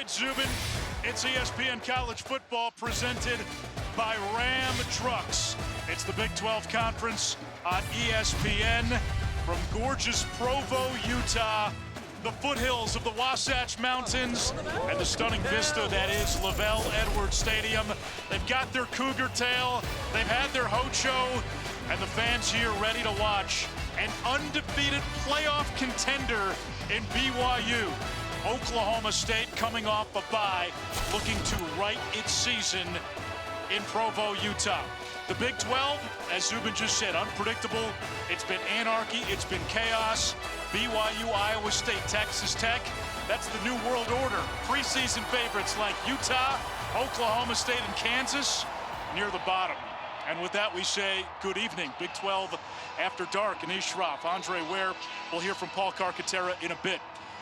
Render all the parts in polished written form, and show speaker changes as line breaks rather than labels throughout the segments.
right, Zubin. It's ESPN College Football presented by Ram Trucks. It's the Big 12 Conference on ESPN from gorgeous Provo, Utah, the foothills of the Wasatch Mountains, and the stunning vista that is Lavelle Edwards Stadium. They've got their cougar tail, they've had their Hocho, and the fans here ready to watch an undefeated playoff contender in BYU. Oklahoma State coming off a bye, looking to right its season in Provo, Utah. The Big 12, as Zubin just said, unpredictable. It's been anarchy, it's been chaos. BYU, Iowa State, Texas Tech, that's the new world order. Preseason favorites like Utah, Oklahoma State, and Kansas near the bottom. And with that, we say good evening. Big 12 After Dark. Anish Shroff, Andre Ware. We'll hear from Paul Carcaterra in a bit.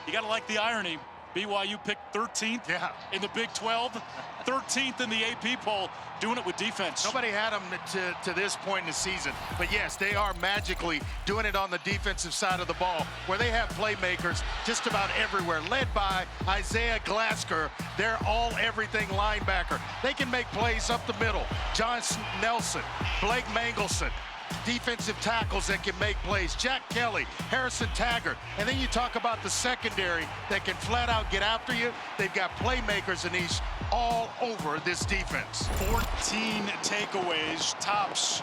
You got to like the irony. BYU picked 13th in the Big 12, 13th in the AP poll, doing it with defense.
Nobody had them to this point in the season. But yes, they are magically doing it on the defensive side of the ball, where they have playmakers just about everywhere, led by Isaiah Glasker, their all-everything linebacker. They can make plays up the middle. John Nelson, Blake Mangelson, defensive tackles that can make plays. Jack Kelly, Harrison Taggart. And then you talk about the secondary that can flat out get after you. They've got playmakers in each all over this defense.
14 takeaways, tops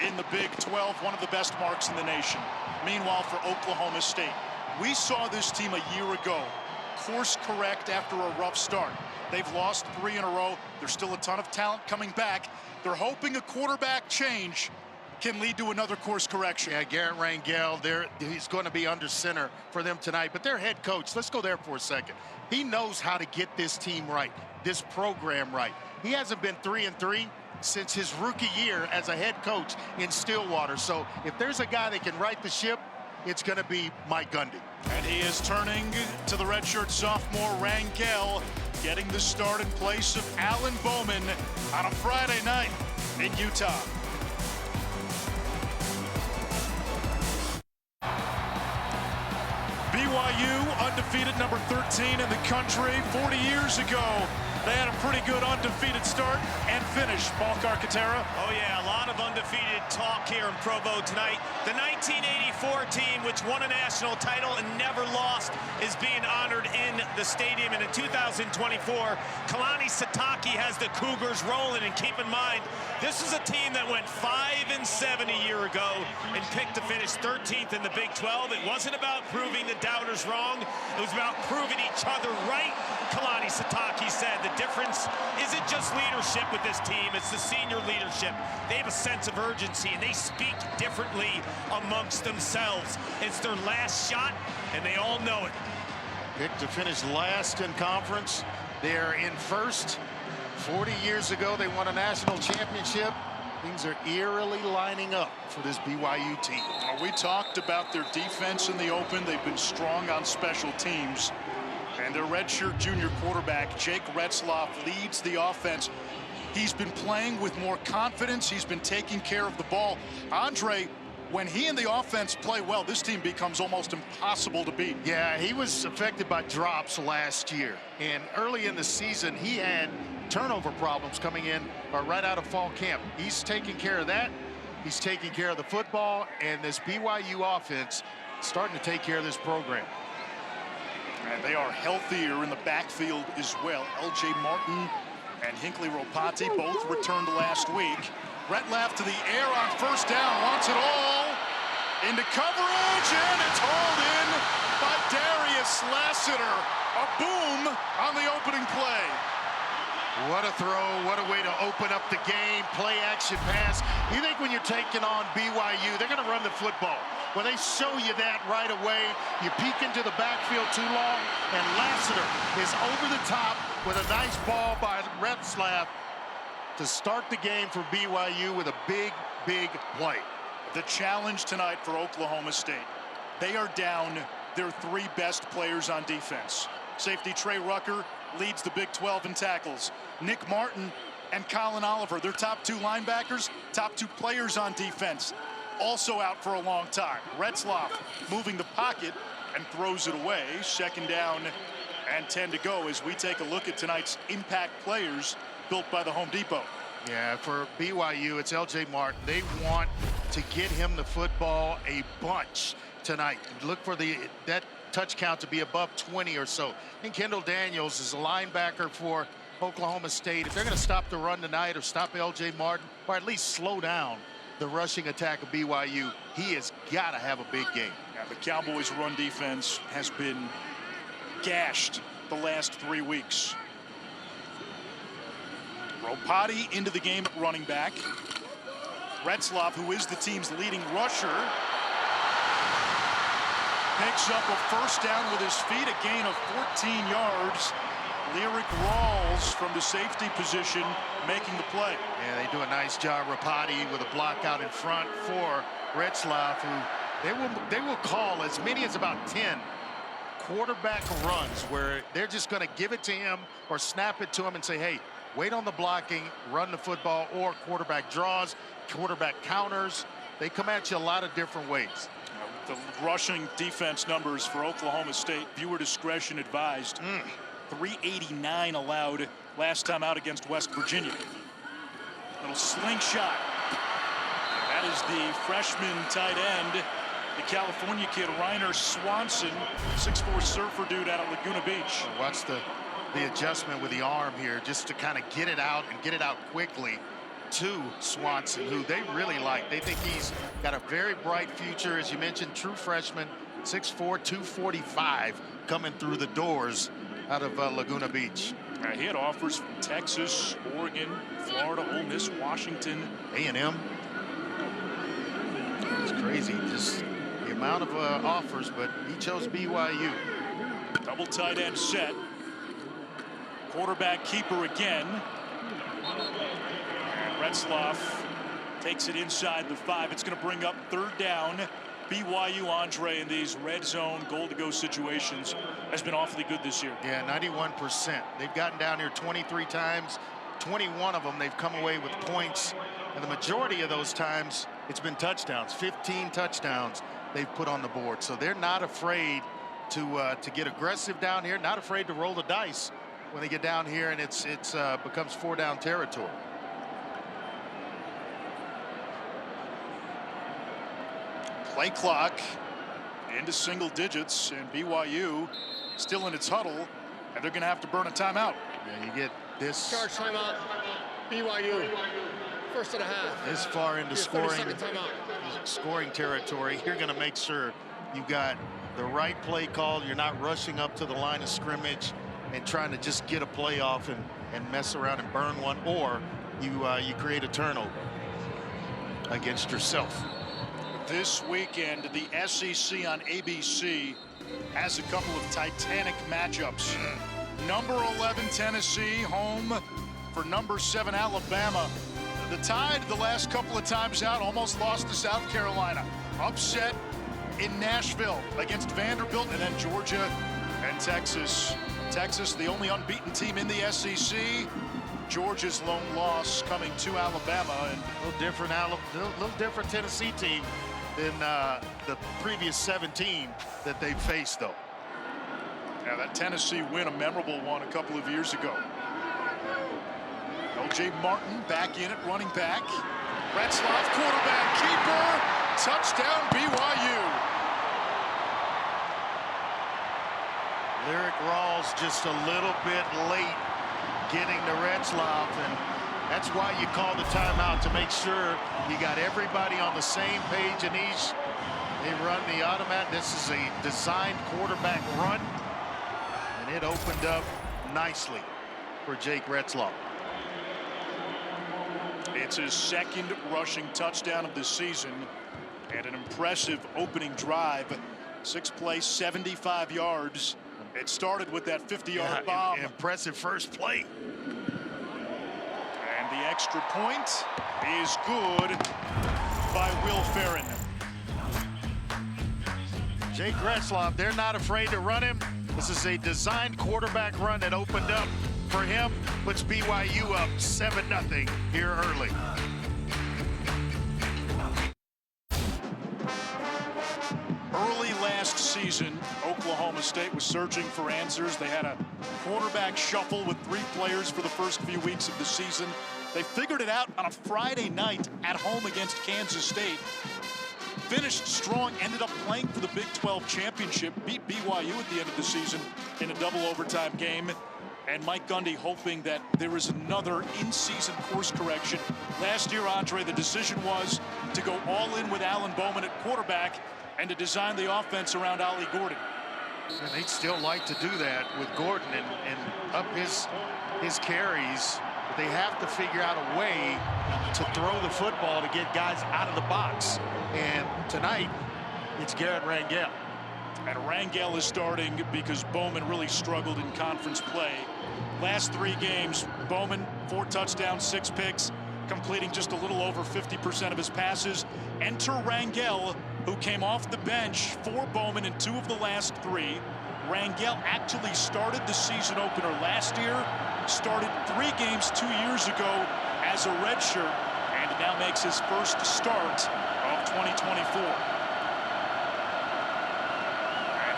in the Big 12, one of the best marks in the nation. Meanwhile, for Oklahoma State, we saw this team a year ago course correct after a rough start. They've lost 3 in a row. There's still a ton of talent coming back. They're hoping a quarterback change can lead to another course correction.
Yeah, Garrett Rangel, he's going to be under center for them tonight. But their head coach, let's go there for a second. He knows how to get this team right, this program right. He hasn't been 3-3 since his rookie year as a head coach in Stillwater. So if there's a guy that can right the ship, it's going to be Mike Gundy.
And he is turning to the redshirt sophomore Rangel, getting the start in place of Alan Bowman on a Friday night in Utah. BYU undefeated, number 13 in the country. 40 years ago, they had a pretty good undefeated start and finish. Paul Carcaterra.
Oh yeah, a lot of undefeated talk here in Provo tonight. The 1984 team, which won a national title and never lost, is being honored in the stadium. And in 2024, Kalani Sitake has the Cougars rolling. And keep in mind, this is a team that went 5-7 a year ago and picked to finish 13th in the Big 12. It wasn't about proving the doubters wrong. It was about proving each other right. Kalani Sitake said the difference isn't just leadership with this team, it's the senior leadership. They have a sense of urgency and they speak differently amongst themselves. It's their last shot and they all know it.
Picked to finish last in conference. They're in first. 40 years ago, they won a national championship. Things are eerily lining up for this BYU team.
We talked about their defense in the open. They've been strong on special teams. And their redshirt junior quarterback, Jake Retzloff, leads the offense. He's been playing with more confidence. He's been taking care of the ball. Andre, when he and the offense play well, this team becomes almost impossible to beat.
Yeah, he was affected by drops last year. And early in the season, he had turnover problems coming in right out of fall camp. He's taking care of that. He's taking care of the football. And this BYU offense starting to take care of this program.
And they are healthier in the backfield as well. L.J. Martin and Hinckley Ropati both returned last week. Retzloff to the air on first down, wants it all. Into coverage, and it's hauled in by Darius Lassiter. A boom on the opening play.
What a throw, what a way to open up the game. Play action pass. You think when you're taking on BYU, they're going to run the football. Well, they show you that right away. You peek into the backfield too long, and Lassiter is over the top with a nice ball by Retzloff to start the game for BYU with a big, big play.
The challenge tonight for Oklahoma State. They are down their 3 best players on defense. Safety Trey Rucker leads the Big 12 in tackles. Nick Martin and Colin Oliver, their top 2 linebackers, top 2 players on defense, also out for a long time. Retzloff moving the pocket and throws it away. Second down And 10 to go as we take a look at tonight's impact players built by the Home Depot.
Yeah, for BYU, it's L.J. Martin. They want to get him the football a bunch tonight. Look for that touch count to be above 20 or so. And Kendall Daniels is a linebacker for Oklahoma State. If they're going to stop the run tonight or stop L.J. Martin, or at least slow down the rushing attack of BYU, he has got to have a big game.
Yeah, the Cowboys' run defense has been gashed the last 3 weeks. Ropati into the game at running back. Retzlaff, who is the team's leading rusher, picks up a first down with his feet, a gain of 14 yards. Lyric Rawls from the safety position making the play.
Yeah, they do a nice job. Ropati with a block out in front for Retzlaff, who they will call as many as about 10 quarterback runs where they're just going to give it to him or snap it to him and say, hey, wait on the blocking, run the football, or quarterback draws, quarterback counters. They come at you a lot of different ways.
The rushing defense numbers for Oklahoma State, viewer discretion advised. 389 allowed last time out against West Virginia. Little slingshot. That is the freshman tight end, the California kid, Reiner Swanson, 6'4" surfer dude out of Laguna Beach.
Watch the adjustment with the arm here just to kind of get it out and get it out quickly to Swanson, who they really like. They think he's got a very bright future. As you mentioned, true freshman, 6'4", 245 coming through the doors out of Laguna Beach.
He had offers from Texas, Oregon, Florida, Ole Miss, Washington.
A&M. It's crazy, just the amount of offers, but he chose BYU.
Double tight end set. Quarterback keeper again. And Retzlaff takes it inside the 5. It's going to bring up third down. BYU, Andre, in these red zone goal-to-go situations has been awfully good this year.
Yeah, 91%. They've gotten down here 23 times. 21 of them they've come away with points. And the majority of those times it's been touchdowns. 15 touchdowns they've put on the board. So they're not afraid to get aggressive down here, not afraid to roll the dice when they get down here and it's becomes 4-down territory.
Play clock into single digits, and BYU still in its huddle, and they're going to have to burn a timeout.
Yeah, you get this.
Charge timeout. BYU. First and a half.
This far into scoring territory, you're going to make sure you got the right play call. You're not rushing up to the line of scrimmage and trying to just get a play off and mess around and burn one, or you create a turnover against yourself.
This weekend, the SEC on ABC has a couple of titanic matchups. Number 11 Tennessee home for number 7 Alabama. The Tide the last couple of times out almost lost to South Carolina. Upset in Nashville against Vanderbilt, and then Georgia and Texas. Texas, the only unbeaten team in the SEC. Georgia's lone loss coming to Alabama. And
a little different Tennessee team than the previous 17 that they've faced, though.
Yeah, that Tennessee win, a memorable one a couple of years ago. L.J. Martin back in at running back. Retzlaff, quarterback keeper. Touchdown, BYU.
Lyric Rawls just a little bit late getting to Retzlaff, and that's why you call the timeout, to make sure you got everybody on the same page. And they run the automatic. This is a designed quarterback run, and it opened up nicely for Jake Retzlaff.
It's his second rushing touchdown of the season, and an impressive opening drive. 6 plays, 75 yards. It started with that 50-yard bomb.
Impressive first play.
And the extra point is good by Will Ferrin.
Jake Retzlaff, they're not afraid to run him. This is a designed quarterback run that opened up for him, puts BYU up 7-0 here early.
Early last season. season, Oklahoma State was searching for answers. They had a quarterback shuffle with 3 players for the first few weeks of the season. They figured it out on a Friday night at home against Kansas State. Finished strong, ended up playing for the Big 12 championship, beat BYU at the end of the season in a double overtime game. And Mike Gundy hoping that there is another in-season course correction. Last year, Andre, the decision was to go all in with Alan Bowman at quarterback and to design the offense around Ollie Gordon.
And they'd still like to do that with Gordon and up his carries. But they have to figure out a way to throw the football to get guys out of the box. And tonight, it's Garrett Rangel.
And Rangel is starting because Bowman really struggled in conference play. Last 3 games, Bowman 4 touchdowns, 6 picks, completing just a little over 50% of his passes. Enter Rangel, who came off the bench for Bowman in 2 of the last 3. Rangel actually started the season opener last year, started 3 games 2 years ago as a redshirt, and now makes his first start of 2024.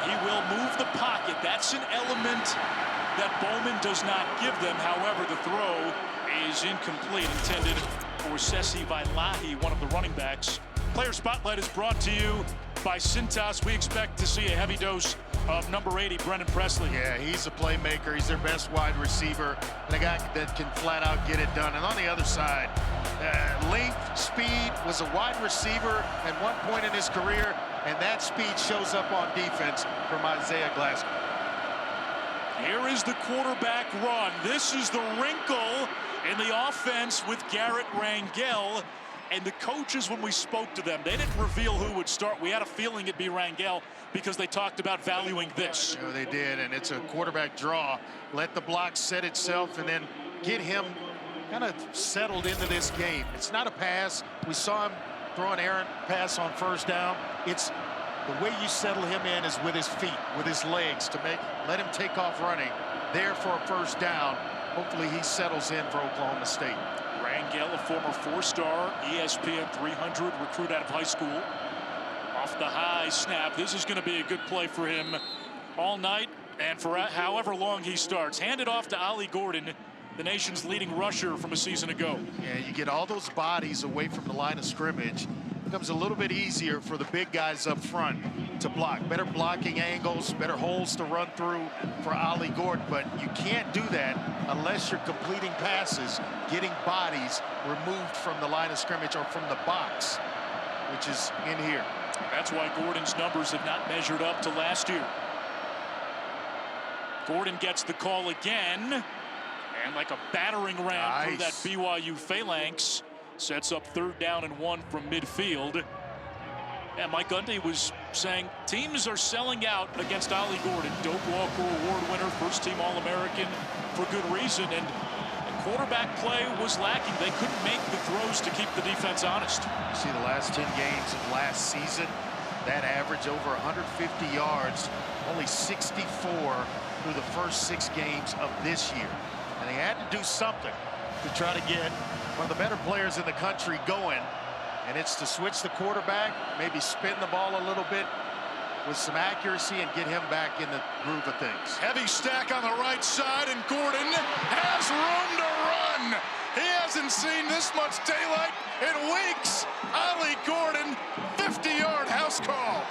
He will move the pocket. That's an element that Bowman does not give them. However, the throw is incomplete, intended for Sesi Vailahi, one of the running backs. Player Spotlight is brought to you by Cintas. We expect to see a heavy dose of number 80, Brendan Presley.
Yeah, he's a playmaker. He's their best wide receiver, and a guy that can flat out get it done. And on the other side, length, speed, was a wide receiver at one point in his career, and that speed shows up on defense from Isaiah Glasgow.
Here is the quarterback run. This is the wrinkle in the offense with Garrett Rangel. And the coaches, when we spoke to them, they didn't reveal who would start. We had a feeling it'd be Rangel because they talked about valuing this.
You know, they did, and it's a quarterback draw. Let the block set itself and then get him kind of settled into this game. It's not a pass. We saw him throw an errant pass on first down. It's the way you settle him in is with his feet, with his legs, to let him take off running there for a first down. Hopefully he settles in for Oklahoma State.
Rangel, a former 4-star ESPN 300 recruit out of high school. Off the high snap. This is going to be a good play for him all night and for however long he starts. Handed off to Ollie Gordon, the nation's leading rusher from a season ago.
Yeah, you get all those bodies away from the line of scrimmage. It becomes a little bit easier for the big guys up front to block. Better blocking angles, better holes to run through for Ollie Gordon. But you can't do that unless you're completing passes, getting bodies removed from the line of scrimmage or from the box, which is in here.
That's why Gordon's numbers have not measured up to last year. Gordon gets the call again. And like a battering ram through that BYU phalanx, sets up 3rd down and 1 from midfield. And Mike Gundy was saying teams are selling out against Ollie Gordon. Doak Walker Award winner, first-team All-American for good reason. And quarterback play was lacking. They couldn't make the throws to keep the defense honest.
You see the last 10 games of last season, that average over 150 yards, only 64 through the first 6 games of this year. And they had to do something to try to get one of the better players in the country going. And it's to switch the quarterback, maybe spin the ball a little bit with some accuracy and get him back in the groove of things.
Heavy stack on the right side, and Gordon has room to run. He hasn't seen this much daylight in weeks. Ollie Gordon, 50-yard house call.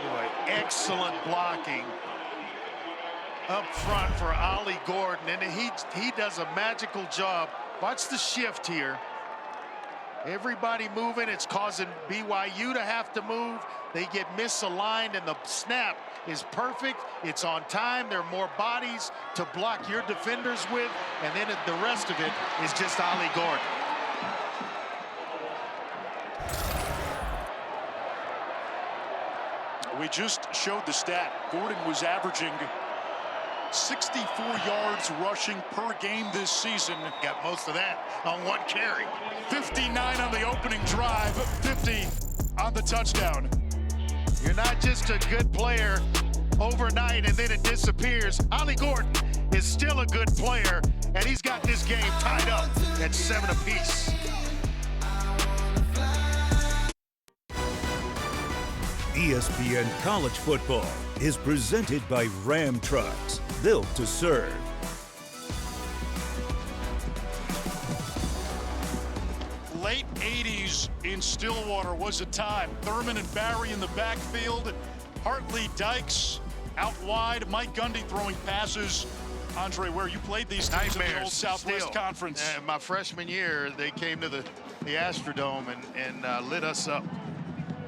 Boy, excellent blocking up front for Ollie Gordon, and he does a magical job. Watch the shift here. Everybody moving. It's causing BYU to have to move. They get misaligned, and the snap is perfect. It's on time. There are more bodies to block your defenders with, and then the rest of it is just Ollie Gordon.
We just showed the stat. Gordon was averaging 64 yards rushing per game this season.
Got most of that on 1 carry.
59 on the opening drive, 50 on the touchdown.
You're not just a good player overnight and then it disappears. Ollie Gordon is still a good player, and he's got this game tied up at 7 apiece.
ESPN College Football is presented by Ram Trucks, built to serve.
Late 80s in Stillwater was a time. Thurman and Barry in the backfield. Hartley, Dykes out wide. Mike Gundy throwing passes. Andre, where you played these teams in the old Southwest Conference.
My freshman year, they came to the Astrodome and lit us up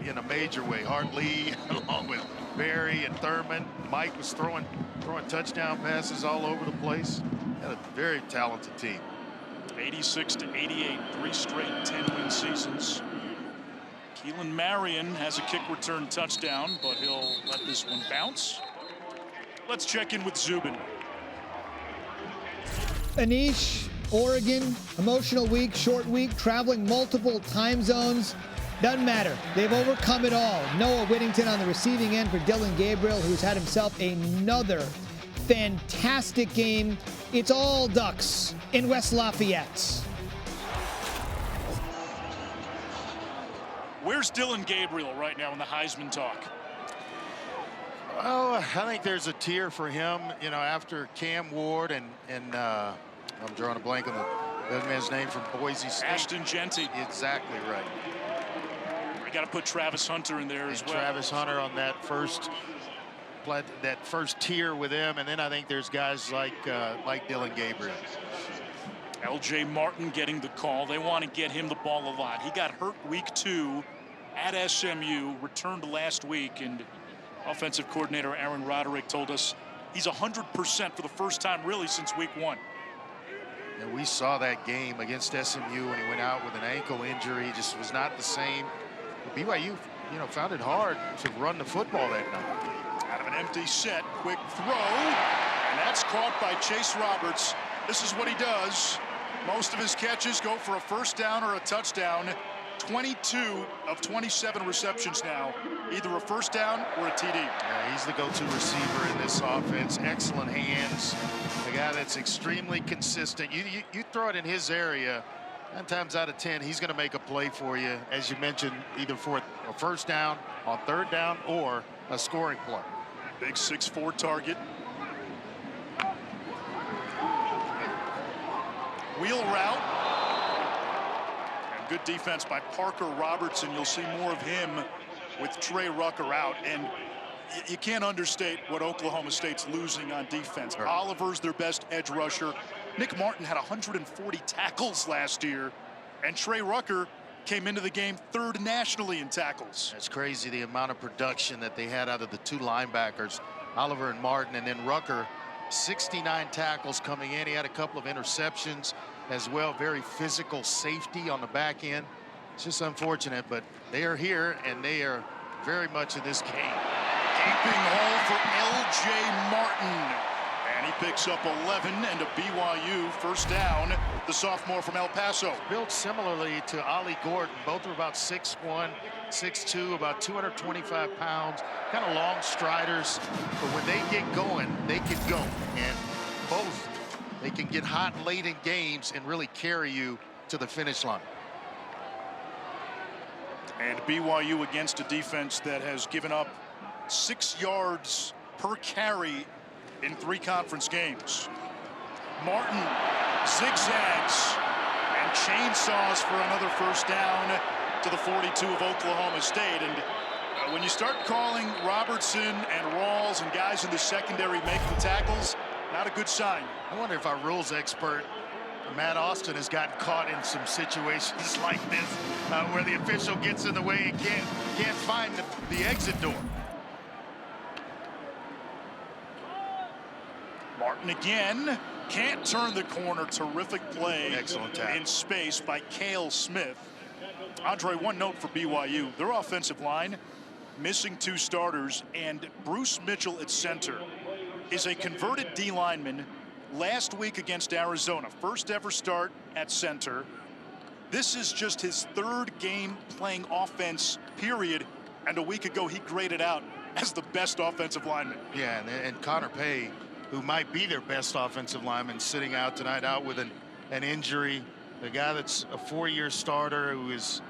in a major way. Hartley, along with Barry and Thurman. Mike was throwing touchdown passes all over the place. Had a very talented team.
86 to 88, 3 straight 10-win seasons. Keelan Marion has a kick return touchdown, but he'll let this one bounce. Let's check in with Zubin.
Anish, Oregon, emotional week, short week, traveling multiple time zones. Doesn't matter. They've overcome it all. Noah Whittington on the receiving end for Dylan Gabriel, who's had himself another fantastic game. It's all Ducks in West Lafayette.
Where's Dylan Gabriel right now in the Heisman talk?
Oh, I think there's a tier for him, you know, after Cam Ward and I'm drawing a blank on the man's name from Boise State.
Ashton Genty.
Exactly right.
We got to put Travis Hunter in there as well.
Travis Hunter on that first tier with him, and then I think there's guys like Dylan Gabriel.
LJ Martin getting the call. They want to get him the ball a lot. He got hurt week 2 at SMU, returned last week, and offensive coordinator Aaron Roderick told us he's 100% for the first time really since week 1.
And we saw that game against SMU when he went out with an ankle injury. He just was not the same. BYU, you know, found it hard to run the football that night.
Out of an empty set, quick throw, and that's caught by Chase Roberts. This is what he does. Most of his catches go for a first down or a touchdown. 22 of 27 receptions now, either a first down or a TD.
Yeah, he's the go-to receiver in this offense. Excellent hands. A guy that's extremely consistent. You throw it in his area, 9 times out of 10, he's going to make a play for you, as you mentioned, either for a first down, on third down, or a scoring play.
Big 6'4" target. Wheel route. And good defense by Parker Robertson. You'll see more of him with Trey Rucker out. And you can't understate what Oklahoma State's losing on defense.
Right.
Oliver's their best edge rusher. Nick Martin had 140 tackles last year. And Trey Rucker came into the game 3rd nationally in tackles.
It's crazy the amount of production that they had out of the 2 linebackers, Oliver and Martin, and then Rucker, 69 tackles coming in. He had a couple of interceptions as well. Very physical safety on the back end. It's just unfortunate, but they are here and they are very much in this game.
Gaping hole for LJ Martin. And he picks up 11 and a BYU first down. The sophomore from El Paso.
Built similarly to Ollie Gordon. Both are about 6'1", 6'2", about 225 pounds. Kind of long striders. But when they get going, they can go. And both, they can get hot late in games and really carry you to the finish line.
And BYU against a defense that has given up 6 yards per carry in 3 conference games. Martin zigzags and chainsaws for another first down to the 42 of Oklahoma State. And when you start calling Robertson and Rawls and guys in the secondary making tackles, not a good sign.
I wonder if our rules expert Matt Austin has gotten caught in some situations like this where the official gets in the way and can't find the exit door.
Martin again, can't turn the corner. Terrific play.
Excellent tackle
in space by Cale Smith. Andre, one note for BYU. Their offensive line missing 2 starters, and Bruce Mitchell at center is a converted D lineman last week against Arizona. First ever start at center. This is just his 3rd game playing offense, period. And a week ago, he graded out as the best offensive lineman.
Yeah, and Connor Pay, who might be their best offensive lineman, sitting out tonight, out with an injury. The guy that's a 4-year starter who is,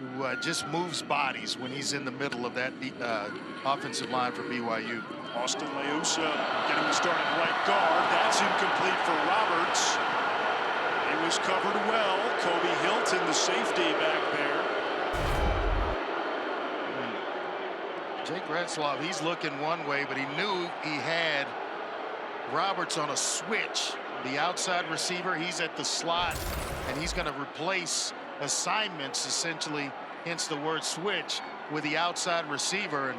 who just moves bodies when he's in the middle of that offensive line for BYU.
Austin Leusa getting the start at right guard. That's incomplete for Roberts. He was covered well. Kobe Hilton, the safety, back there.
Jake Retzlaff, he's looking one way, but he knew he had Roberts on a switch. The outside receiver, he's at the slot, and he's going to replace assignments, essentially, hence the word switch, with the outside receiver. And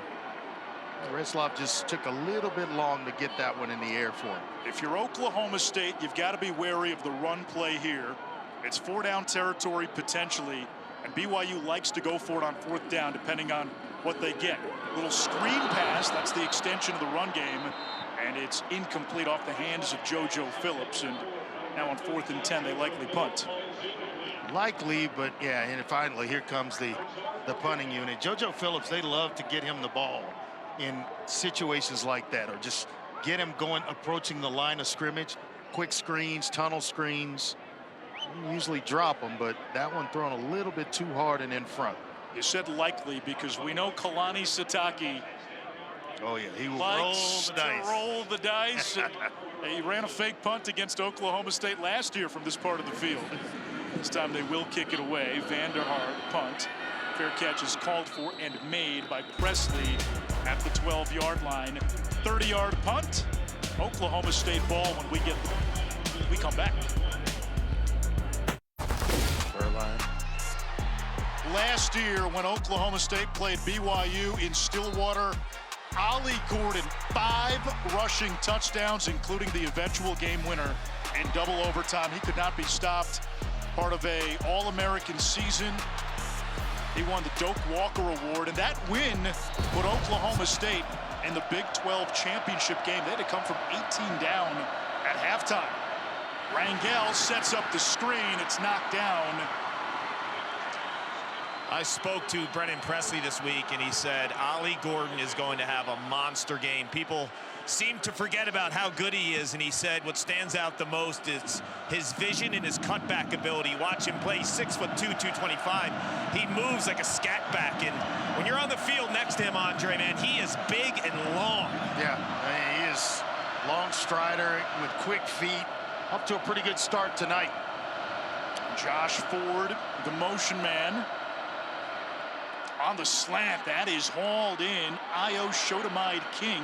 Retzlaff just took a little bit long to get that one in the air for him.
If you're Oklahoma State, you've got to be wary of the run play here. It's 4-down territory potentially, and BYU likes to go for it on 4th down depending on what they get. Little screen pass, that's the extension of the run game, and it's incomplete off the hands of JoJo Phillips. And now on 4th and 10, they likely punt.
Likely, but yeah, and finally here comes the punting unit. JoJo Phillips, they love to get him the ball in situations like that, or just get him going, approaching the line of scrimmage. Quick screens, tunnel screens. You usually drop them, but that one thrown a little bit too hard and in front.
You said likely because we know Kalani Sitake.
Oh yeah, he will
likes roll the dice. And he ran a fake punt against Oklahoma State last year from this part of the field. This time they will kick it away. Vanderhart punt. Fair catch is called for and made by Presley at the 12-yard line. 30-yard punt. Oklahoma State ball when we come back. Last year when Oklahoma State played BYU in Stillwater, Ollie Gordon, 5 rushing touchdowns, including the eventual game winner in double overtime. He could not be stopped. Part of a All-American season. He won the Doak Walker Award, and that win put Oklahoma State in the Big 12 championship game. They had to come from 18 down at halftime. Rangel sets up the screen. It's knocked down.
I spoke to Brennan Presley this week, and he said Ollie Gordon is going to have a monster game. People seem to forget about how good he is, and he said what stands out the most is his vision and his cutback ability. Watch him play. 6'2", 225. He moves like a scat back, and when you're on the field next to him, Andre, man, he is big and long.
Yeah, I mean, he is long strider with quick feet. Up to a pretty good start tonight.
Josh Ford, the motion man. On the slant, that is hauled in. Io Shotamide King,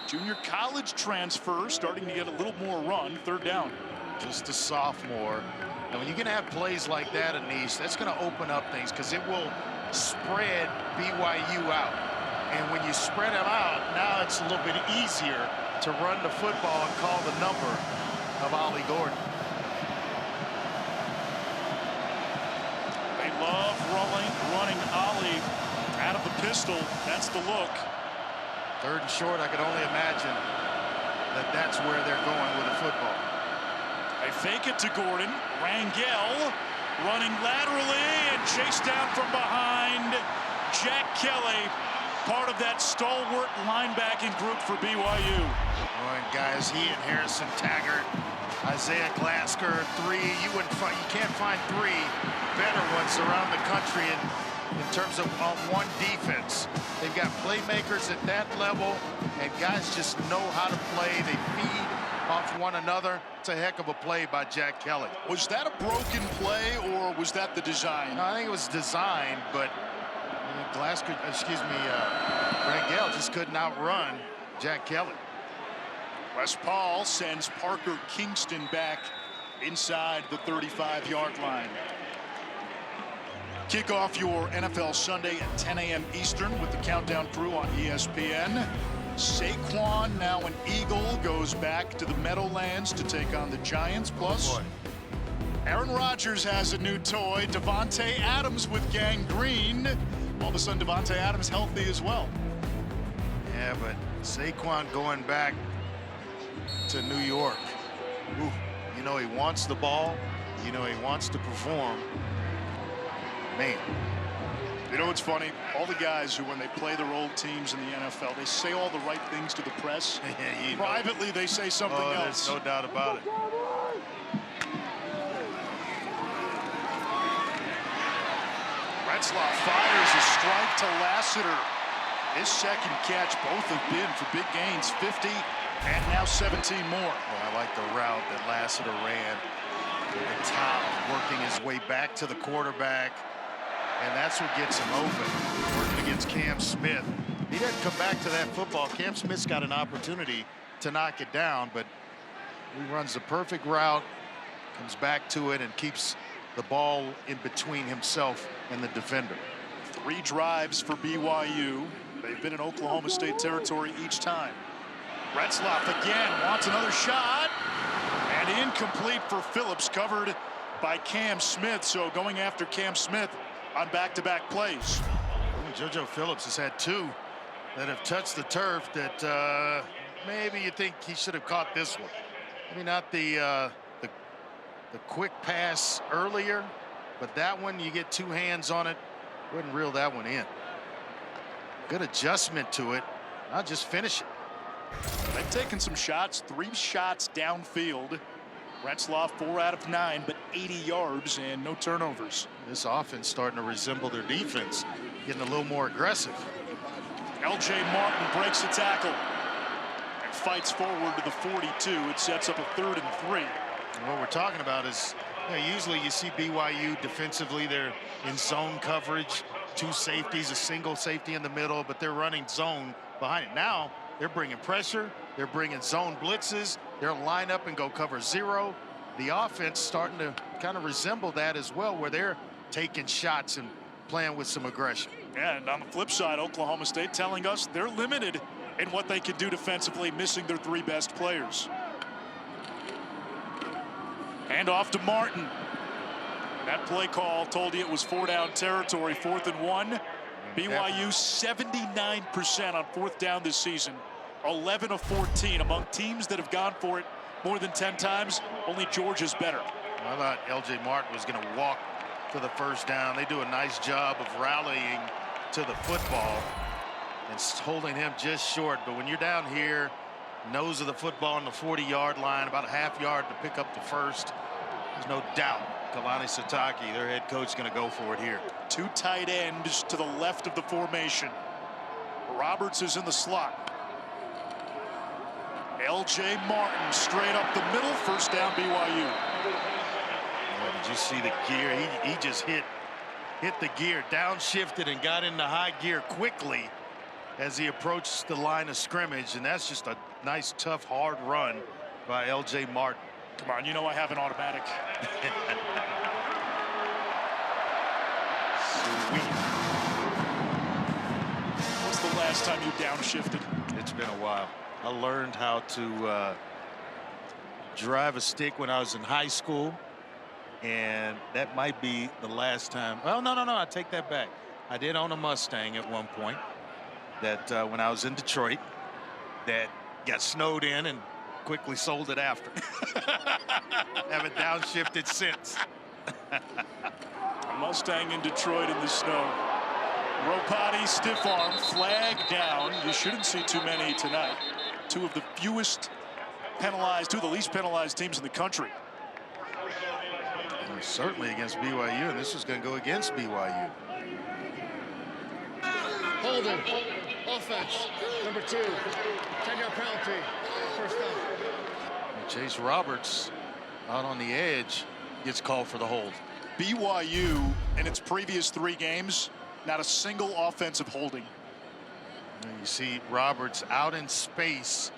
junior college transfer, starting to get a little more run. 3rd down.
Just a sophomore. And when you're going to have plays like that, Anish, that's going to open up things because it will spread BYU out. And when you spread them out, now it's a little bit easier to run the football and call the number of Ollie Gordon.
They love running Ollie out of the pistol. That's the look.
3rd and short, I could only imagine that that's where they're going with the football.
They fake it to Gordon. Rangel running laterally and chased down from behind. Jack Kelly, part of that stalwart linebacking group for BYU.
And guys, he and Harrison Taggart, Isaiah Glasker, 3. You can't find 3 better ones around the country in terms of on one defense. They've got playmakers at that level, and guys just know how to play. They feed off one another. It's a heck of a play by Jack Kelly.
Was that a broken play, or was that the design?
No, I think it was designed, but Rangel just couldn't outrun Jack Kelly.
Wes Paul sends Parker Kingston back inside the 35-yard line. Kick off your NFL Sunday at 10 a.m. Eastern with the Countdown crew on ESPN. Saquon, now an Eagle, goes back to the Meadowlands to take on the Giants. Plus, Aaron Rodgers has a new toy, Devontae Adams with gangrene. All of a sudden, Devontae Adams healthy as well.
Yeah, but Saquon going back to New York. Ooh, you know he wants the ball. You know he wants to perform. Man.
You know what's funny? All the guys who, when they play their old teams in the NFL, they say all the right things to the press. Privately, they say something else.
There's no doubt about it.
Right Retzlaff fires a strike to Lassiter. His second catch, both have been for big gains, 50 and now 17 more.
Well, I like the route that Lassiter ran to the top, working his way back to the quarterback, and that's what gets him open, working against Cam Smith. He doesn't come back to that football. Cam Smith's got an opportunity to knock it down, but he runs the perfect route, comes back to it, and keeps the ball in between himself and the defender.
3 drives for BYU. They've been in Oklahoma State territory each time. Retzlaff again wants another shot, and incomplete for Phillips, covered by Cam Smith. So going after Cam Smith on back-to-back plays.
JoJo Phillips has had 2 that have touched the turf that maybe you think he should have caught this one. Maybe not the quick pass earlier, but that one, you get 2 hands on it, wouldn't reel that one in. Good adjustment to it, not just finish it.
They've taken some shots, 3 shots downfield. Retzlaff 4 out of 9, but 80 yards and no turnovers.
This offense starting to resemble their defense, getting a little more aggressive.
LJ Martin breaks the tackle and fights forward to the 42. It sets up a 3rd and 3.
And what we're talking about is, usually you see BYU defensively, they're in zone coverage, 2 safeties, a single safety in the middle, but they're running zone behind it. Now they're bringing pressure, they're bringing zone blitzes, they'll line up and go cover 0. The offense starting to kind of resemble that as well, where they're taking shots and playing with some aggression.
And on the flip side, Oklahoma State telling us they're limited in what they can do defensively, missing their 3 best players. Hand off to Martin. That play call told you it was 4-down territory, 4th and 1. BYU 79% on 4th down this season, 11 of 14 among teams that have gone for it more than 10 times. Only Georgia's better.
I thought LJ Martin was going to walk to the 1st down. They do a nice job of rallying to the football and holding him just short. But when you're down here, nose of the football on the 40-yard line, about a half yard to pick up the 1st, there's no doubt Kalani Sitake, their head coach, is going to go for it here.
2 tight ends to the left of the formation. Roberts is in the slot. LJ Martin straight up the middle, 1st down BYU.
Did you see the gear? He just hit the gear, downshifted, and got into high gear quickly as he approached the line of scrimmage, and that's just a nice, tough, hard run by LJ Martin.
Come on, you know I have an automatic.
Sweet.
What's the last time you downshifted?
It's been a while. I learned how to drive a stick when I was in high school, and that might be the last time. Well, no, I take that back. I did own a Mustang at one point that when I was in Detroit that got snowed in and quickly sold it after. Haven't downshifted since.
A Mustang in Detroit in the snow. Ropati, stiff arm, flag down. You shouldn't see too many tonight. 2 of the fewest penalized, 2 of the least penalized teams in the country.
And certainly against BYU, and this is going to go against BYU.
Holding. Offense. Number 2. 10-yard penalty. 1st down.
Chase Roberts out on the edge gets called for the hold.
BYU in its previous 3 games, not a single offensive holding.
And you see Roberts out in space,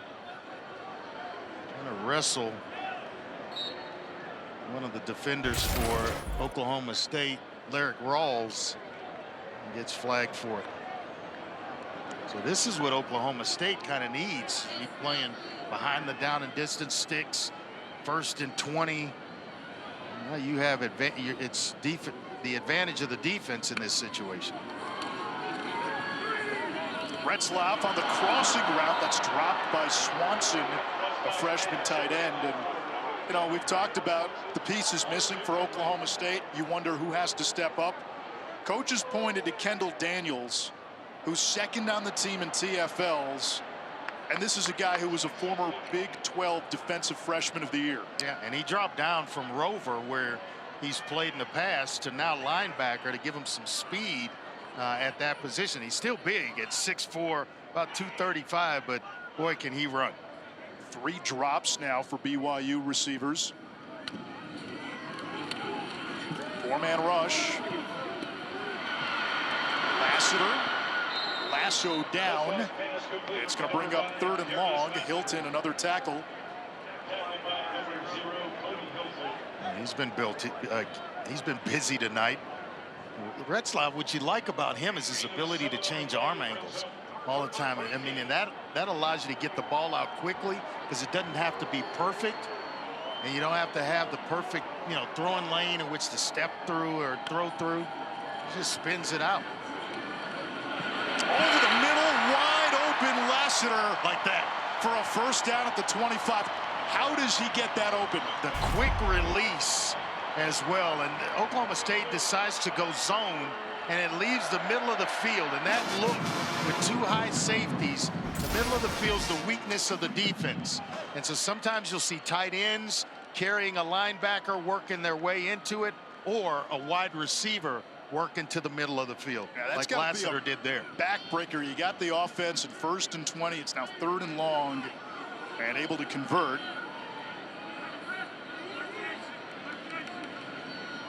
trying to wrestle one of the defenders for Oklahoma State, Lyric Rawls, and gets flagged for it. So this is what Oklahoma State kind of needs. Keep playing behind the down and distance sticks, 1st and 20. Now you have the advantage of the defense in this situation.
Retzlaff on the crossing route that's dropped by Swanson, a freshman tight end. And you know, we've talked about the pieces missing for Oklahoma State. You wonder who has to step up. Coaches pointed to Kendall Daniels, who's 2nd on the team in TFLs. And this is a guy who was a former Big 12 Defensive Freshman of the Year.
Yeah, and he dropped down from Rover, where he's played in the past to now linebacker to give him some speed at that position. He's still big at 6'4", about 235, but boy, can he run.
3 drops now for BYU receivers. 4-man rush. Lasso down. It's going to bring up 3rd and long. Hilton, another tackle.
He's been he's been busy tonight. Retzlaff, what you like about him is his ability to change arm angles all the time. I mean, and that allows you to get the ball out quickly because it doesn't have to be perfect, and you don't have to have the perfect, throwing lane in which to step through or throw through. He just spins it out.
Over the middle, wide open Lassiter like that for a first down at the 25. How does he get that open?
The quick release as well, and Oklahoma State decides to go zone, and it leaves the middle of the field. And that look with 2 high safeties, the middle of the field is the weakness of the defense. And so sometimes you'll see tight ends carrying a linebacker working their way into it, or a wide receiver working to the middle of the field, like Lassiter did there.
Backbreaker. You got the offense at 1st and 20. It's now 3rd and long, and able to convert.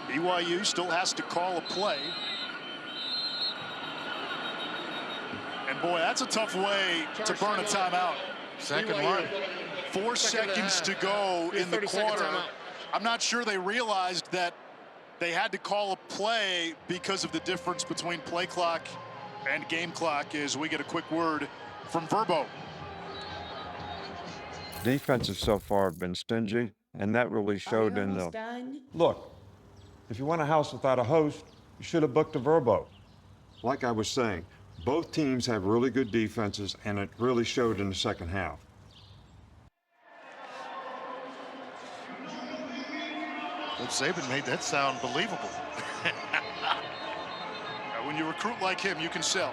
BYU still has to call a play. And boy, that's a tough way to burn a timeout.
Second one.
4 seconds to go in the quarter. I'm not sure they realized that they had to call a play because of the difference between play clock and game clock, as we get a quick word from Verbo.
Defenses so far have been stingy, and that really showed in the... Look, if you want a house without a host, you should have booked a Verbo. Like I was saying, both teams have really good defenses, and it really showed in the second half.
Coach Saban made that sound believable.
When you recruit like him, you can sell.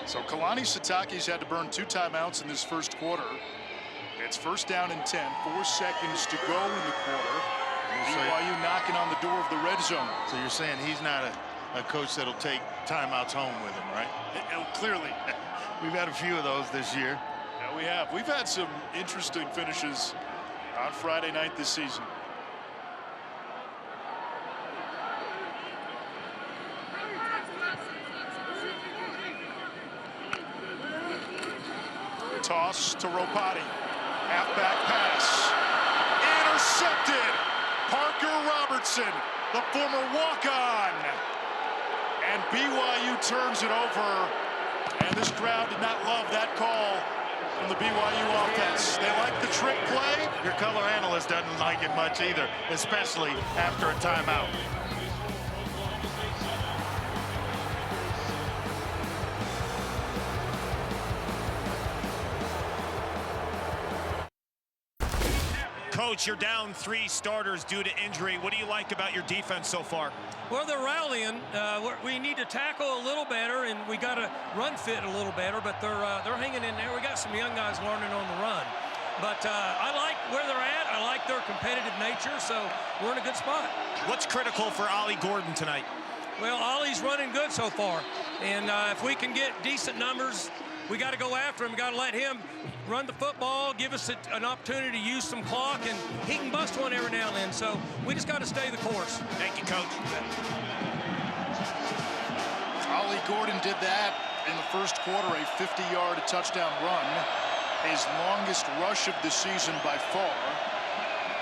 So Kalani Sitake's had to burn 2 timeouts in this first quarter. It's 1st down and 10, 4 seconds to go in the quarter. BYU knocking on the door of the red zone.
So you're saying he's not a coach that'll take timeouts home with him, right?
Clearly.
We've had a few of those this year.
Yeah, we have. We've had some interesting finishes on Friday night this season. Toss to Ropati. Halfback pass. Intercepted. Parker Robertson, the former walk-on. And BYU turns it over. And this crowd did not love that call from the BYU offense. They like the trick play.
Your color analyst doesn't like it much either, especially after a timeout.
Coach, you're down 3 starters due to injury. What do you like about your defense so far?
Well, they're rallying. We need to tackle a little better, and we got to run fit a little better. But they're hanging in there. We got some young guys learning on the run. But I like where they're at. I like their competitive nature. So we're in a good spot.
What's critical for Ollie Gordon tonight?
Well, Ollie's running good so far, and if we can get decent numbers, we got to go after him. We got to let him run the football, give us an opportunity to use some clock, and he can bust one every now and then. So we just got to stay the course.
Thank you, Coach.
Ollie Gordon did that in the first quarter, a 50-yard touchdown run, his longest rush of the season by far.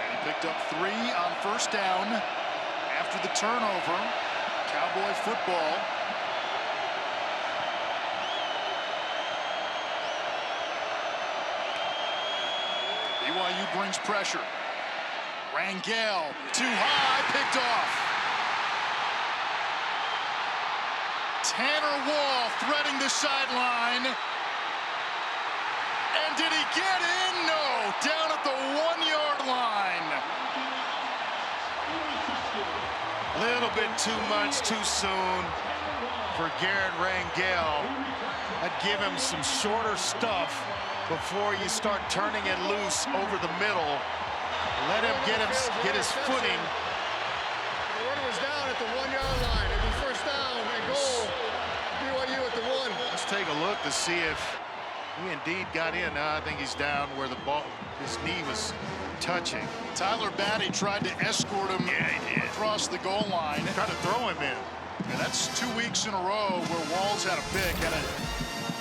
And he picked up 3 on 1st down after the turnover. Cowboy football. BYU brings pressure. Rangel, too high, picked off. Tanner Wall threading the sideline. And did he get in? No, down at the 1-yard line.
A little bit too much too soon for Garrett Rangel. I'd give him some shorter stuff before you start turning it loose over the middle. Let him get his footing.
The runner was down at the 1-yard line. It'll be first down and goal. BYU at the 1.
Let's take a look to see if he indeed got in. Now I think he's down where the ball, his knee was touching.
Tyler Batty tried to escort him across the goal line.
Tried to throw him in.
And that's 2 weeks in a row where Walls had a pick, had a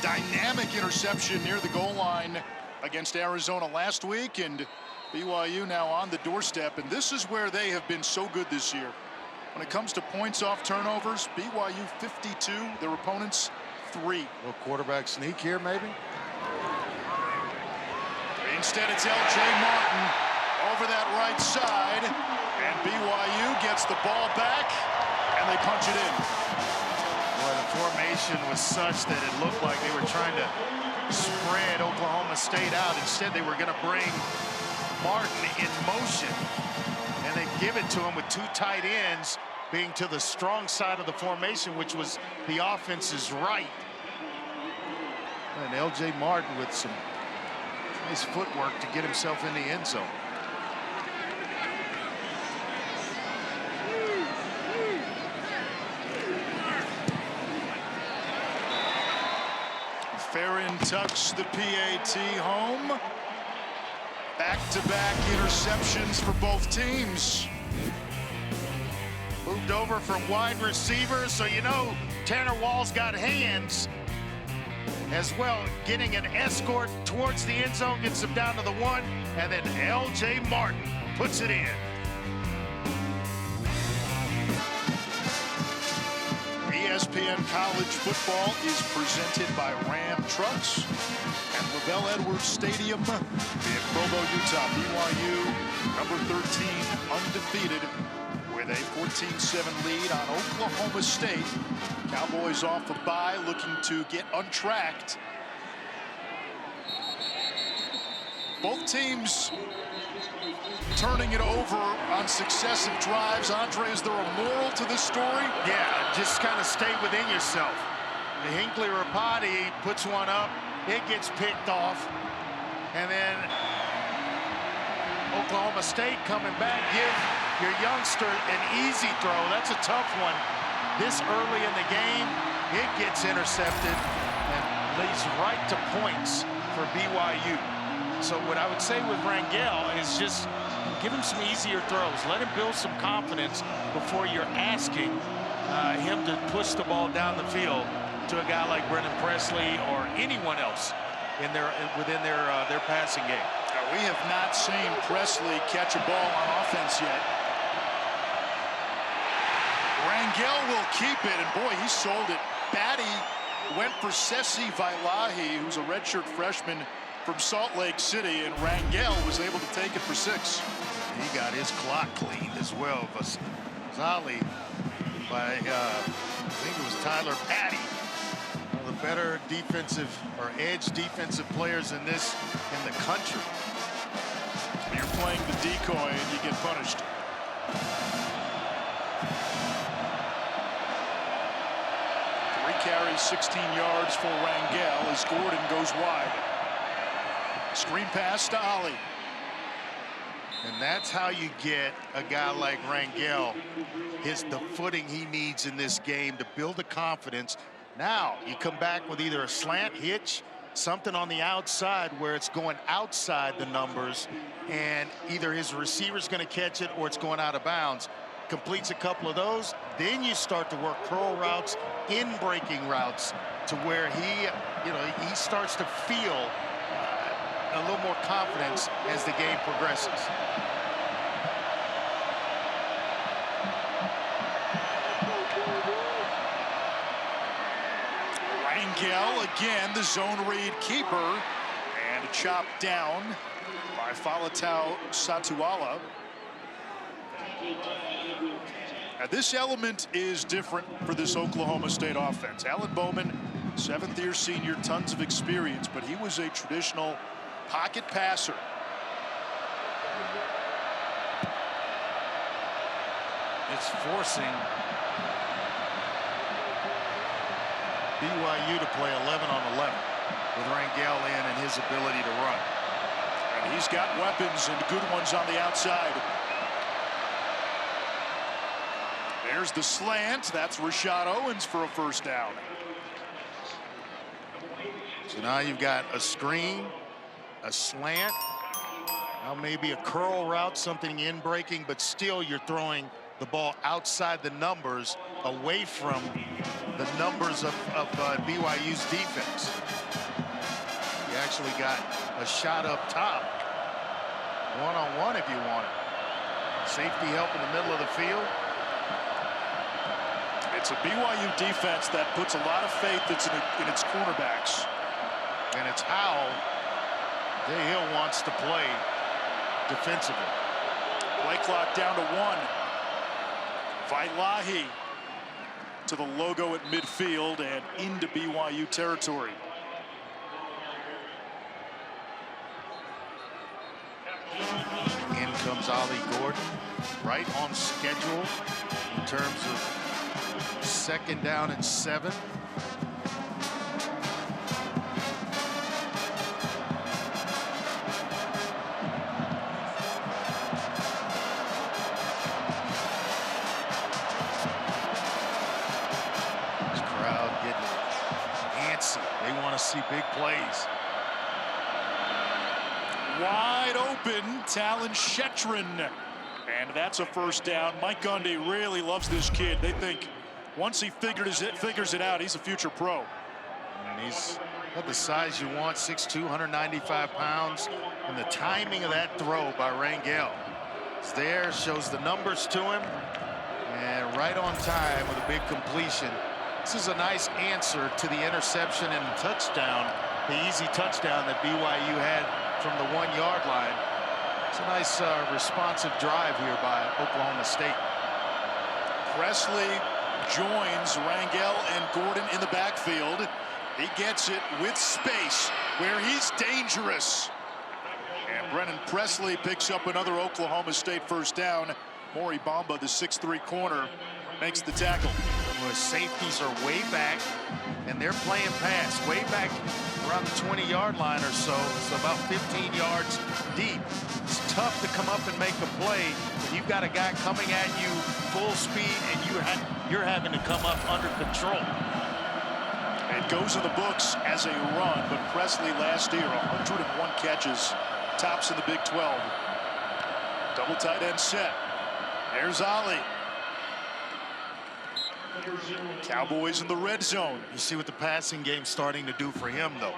dynamic interception near the goal line against Arizona last week, and BYU now on the doorstep. And this is where they have been so good this year. When it comes to points off turnovers, BYU 52, their opponents 3.
Little quarterback sneak here, maybe?
Instead, it's L.J. Martin over that right side, and BYU gets the ball back, and they punch it in.
Well, the formation was such that it looked like they were trying to spread Oklahoma State out. Instead, they were going to bring Martin in motion, and they give it to him with 2 tight ends being to the strong side of the formation, which was the offense's right. And L.J. Martin with some nice footwork to get himself in the end zone.
Farron tucks the PAT home. Back-to-back interceptions for both teams.
Moved over from wide receiver, so you know Tanner Walls got hands as well, getting an escort towards the end zone, gets him down to the 1, and then L.J. Martin puts it in.
ESPN College Football is presented by Ram Trucks at LaBelle Edwards Stadium in Provo, Utah. BYU, number 13, undefeated, with a 14-7 lead on Oklahoma State. Cowboys off a bye, looking to get untracked. Both teams turning it over on successive drives. Andre, is there a moral to this story?
Yeah, just kind of stay within yourself. The Hinckley Rapati puts one up, it gets picked off, and then Oklahoma State coming back, give your youngster an easy throw. That's a tough one. This early in the game, it gets intercepted and leads right to points for BYU. So what I would say with Rangel is just give him some easier throws. Let him build some confidence before you're asking him to push the ball down the field to a guy like Brennan Presley or anyone else in within their passing game.
We have not seen Presley catch a ball on offense yet. Rangel will keep it, and boy, he sold it. Batty went for Sesi Vailahi, who's a redshirt freshman from Salt Lake City, and Rangel was able to take it for 6.
He got his clock cleaned as well. Vasali by, I think it was Tyler Batty. One of the better defensive or edge defensive players in the country.
You're playing the decoy and you get punished. Carries 16 yards for Rangel as Gordon goes wide. Screen pass to Ali.
And that's how you get a guy like Rangel the footing he needs in this game to build the confidence. Now you come back with either a slant hitch, something on the outside where it's going outside the numbers, and either his receiver's going to catch it or it's going out of bounds. Completes a couple of those, then you start to work curl routes, in breaking routes, to where he starts to feel a little more confidence as the game progresses.
Rangel again, the zone read keeper, and a chop down by Falatau Satuala. Now, this element is different for this Oklahoma State offense. Alan Bowman, 7th-year senior, tons of experience, but he was a traditional pocket passer.
It's forcing BYU to play 11 on 11 with Rangel in and his ability to run.
And He's got weapons and good ones on the outside. There's the slant. That's Rashad Owens for a first down.
So now you've got a screen, a slant, now maybe a curl route, something in breaking, but still you're throwing the ball outside the numbers, away from the numbers of BYU's defense. You actually got a shot up top, one-on-one if you want it. Safety help in the middle of the field.
It's a BYU defense that puts a lot of faith in its cornerbacks.
And it's how Hill wants to play defensively.
Play clock down to 1. Vailahi to the logo at midfield and into BYU territory.
In comes Ollie Gordon, right on schedule in terms of 2nd down and 7. This crowd getting antsy. They want to see big plays.
Wide open, Talon Shetron. And that's a first down. Mike Gundy really loves this kid. They think once he figures it out, he's a future pro.
And he's got the size you want, 6'2", 195 pounds. And the timing of that throw by Rangel. It's there, shows the numbers to him. And right on time with a big completion. This is a nice answer to the interception and touchdown, the easy touchdown that BYU had from the 1-yard line. It's a nice responsive drive here by Oklahoma State.
Presley joins Rangel and Gordon in the backfield. He gets it with space where he's dangerous. And Brennan Presley picks up another Oklahoma State first down. Maury Bamba, the 6'3" corner, makes the tackle.
Well, safeties are way back, and they're playing pass way back around the 20-yard line or so. It's about 15 yards deep. It's tough to come up and make a play when you've got a guy coming at you full speed and you're having to come up under control.
It goes in the books as a run, but Presley last year, 101 catches, tops in the Big 12. Double tight end set. There's Ollie. Cowboys in the red zone.
You see what the passing game's starting to do for him, though.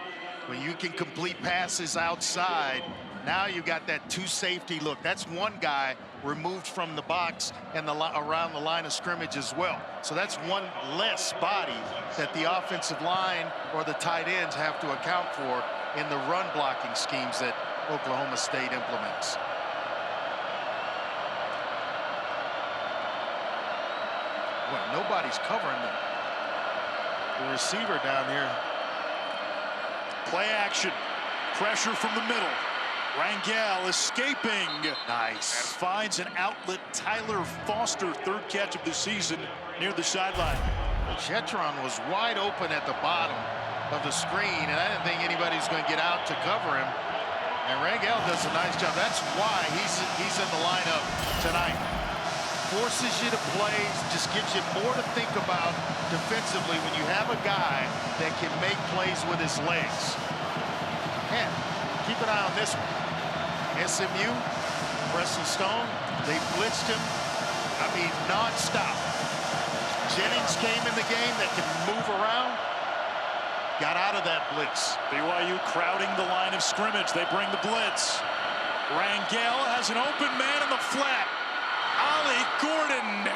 When you can complete passes outside, now you got that 2 safety look. That's one guy removed from the box and around the line of scrimmage as well. So that's one less body that the offensive line or the tight ends have to account for in the run blocking schemes that Oklahoma State implements. Well, nobody's covering the receiver down here.
Play action. Pressure from the middle. Rangel escaping.
Nice.
And finds an outlet. Tyler Foster, 3rd catch of the season near the sideline.
Shetron was wide open at the bottom of the screen, and I didn't think anybody was going to get out to cover him. And Rangel does a nice job. That's why he's in the lineup tonight. Forces you to play, just gives you more to think about defensively when you have a guy that can make plays with his legs. And keep an eye on this one. SMU, Preston Stone, they blitzed him, I mean, non-stop. Jennings came in the game that can move around, got out of that blitz.
BYU crowding the line of scrimmage. They bring the blitz. Rangel has an open man in the flat. Ollie Gordon.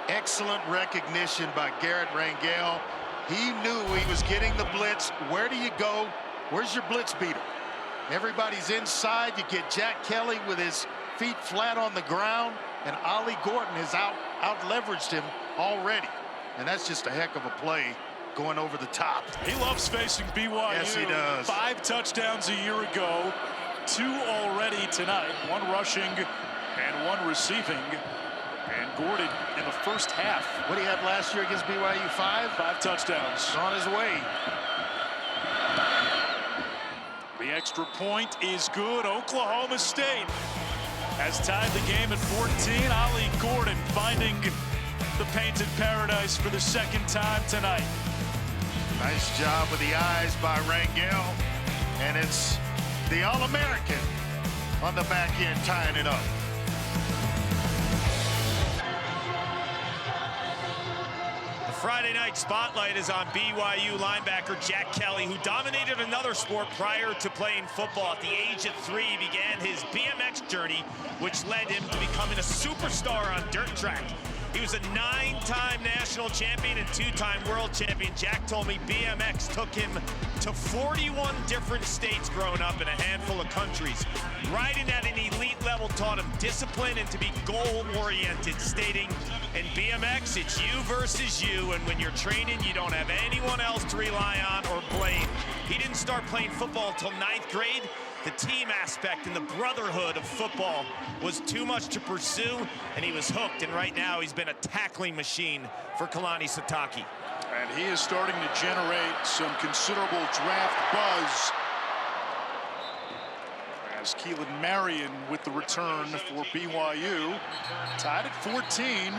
Excellent recognition by Garrett Rangel. He knew he was getting the blitz. Where do you go? Where's your blitz beater? Everybody's inside. You get Jack Kelly with his feet flat on the ground, and Ollie Gordon has out-leveraged him already. And that's just a heck of a play going over the top.
He loves facing BYU.
Yes, he does.
5 touchdowns a year ago. 2 already tonight. 1 rushing and 1 receiving. And Gordon in the first half.
What did he have last year against BYU? 5?
5 touchdowns.
He's on his way.
The extra point is good. Oklahoma State has tied the game at 14. Ollie Gordon finding the painted paradise for the second time tonight.
Nice job with the eyes by Rangel. And it's the All-American on the back end tying it up.
The Friday night spotlight is on BYU linebacker Jack Kelly, who dominated another sport prior to playing football. At the age of 3, began his BMX journey, which led him to becoming a superstar on dirt track. He was a 9-time national champion and 2-time world champion. Jack told me BMX took him to 41 different states growing up in a handful of countries. Riding at an elite level taught him discipline and to be goal-oriented, stating, in BMX, it's you versus you, and when you're training, you don't have anyone else to rely on or blame. He didn't start playing football until 9th grade. The team aspect and the brotherhood of football was too much to pursue, and he was hooked, and right now he's been a tackling machine for Kalani Sitake.
And he is starting to generate some considerable draft buzz as Keelan Marion with the return for BYU. Tied at 14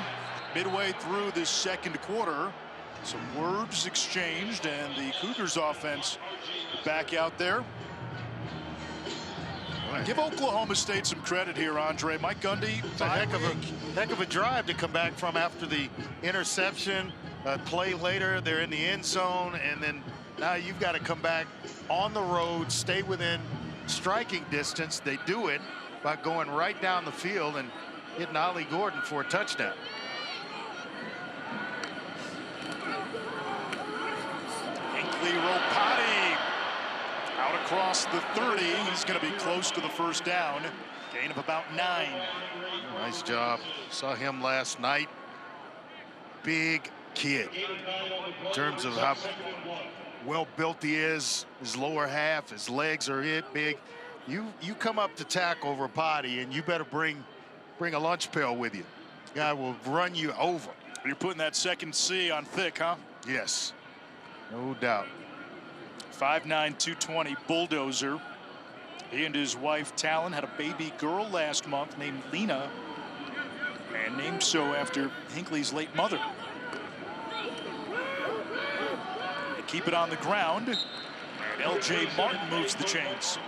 midway through this second quarter. Some words exchanged, and the Cougars offense back out there. Give Oklahoma State some credit here, Andre. Mike Gundy,
it's a heck of a drive to come back from after the interception. Play later, they're in the end zone, and then now you've got to come back on the road, stay within striking distance. They do it by going right down the field and hitting Ollie Gordon for a touchdown.
Hinkley Ropati out across the 30. He's going to be close to the first down. Gain of about 9.
Nice job. Saw him last night. Big kid in terms of how well built he is. His lower half, his legs are hit big. You come up to tackle Ropati, and you better bring a lunch pail with you. Guy will run you over.
You're putting that second C on thick, huh?
Yes, no doubt.
5'9", 220 bulldozer. He and his wife Talon had a baby girl last month named Lena, and named so after Hinkley's late mother. They keep it on the ground, and L.J. Martin moves the chains.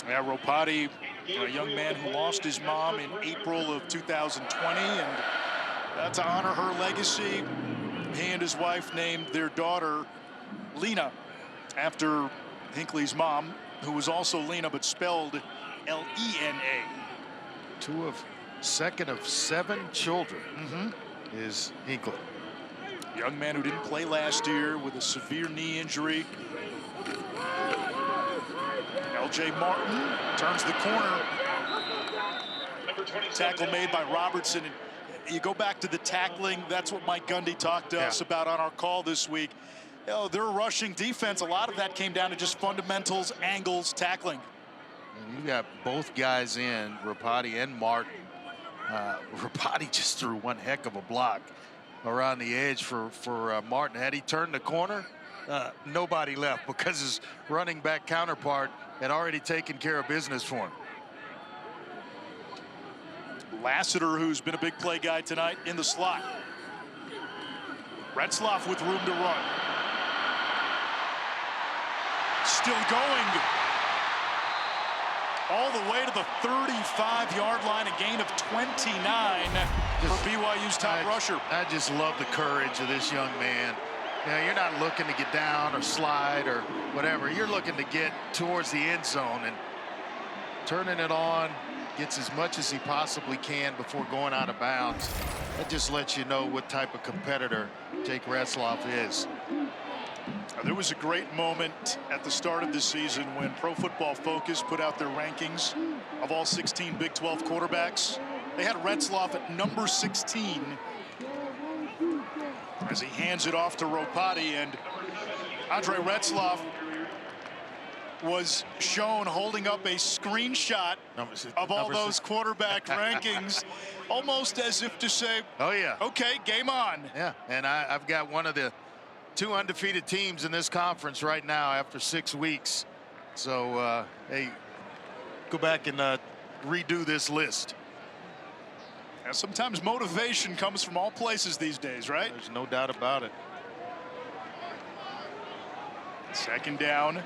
Yeah, Ropati, a young man who lost his mom in April of 2020, and to honor her legacy, he and his wife named their daughter Lena after Hinkley's mom, who was also Lena but spelled L-E-N-A.
Second of 7 children is Hinkley.
Young man who didn't play last year with a severe knee injury. L.J. Martin turns the corner. Tackle made by Robertson. And you go back to the tackling. That's what Mike Gundy talked to us about on our call this week. You know, their rushing defense, a lot of that came down to just fundamentals, angles, tackling.
And you got both guys in, Ropati and Martin. Ropati just threw one heck of a block around the edge for Martin. Had he turned the corner, nobody left because his running back counterpart had already taken care of business for him.
Lassiter, who's been a big play guy tonight, in the slot. Retzloff with room to run. Still going. All the way to the 35-yard line, a gain of 29 for BYU's top rusher.
I just love the courage of this young man. You know, you're not looking to get down or slide or whatever. You're looking to get towards the end zone, and turning it on, gets as much as he possibly can before going out of bounds. That just lets you know what type of competitor Jake Retzloff is.
There was a great moment at the start of the season when Pro Football Focus put out their rankings of all 16 Big 12 quarterbacks. They had Retzloff at number 16 as he hands it off to Ropati, and Andre Retzloff was shown holding up a screenshot of all those quarterback rankings, almost as if to say,
oh yeah,
okay, game on.
Yeah, and I've got one of the 2 undefeated teams in this conference right now after 6 weeks. So, hey, go back and redo this list.
And sometimes motivation comes from all places these days, right?
There's no doubt about it.
Second down.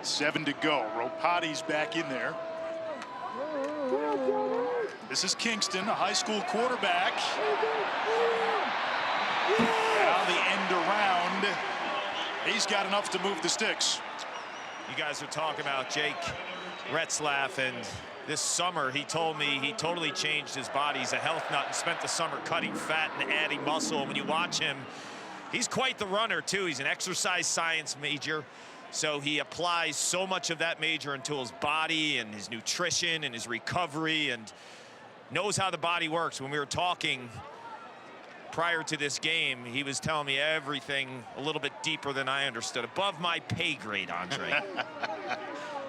7 to go. Ropati's back in there. This is Kingston, a high school quarterback. Now the end around. He's got enough to move the sticks.
You guys are talking about Jake Retzlaff, and this summer he told me he totally changed his body. He's a health nut and spent the summer cutting fat and adding muscle. And when you watch him, he's quite the runner too. He's an exercise science major, so he applies so much of that major into his body and his nutrition and his recovery, and knows how the body works. When we were talking prior to this game, he was telling me everything a little bit deeper than I understood. Above my pay grade, Andre.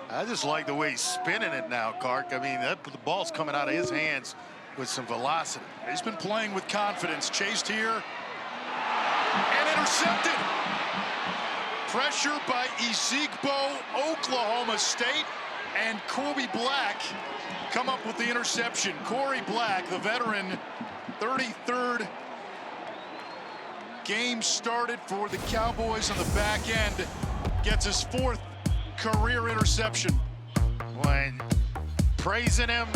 I just like the way he's spinning it now, Clark. I mean, the ball's coming out of his hands with some velocity.
He's been playing with confidence. Chased here and intercepted. Pressure by Ezekbo, Oklahoma State, and Corey Black come up with the interception. Corey Black, the veteran, 33rd game started for the Cowboys on the back end, gets his 4th career interception.
When praising him,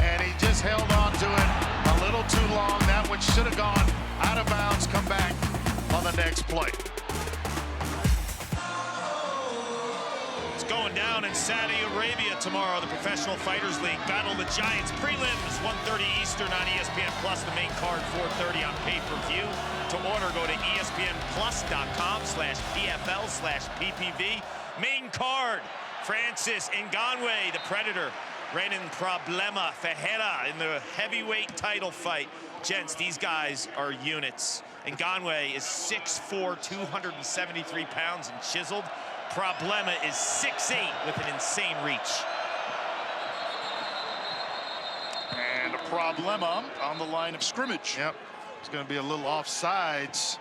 and he just held on to it a little too long. That one should have gone out of bounds. Come back on the next play.
It's going down in Saudi Arabia tomorrow. The Professional Fighters League Battle of the Giants prelims, 1:30 Eastern on ESPN Plus. The main card 4:30 on pay-per-view. To order, go to espnplus.com/PFL/PPV. Main card, Francis Ngannou, the Predator, Renan Problema Ferreira in the heavyweight title fight. Gents, these guys are units. Ngannou is 6'4", 273 pounds and chiseled. Problema is 6'8", with an insane reach.
And a Problema on the line of scrimmage.
Yep, it's going to be a little offsides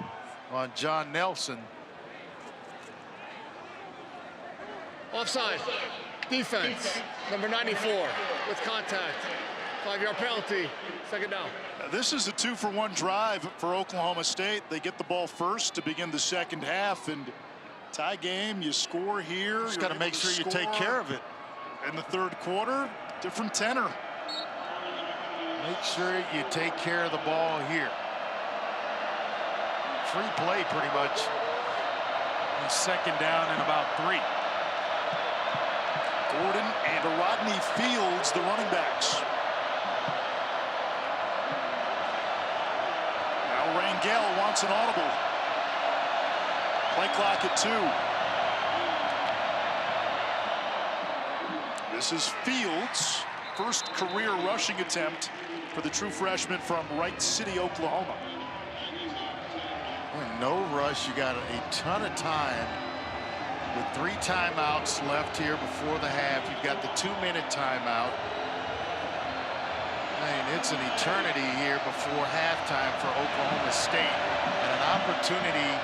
on John Nelson.
Offside. Defense. Number 94 with contact. 5-yard penalty. Second down.
This is a 2-for-1 drive for Oklahoma State. They get the ball first to begin the second half, and tie game, you score here.
Just got to make sure you take care of it.
In the third quarter, different tenor.
Make sure you take care of the ball here. Free play pretty much.
And second down and about 3. Gordon and Rodney Fields, the running backs. Now Rangel wants an audible. Play clock at 2. This is Fields' first career rushing attempt for the true freshman from Wright City, Oklahoma.
No rush. You got a ton of time with 3 timeouts left here before the half. You've got the 2-minute timeout. I mean, it's an eternity here before halftime for Oklahoma State, and an opportunity,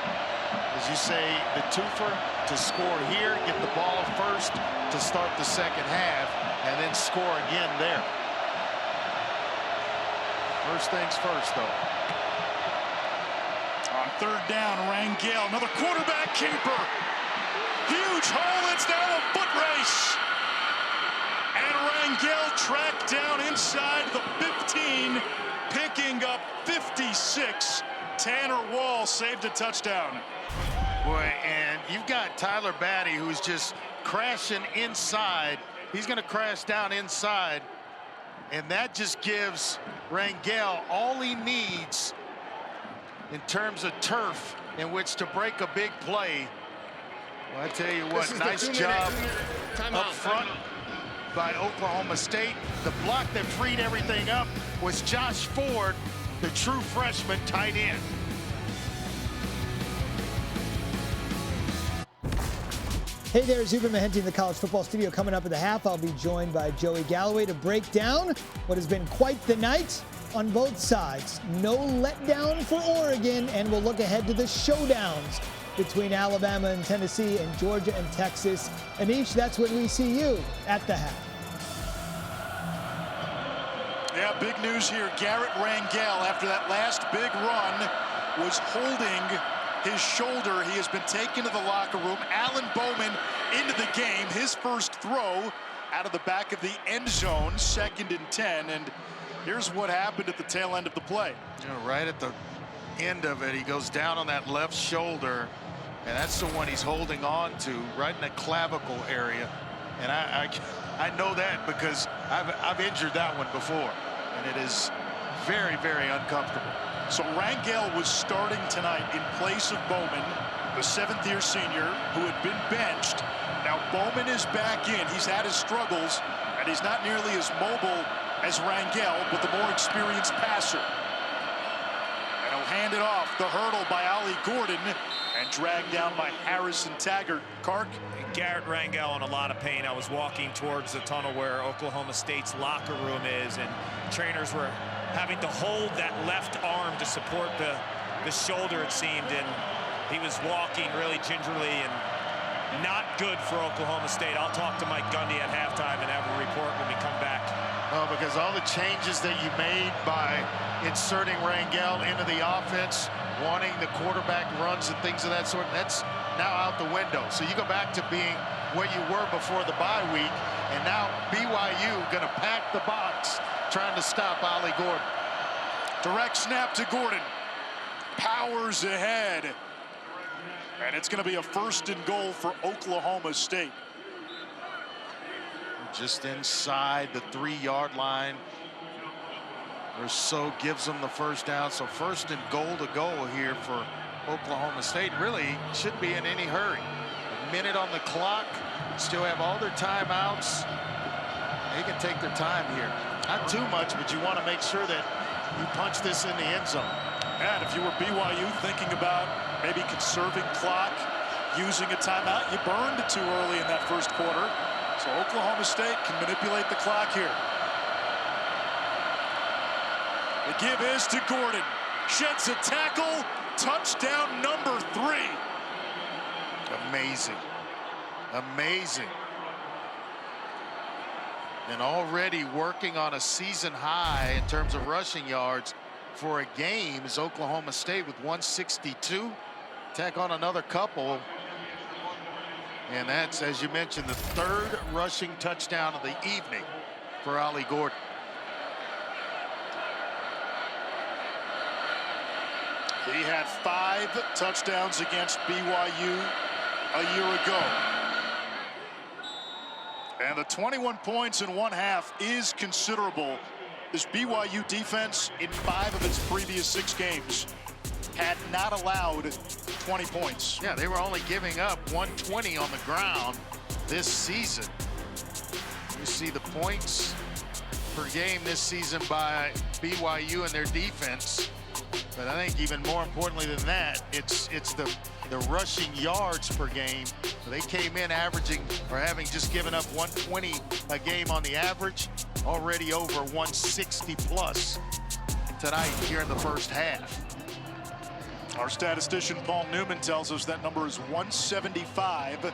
as you say, the twofer to score here, get the ball first to start the second half, and then score again there. First things first, though.
On third down, Rangel, another quarterback keeper. Huge hole, it's now a foot race. And Rangel tracked down inside the 15, picking up 56. Tanner Wall saved a touchdown.
Boy, and you've got Tyler Batty, who's just crashing inside. He's going to crash down inside, and that just gives Rangel all he needs in terms of turf in which to break a big play. Well, I tell you what, nice job up front by Oklahoma State. The block that freed everything up was Josh Ford, the true freshman tight end.
Hey there, Zuber Mahenti in the college football studio. Coming up at the half, I'll be joined by Joey Galloway to break down what has been quite the night on both sides. No letdown for Oregon, and we'll look ahead to the showdowns between Alabama and Tennessee and Georgia and Texas. Anish, that's when we see you at the half.
Yeah, big news here. Garrett Rangel, after that last big run, was holding his shoulder. He has been taken to the locker room. Alan Bowman into the game. His first throw out of the back of the end zone, 2nd and 10. And here's what happened at the tail end of the play.
You know, right at the end of it, he goes down on that left shoulder, and that's the one he's holding on to, right in the clavicle area. And I know that because I've injured that one before, and it is very, very uncomfortable.
So Rangel was starting tonight in place of Bowman, the 7th-year senior who had been benched. Now Bowman is back in. He's had his struggles, and he's not nearly as mobile as Rangel, but the more experienced passer. And he'll hand it off. The hurdle by Ollie Gordon and dragged down by Harrison Taggart. Kark?
Garrett Rangel in a lot of pain. I was walking towards the tunnel where Oklahoma State's locker room is, and trainers were having to hold that left arm to support the shoulder, it seemed, and he was walking really gingerly and not good for Oklahoma State. I'll talk to Mike Gundy at halftime and have a report when we come back.
Well, because all the changes that you made by inserting Rangel into the offense, wanting the quarterback runs and things of that sort, that's now out the window. So you go back to being what you were before the bye week, and now BYU going to pack the box trying to stop Ollie Gordon.
Direct snap to Gordon. Powers ahead. And it's going to be a 1st and goal for Oklahoma State.
Just inside the 3-yard line. Rousseau gives them the first down. So 1st and goal to go here for Oklahoma State. Really shouldn't be in any hurry. A minute on the clock. Still have all their timeouts. They can take their time here. Not too much, but you want to make sure that you punch this in the end zone.
And if you were BYU thinking about maybe conserving clock, using a timeout, you burned it too early in that first quarter. So Oklahoma State can manipulate the clock here. The give is to Gordon. Sheds a tackle. Touchdown number 3.
Amazing. Amazing. And already working on a season high in terms of rushing yards for a game is Oklahoma State with 162. Tack on another couple. And that's, as you mentioned, the 3rd rushing touchdown of the evening for Ollie Gordon.
He had 5 touchdowns against BYU a year ago. And the 21 points in 1 half is considerable. This BYU defense in 5 of its previous 6 games had not allowed 20 points.
Yeah, they were only giving up 120 on the ground this season. You see the points per game this season by BYU and their defense. But I think even more importantly than that, it's the rushing yards per game. So they came in averaging or having just given up 120 a game on the average, already over 160 plus tonight here in the first half.
Our statistician Paul Newman tells us that number is 175,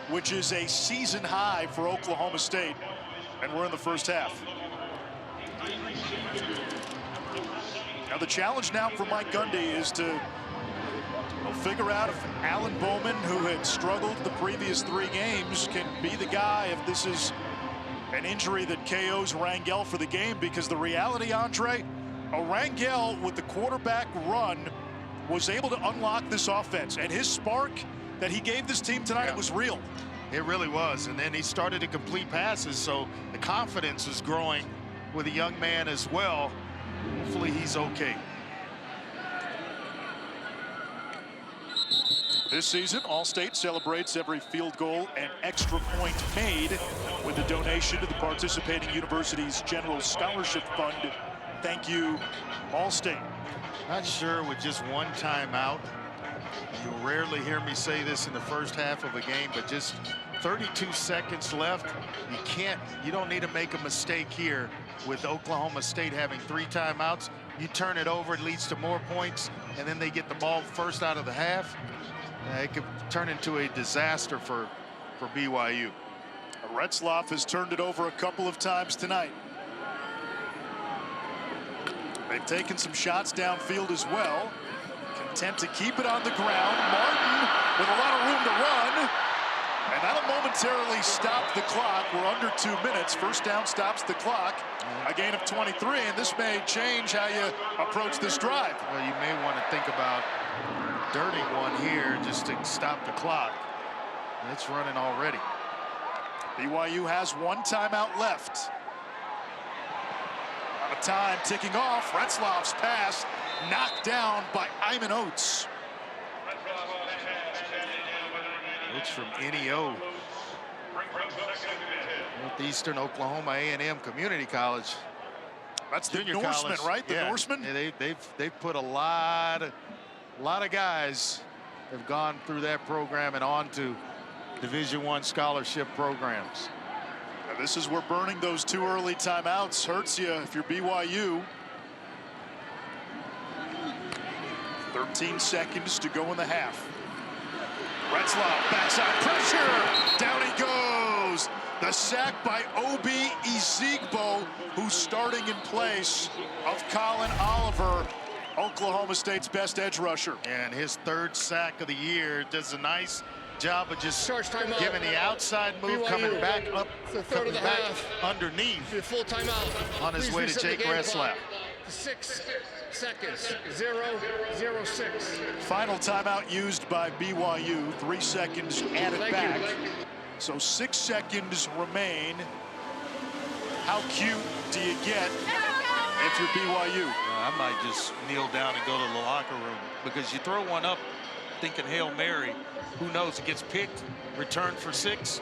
which is a season high for Oklahoma State, and we're in the first half. Now the challenge now for Mike Gundy is to figure out if Alan Bowman, who had struggled the previous 3 games, can be the guy if this is an injury that KOs Rangel for the game. Because the reality, Andre, Rangel with the quarterback run was able to unlock this offense, and his spark that he gave this team tonight, it was real.
It really was. And then he started to complete passes, so the confidence was growing with a young man as well. Hopefully he's okay.
This season, All-State celebrates every field goal and extra point made with a donation to the participating university's General Scholarship Fund. Thank you, All-State.
Not sure with just 1 timeout. You'll rarely hear me say this in the first half of a game, but just 32 seconds left. You don't need to make a mistake here with Oklahoma State having 3 timeouts. You turn it over, it leads to more points, and then they get the ball first out of the half. It could turn into a disaster for BYU.
Retzlaff has turned it over a couple of times tonight. They've taken some shots downfield as well. Content to keep it on the ground. Martin with a lot of room to run. And that'll momentarily stop the clock. We're under 2 minutes. First down stops the clock. A gain of 23, and this may change how you approach this drive.
Well, you may want to think about dirty one here just to stop the clock. It's running already.
BYU has 1 timeout left. Out of time ticking off. Retzlaff's pass knocked down by Iman Oates.
Oates from NEO. Northeastern Oklahoma A&M Community College.
That's the
Junior
Norseman,
college.
right? The
Yeah.
Norseman?
Yeah, they've put a lot of guys have gone through that program and on to Division I scholarship programs.
Now this is where burning those 2 early timeouts hurts you if you're BYU. 13 seconds to go in the half. Retzlaff, backside pressure, down he goes. The sack by Obi Ezigbo, who's starting in place of Colin Oliver, Oklahoma State's best edge rusher.
And his 3rd sack of the year. Does a nice job of just giving the outside move,
BYU.
coming back up,
It's the third
coming
of the
back
half.
underneath
Your full timeout.
on his
Please
way to
reset the
Jake
game
Retzlaff.
clock. 6 seconds. 0:06.
Final timeout used by BYU. 3 seconds added
Thank
back.
you.
So 6 seconds remain. How cute do you get if you're BYU?
I might just kneel down and go to the locker room, because you throw one up thinking Hail Mary, who knows, it gets picked, returned for 6.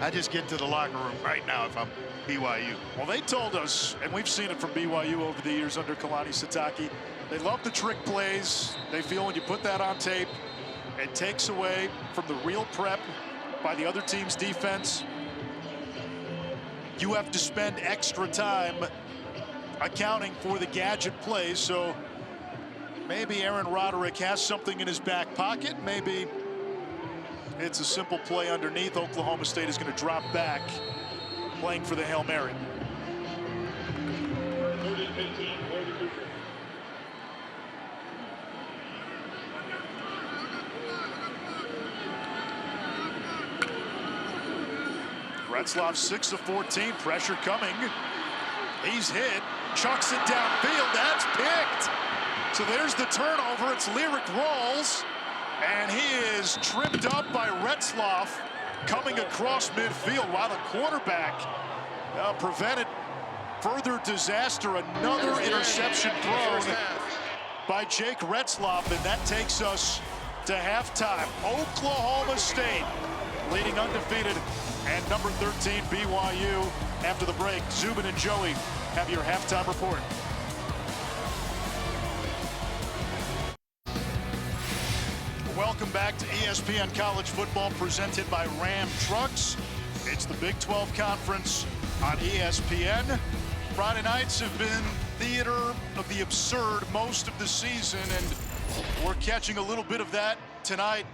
I just get to the locker room right now if I'm BYU.
Well, they told us, and we've seen it from BYU over the years under Kalani Sitake, they love the trick plays. They feel when you put that on tape, it takes away from the real prep by the other team's defense. You have to spend extra time accounting for the gadget plays, so maybe Aaron Roderick has something in his back pocket. Maybe it's a simple play underneath. Oklahoma State is going to drop back, playing for the Hail Mary. Retzlaff 6 of 14, pressure coming. He's hit, chucks it downfield, that's picked. So there's the turnover, it's Lyric Rawls, and he is tripped up by Retzlaff coming across midfield while the quarterback prevented further disaster. Another interception thrown by Jake Retzlaff, and that takes us to halftime. Oklahoma State leading undefeated, and number 13 BYU after the break. Zubin and Joey have your halftime report. Welcome back to ESPN College Football, presented by Ram Trucks. It's the Big 12 Conference on ESPN. Friday nights have been theater of the absurd most of the season, and we're catching a little bit of that tonight.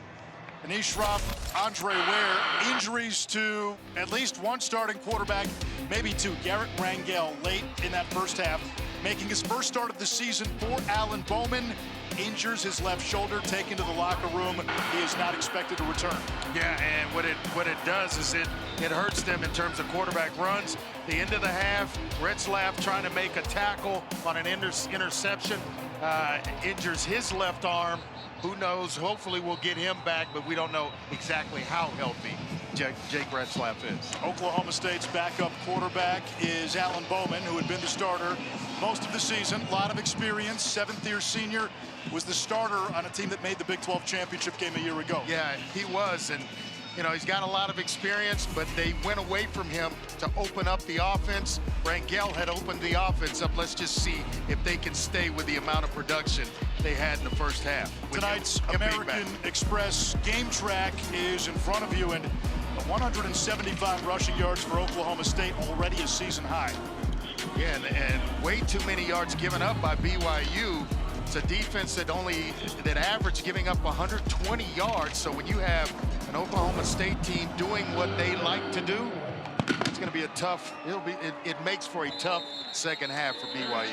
Anish Shroff, Andre Ware, injuries to at least one starting quarterback, maybe two. Garrett Rangel late in that first half, making his first start of the season for Alan Bowman. Injures his left shoulder, taken to the locker room. He is not expected to return.
Yeah, and what it does is it hurts them in terms of quarterback runs. The end of the half, Retzlaff trying to make a tackle on an interception, injures his left arm. Who knows? Hopefully we'll get him back, but we don't know exactly how healthy Jake Retzlaff is.
Oklahoma State's backup quarterback is Alan Bowman, who had been the starter most of the season. A lot of experience, seventh-year senior, was the starter on a team that made the Big 12 championship game a year ago.
Yeah, he was, and you know, he's got a lot of experience, but they went away from him to open up the offense. Rangel had opened the offense up. Let's just see if they can stay with the amount of production they had in the first half.
Tonight's American Express game track is in front of you, and 175 rushing yards for Oklahoma State, already a season high.
Yeah, and way too many yards given up by BYU. It's a defense that averaged giving up 120 yards. So when you have an Oklahoma State team doing what they like to do, it's going to be a tough. It makes for a tough second half for BYU.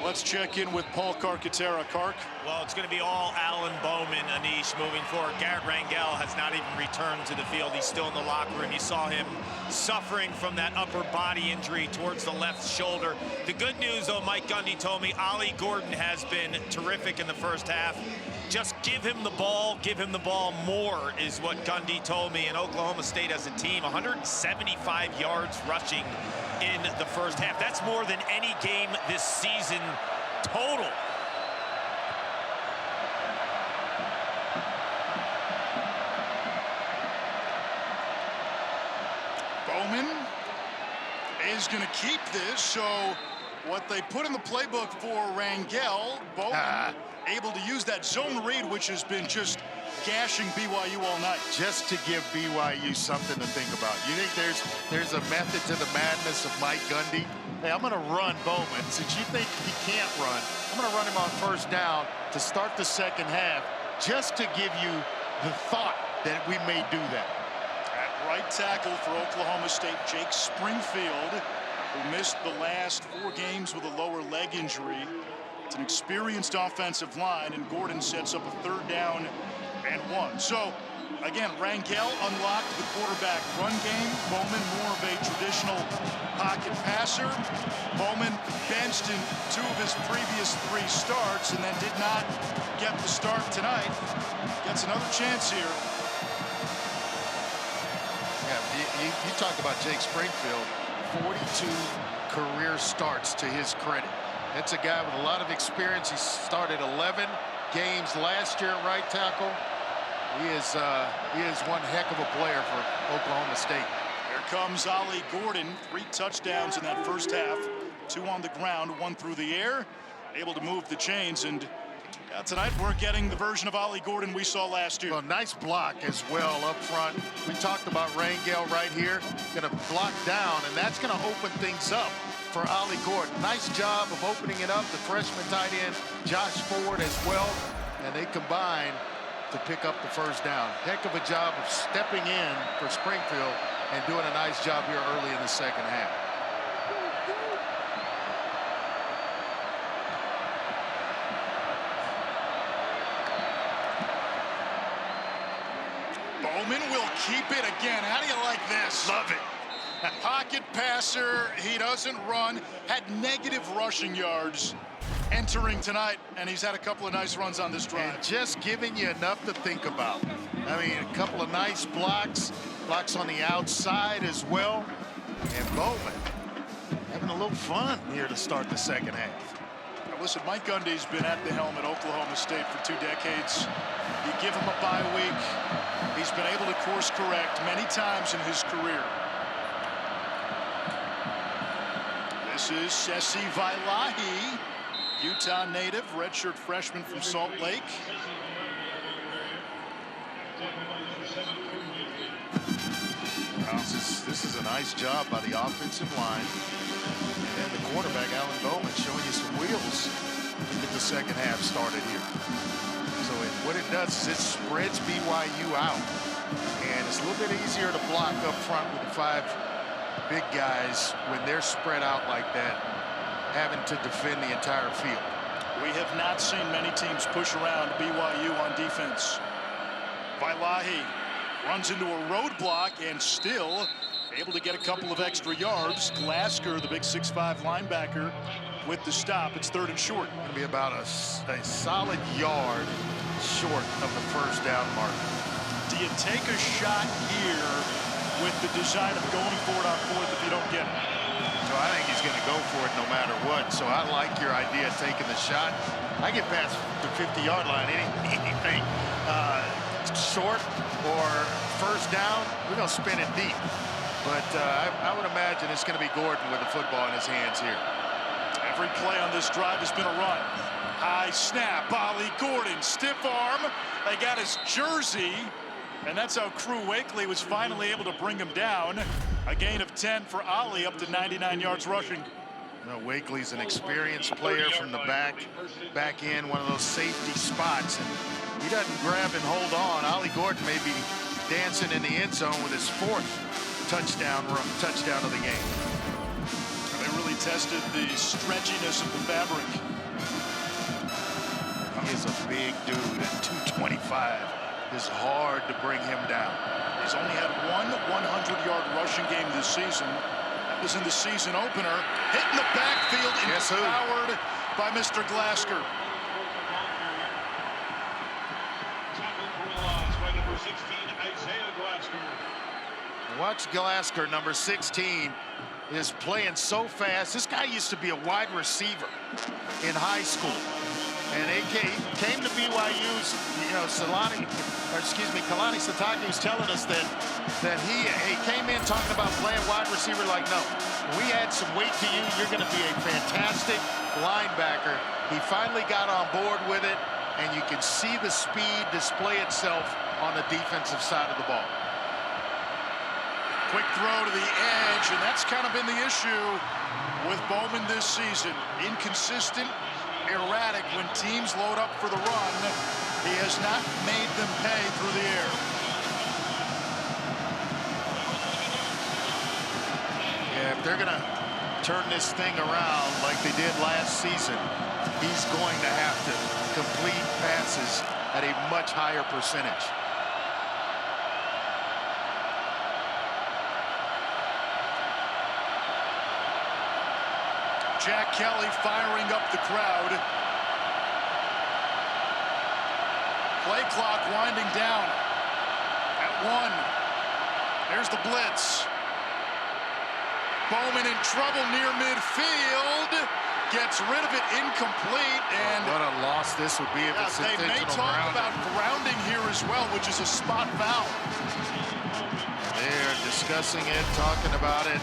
Let's check in with Paul Carcaterra. Cark.
Well, it's going to be all Alan Bowman, Anish, moving forward. Garrett Rangel has not even returned to the field. He's still in the locker room. You saw him suffering from that upper body injury towards the left shoulder. The good news, though, Mike Gundy told me, Ollie Gordon has been terrific in the first half. Just give him the ball more, is what Gundy told me. And Oklahoma State as a team, 175 yards rushing in the first half. That's more than any game this season total.
Bowman is going to keep this, so what they put in the playbook for Rangel, Bowman able to use that zone read, which has been just gashing BYU all night.
Just to give BYU something to think about. You think there's a method to the madness of Mike Gundy? Hey, I'm going to run Bowman. Since you think he can't run, I'm going to run him on first down to start the second half, just to give you the thought that we may do that.
At right tackle for Oklahoma State, Jake Springfield, who missed the last 4 games with a lower leg injury. It's an experienced offensive line, and Gordon sets up a 3rd down and 1. So, again, Rangel unlocked the quarterback run game. Bowman more of a traditional pocket passer. Bowman benched in 2 of his previous 3 starts and then did not get the start tonight. Gets another chance here.
Yeah, you talk about Jake Springfield, 42 career starts to his credit. That's a guy with a lot of experience. He started 11 games last year at right tackle. He is one heck of a player for Oklahoma State.
Here comes Ollie Gordon. 3 touchdowns in that first half. 2 on the ground, 1 through the air. Able to move the chains. And tonight we're getting the version of Ollie Gordon we saw last year.
Well, nice block as well up front. We talked about Rangel right here. Going to block down, and that's going to open things up for Ollie Gordon. Nice job of opening it up. The freshman tight end, Josh Ford, as well. And they combine to pick up the first down. Heck of a job of stepping in for Springfield and doing a nice job here early in the second half.
Bowman will keep it again. How do you like this?
Love it.
Pocket passer. He doesn't run. Had negative rushing yards entering tonight, and he's had a couple of nice runs on this drive.
And just giving you enough to think about. I mean, a couple of nice blocks on the outside as well. And Bowman having a little fun here to start the second half.
Now listen, Mike Gundy's been at the helm at Oklahoma State for 2 decades. You give him a bye week. He's been able to course correct many times in his career. This is Sesi Vailahi, Utah native, redshirt freshman from Salt Lake.
This is a nice job by the offensive line. And then the quarterback, Alan Bowman, showing you some wheels to get the second half started here. So what it does is it spreads BYU out. And it's a little bit easier to block up front with the 5 big guys when they're spread out like that, having to defend the entire field.
We have not seen many teams push around BYU on defense. Vailahi runs into a roadblock and still able to get a couple of extra yards. Glasgow, the big 6'5" linebacker, with the stop. It's 3rd and short.
Going to be about a solid yard short of the first down mark.
Do you take a shot here with the design of going for it on 4th if you don't get it?
So I think he's going to go for it no matter what. So I like your idea of taking the shot. I get past the 50-yard line. Anything short or first down, we're going to spin it deep. But I would imagine it's going to be Gordon with the football in his hands here.
Every play on this drive has been a run. High snap, Ollie Gordon, stiff arm. They got his jersey, and that's how Crew Wakely was finally able to bring him down. A gain of 10 for Ollie, up to 99 yards rushing.
Well, Wakely's an experienced player from the back in one of those safety spots, and he doesn't grab and hold on. Ollie Gordon may be dancing in the end zone with his 4th touchdown of the game.
They really tested the stretchiness of the fabric.
He is a big dude, at 225. It's hard to bring him down.
He's only had one 100-yard rushing game this season. That was in the season opener. Hit in the backfield and powered by Mr. Glasker.
Watch Glasker, number 16, is playing so fast. This guy used to be a wide receiver in high school. And he came to BYU's, Kalani Sitake was telling us that he came in talking about playing wide receiver like, no, we add some weight to you, you're going to be a fantastic linebacker. He finally got on board with it, and you can see the speed display itself on the defensive side of the ball.
Quick throw to the edge, and that's kind of been the issue with Bowman this season. Inconsistent, erratic. When teams load up for the run, he has not made them pay through the air.
Yeah, if they're going to turn this thing around like they did last season, he's going to have to complete passes at a much higher percentage.
Jack Kelly firing up the crowd. Play clock winding down at 1. There's the blitz. Bowman in trouble near midfield. Gets rid of it, incomplete. And
what a loss this would be if it's intentional.
They may talk about grounding here as well, which is a spot foul.
They're discussing it, talking about it,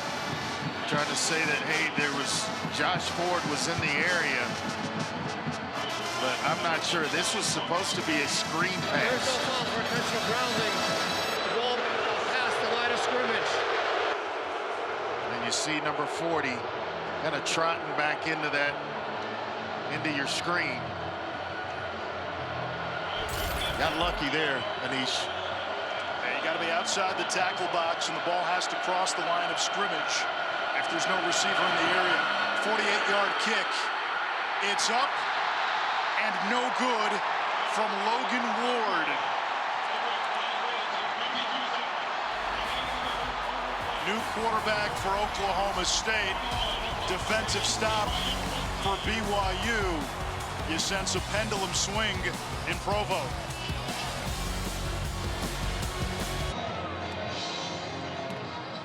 trying to say that, hey, Josh Ford was in the area, but I'm not sure. This was supposed to be a screen pass.
There's no foul for intentional grounding. The ball past the line of scrimmage.
And you see number 40 kind of trotting back into your screen. Got lucky there, Anish.
Yeah, you got to be outside the tackle box, and the ball has to cross the line of scrimmage if there's no receiver in the area. 48-yard kick. It's up and no good from Logan Ward. New quarterback for Oklahoma State. Defensive stop for BYU. You sense a pendulum swing in Provo.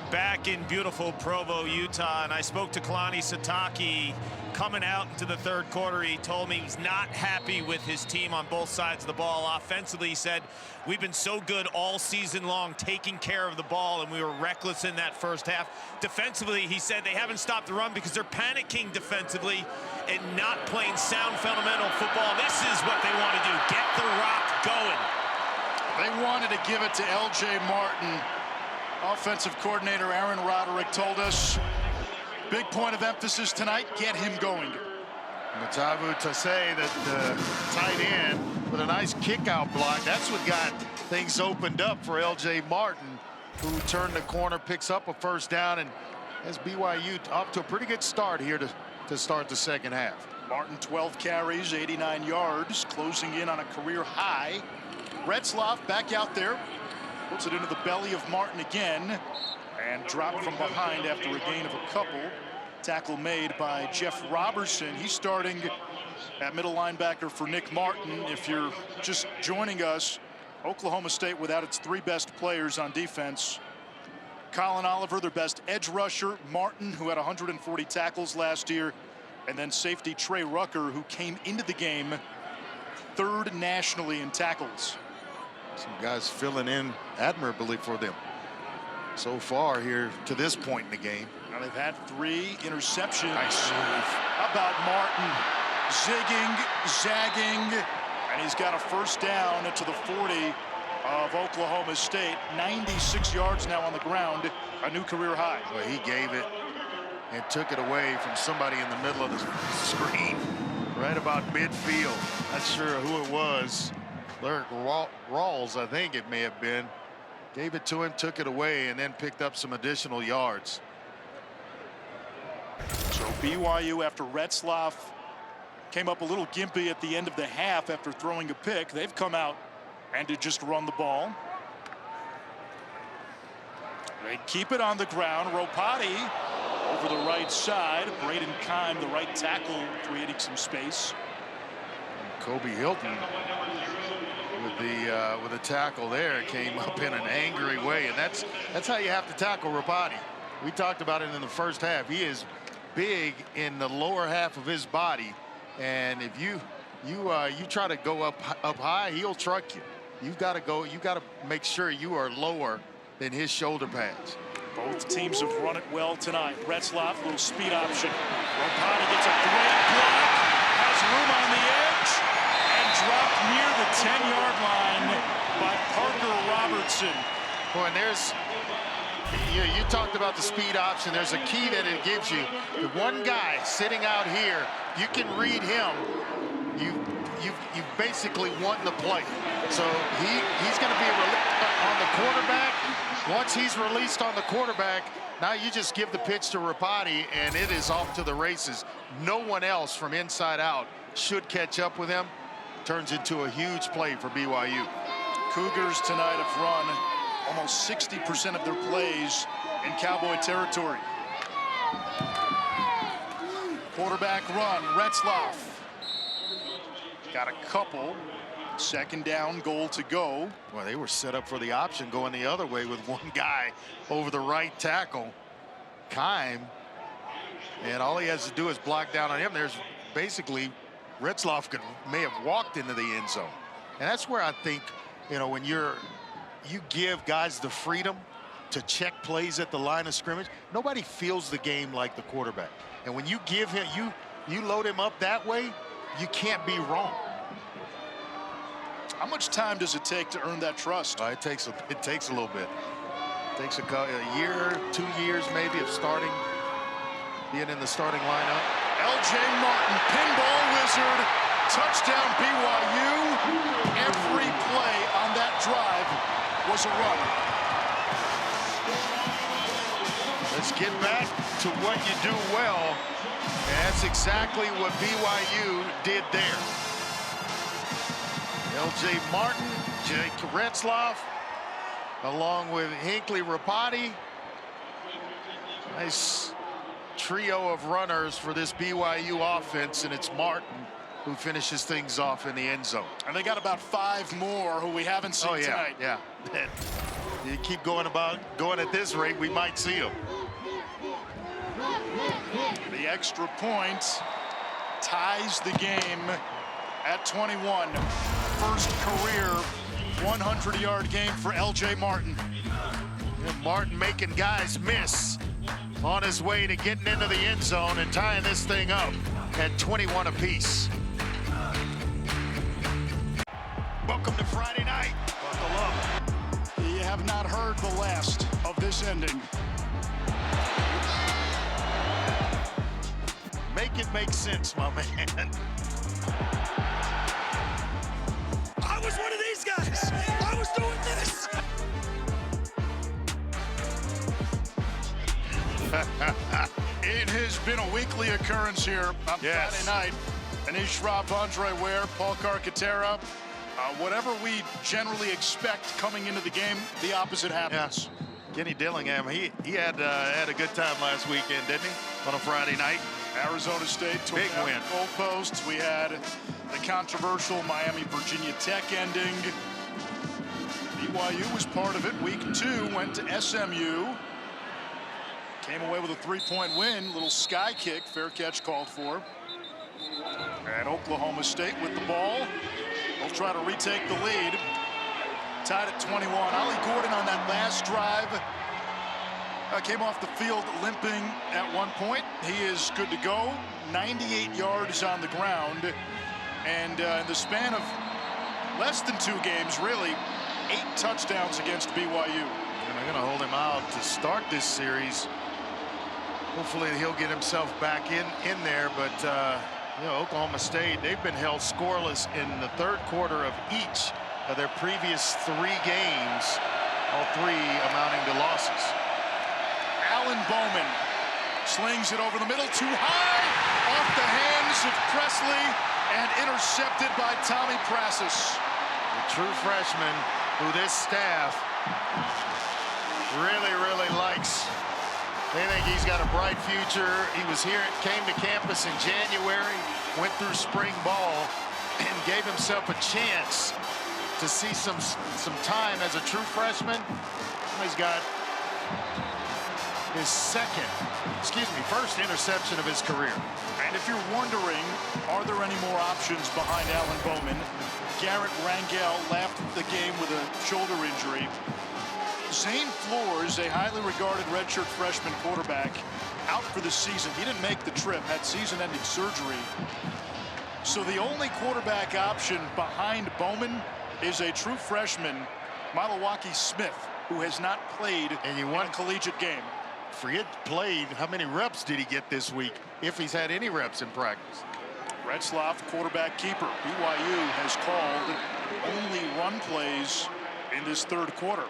Back in beautiful Provo, Utah, and I spoke to Kalani Sitake coming out into the third quarter. He told me he was not happy with his team on both sides of the ball. Offensively, he said, we've been so good all season long taking care of the ball, and we were reckless in that first half. Defensively, he said they haven't stopped the run because they're panicking defensively and not playing sound fundamental football. This is what they want to do, get the rock going.
They wanted to give it to L.J. Martin. Offensive coordinator Aaron Roderick told us, big point of emphasis tonight, get him going.
Matavu Tasei, the tight end, with a nice kick-out block. That's what got things opened up for L.J. Martin, who turned the corner, picks up a first down, and has BYU off to a pretty good start here to start the second half.
Martin, 12 carries, 89 yards, closing in on a career high. Retzloff back out there. Puts it into the belly of Martin again and dropped from behind after a gain of a couple. Tackle made by Jeff Robertson. He's starting at middle linebacker for Nick Martin. If you're just joining us, Oklahoma State without its 3 best players on defense. Colin Oliver, their best edge rusher. Martin, who had 140 tackles last year. And then safety Trey Rucker, who came into the game 3rd nationally in tackles.
Some guys filling in admirably for them so far here to this point in the game.
Now they've had 3 interceptions.
Nice move.
How about Martin? Zigging, zagging, and he's got a first down to the 40 of Oklahoma State. 96 yards now on the ground, a new career high.
Well, he gave it and took it away from somebody in the middle of the screen, right about midfield. Not sure who it was. Lyric Rawls, I think it may have been. Gave it to him, took it away, and then picked up some additional yards.
So BYU, after Retzlaff came up a little gimpy at the end of the half after throwing a pick, they've come out and to just run the ball. They keep it on the ground. Ropati over the right side. Braden Keim, the right tackle, creating some space.
And Kobe Hilton with the tackle there came up in an angry way, and that's how you have to tackle Ropati. We talked about it in the first half. He is big in the lower half of his body, and if you try to go up high, he'll truck you. You've got to make sure you are lower than his shoulder pads.
Both teams have run it well tonight. Retzlaff, little speed option. Ropati gets a great block, has room on the edge, and dropped near the 10-yard line by Parker Robertson.
Boy, and there's, you talked about the speed option. There's a key that it gives you. The one guy sitting out here, you can read him. You basically want the play. So he's going to be on the quarterback. Once he's released on the quarterback, now you just give the pitch to Ropati, and it is off to the races. No one else from inside out should catch up with him. Turns into a huge play for BYU.
Cougars tonight have run almost 60% of their plays in Cowboy territory. Quarterback run, Retzlaff. Got a couple. Second down, goal to go.
Well, they were set up for the option going the other way with one guy over the right tackle, Keim, and all he has to do is block down on him. There's basically Retzlaff may have walked into the end zone, and that's where I think, you know, when you give guys the freedom to check plays at the line of scrimmage, nobody feels the game like the quarterback. And when you give him, you load him up that way, you can't be wrong.
How much time does it take to earn that trust?
It takes a little bit. It takes a year, 2 years maybe of being in the starting lineup.
LJ Martin, pinball wizard, touchdown BYU. Every play on that drive was a run.
Let's get back to what you do well. And that's exactly what BYU did there. LJ Martin, Jake Retzlaff, along with Hinckley Ropati. Nice trio of runners for this BYU offense, and it's Martin who finishes things off in the end zone.
And they got about 5 more who we haven't seen tonight.
Yeah. You keep going at this rate, we might see them.
The extra point ties the game at 21. First career 100-yard game for LJ Martin.
And Martin making guys miss on his way to getting into the end zone and tying this thing up at 21 apiece. Welcome to Friday night. Buckle up.
You have not heard the last of this ending.
Make it make sense, my man.
I was one of these guys. I was doing this.
It has been a weekly occurrence here on Friday night. Anish Ravandre Ware, Paul Carcaterra. Whatever we generally expect coming into the game, the opposite happens.
Yeah. Kenny Dillingham, he had a good time last weekend, didn't he? On a Friday night.
Arizona State took
big win.
Goalposts. We had the controversial Miami-Virginia Tech ending. BYU was part of it. Week 2 went to SMU. Came away with a 3-point win. Little sky kick, fair catch called for. And Oklahoma State with the ball. They'll try to retake the lead. Tied at 21. Ollie Gordon on that last drive came off the field limping at one point. He is good to go. 98 yards on the ground. And in the span of less than 2 games, really, 8 touchdowns against BYU.
And they're going to hold him out to start this series. Hopefully he'll get himself back in there. But, you know, Oklahoma State, they've been held scoreless in the 3rd quarter of each of their previous 3 games, all 3 amounting to losses.
Alan Bowman slings it over the middle, too high, off the hands of Presley, and intercepted by Tommy Prasis.
The true freshman who this staff really, really likes. They think he's got a bright future. He was here, came to campus in January, went through spring ball, and gave himself a chance to see some time as a true freshman. He's got his first interception of his career.
And if you're wondering, are there any more options behind Alan Bowman? Garrett Rangel left the game with a shoulder injury. Zane Flores, a highly regarded redshirt freshman quarterback, out for the season. He didn't make the trip, had season-ending surgery. So the only quarterback option behind Bowman is a true freshman, Milwaukee Smith, who has not played in a collegiate game.
Forget played. How many reps did he get this week, if he's had any reps in practice?
Retzlaff, quarterback keeper. BYU has called only run plays in this 3rd quarter.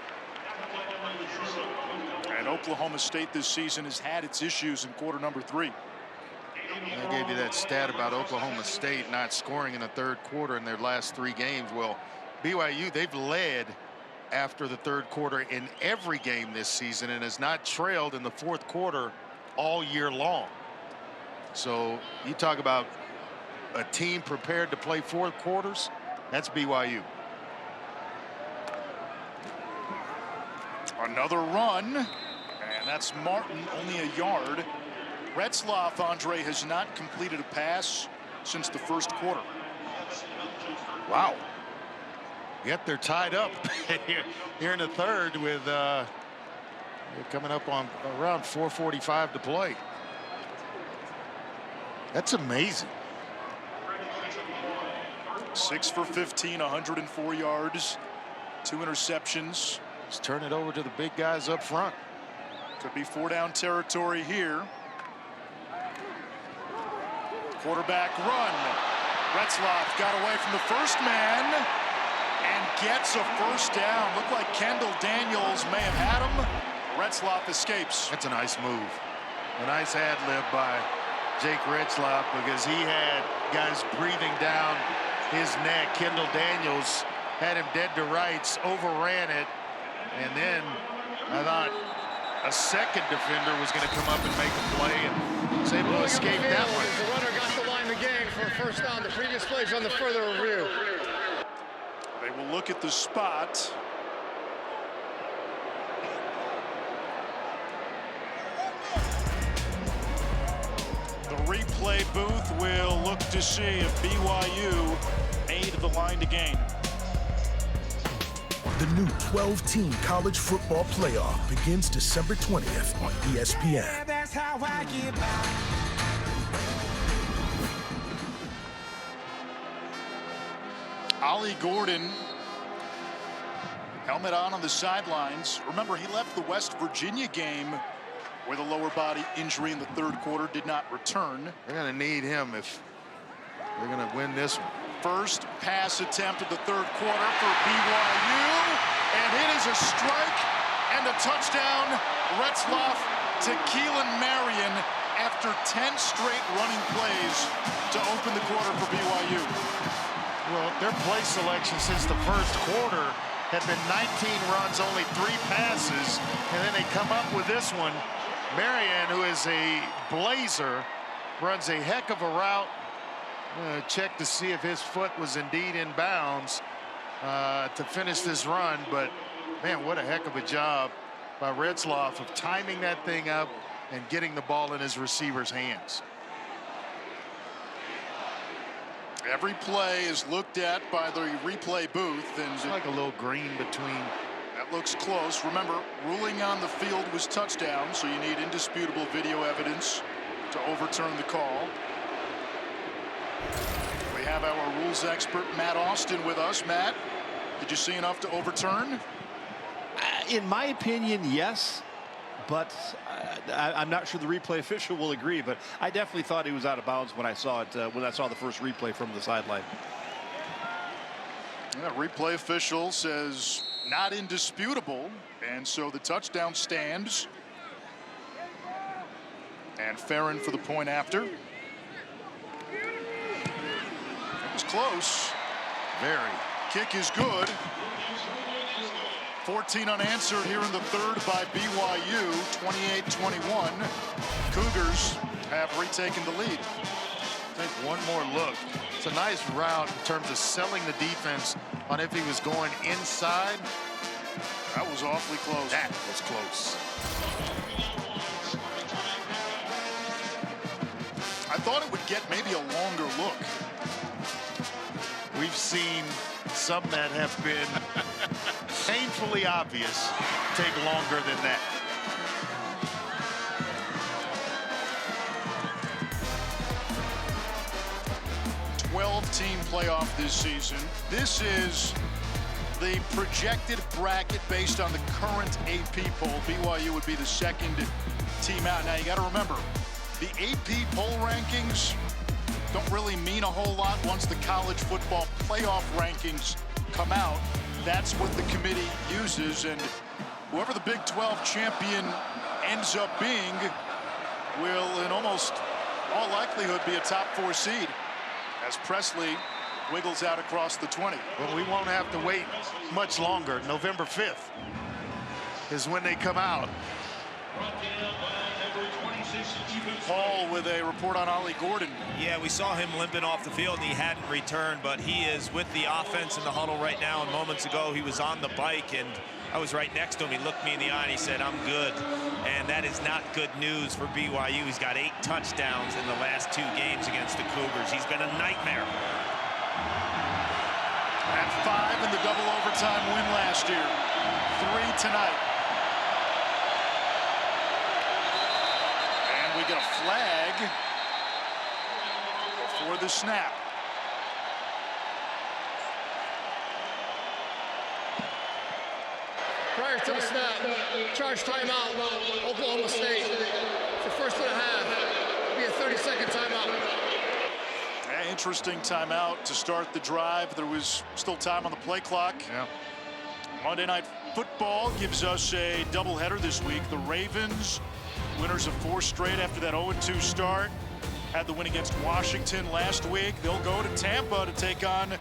And Oklahoma State this season has had its issues in quarter number 3.
I gave you that stat about Oklahoma State not scoring in the 3rd quarter in their last 3 games. Well, BYU, they've led after the 3rd quarter in every game this season and has not trailed in the 4th quarter all year long. So you talk about a team prepared to play 4 quarters, that's BYU.
Another run, and that's Martin, only a yard. Retzlaff, Andre, has not completed a pass since the 1st quarter.
Wow. Yet they're tied up here in the 3rd with coming up on around 4:45 to play. That's amazing.
6 for 15, 104 yards, 2 interceptions.
Let's turn it over to the big guys up front.
Could be 4-down territory here. Quarterback run. Retzlaff got away from the first man and gets a 1st down. Looked like Kendall Daniels may have had him. Retzlaff escapes.
That's a nice move. A nice ad-lib by Jake Retzlaff, because he had guys breathing down his neck. Kendall Daniels had him dead to rights, overran it, and then I thought a second defender was going to come up and make a play, and was able to escape that one.
The runner got the line to gain for a 1st down. The previous plays on the further review.
They will look at the spot. The replay booth will look to see if BYU made the line to gain.
The new 12-team college football playoff begins December 20th on ESPN.
That's how I get by.
Ollie Gordon, helmet on the sidelines. Remember, he left the West Virginia game with a lower body injury in the 3rd quarter, did not return.
They're going to need him if they're going to win this one.
First pass attempt of the 3rd quarter for BYU, and it is a strike and a touchdown. Retzlaff to Keelan Marion after 10 straight running plays to open the quarter for BYU.
Well, their play selection since the 1st quarter had been 19 runs, only 3 passes, and then they come up with this one. Marion, who is a blazer, runs a heck of a route. Check to see if his foot was indeed in bounds to finish this run, but man, what a heck of a job by Retzlaff of timing that thing up and getting the ball in his receiver's hands.
Every play is looked at by the replay booth, and
it's like a little green between
That looks close. Remember, ruling on the field was touchdown, so you need indisputable video evidence to overturn the call. We have our rules expert, Matt Austin, with us. Matt, did you see enough to overturn?
In my opinion, yes. But I'm not sure the replay official will agree, but I definitely thought he was out of bounds when I saw it, when I saw the first replay from the sideline.
Yeah, replay official says not indisputable, and so the touchdown stands. And Farron for the point after. It was close.
Very.
Kick is good. 14 unanswered here in the third by BYU, 28-21. Cougars have retaken the lead.
Take one more look. It's a nice route in terms of selling the defense on if he was going inside.
That was awfully close.
That was close.
I thought it would get maybe a longer look.
We've seen some that have been painfully obvious take longer than that.
Team playoff this season. This is the projected bracket based on the current AP poll. BYU would be the second team out. Now you got to remember, the AP poll rankings don't really mean a whole lot once the college football playoff rankings come out. That's what the committee uses, and whoever the Big 12 champion ends up being will in almost all likelihood be a top 4 seed as Presley wiggles out across the 20.
Well, we won't have to wait much longer. November 5th is when they come out.
Paul with a report on Ollie Gordon.
Yeah, we saw him limping off the field, and he hadn't returned, but he is with the offense in the huddle right now, and moments ago he was on the bike, and I was right next to him. He looked me in the eye and he said, "I'm good." And that is not good news for BYU. He's got 8 touchdowns in the last 2 games against the Cougars. He's been a nightmare.
At 5 in the double overtime win last year. 3 tonight. And we get a flag before the snap.
Prior to the snap, charge timeout, Oklahoma State. For first and a half, it'll be a 30-second timeout.
Interesting timeout to start the drive. There was still time on the play clock.
Yeah.
Monday Night Football gives us a doubleheader this week. The Ravens, winners of 4 straight after that 0-2 start, had the win against Washington last week. They'll go to Tampa to take on the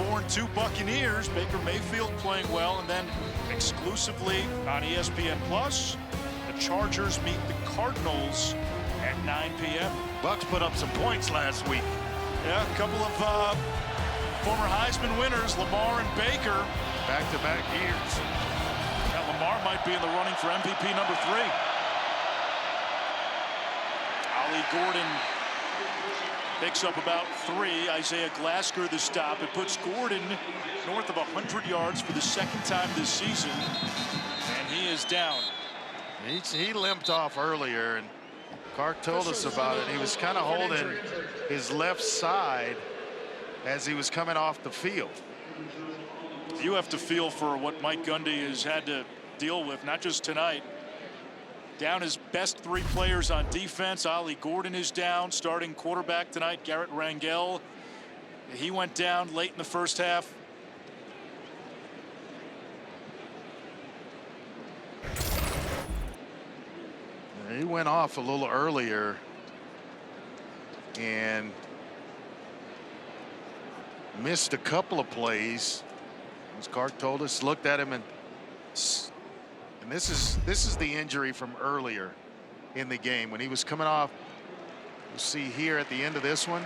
4-2 Buccaneers. Baker Mayfield playing well, and then exclusively on ESPN Plus, the Chargers meet the Cardinals at 9 p.m.
Bucs put up some points last week.
Yeah, a couple of former Heisman winners, Lamar and Baker.
Back-to-back years.
Yeah, Lamar might be in the running for MVP number 3. Ollie Gordon picks up about 3. Isaiah Glasker the stop. It puts Gordon north of 100 yards for the 2nd time this season, and he is down.
He limped off earlier, and Clark told us about it. He was kind of holding his left side as he was coming off the field.
You have to feel for what Mike Gundy has had to deal with, not just tonight. Down his best 3 players on defense. Ollie Gordon is down. Starting quarterback tonight, Garrett Rangel. He went down late in the first half.
He went off a little earlier and missed a couple of plays. As Clark told us, looked at him, and this is the injury from earlier in the game when he was coming off. You see here at the end of this one,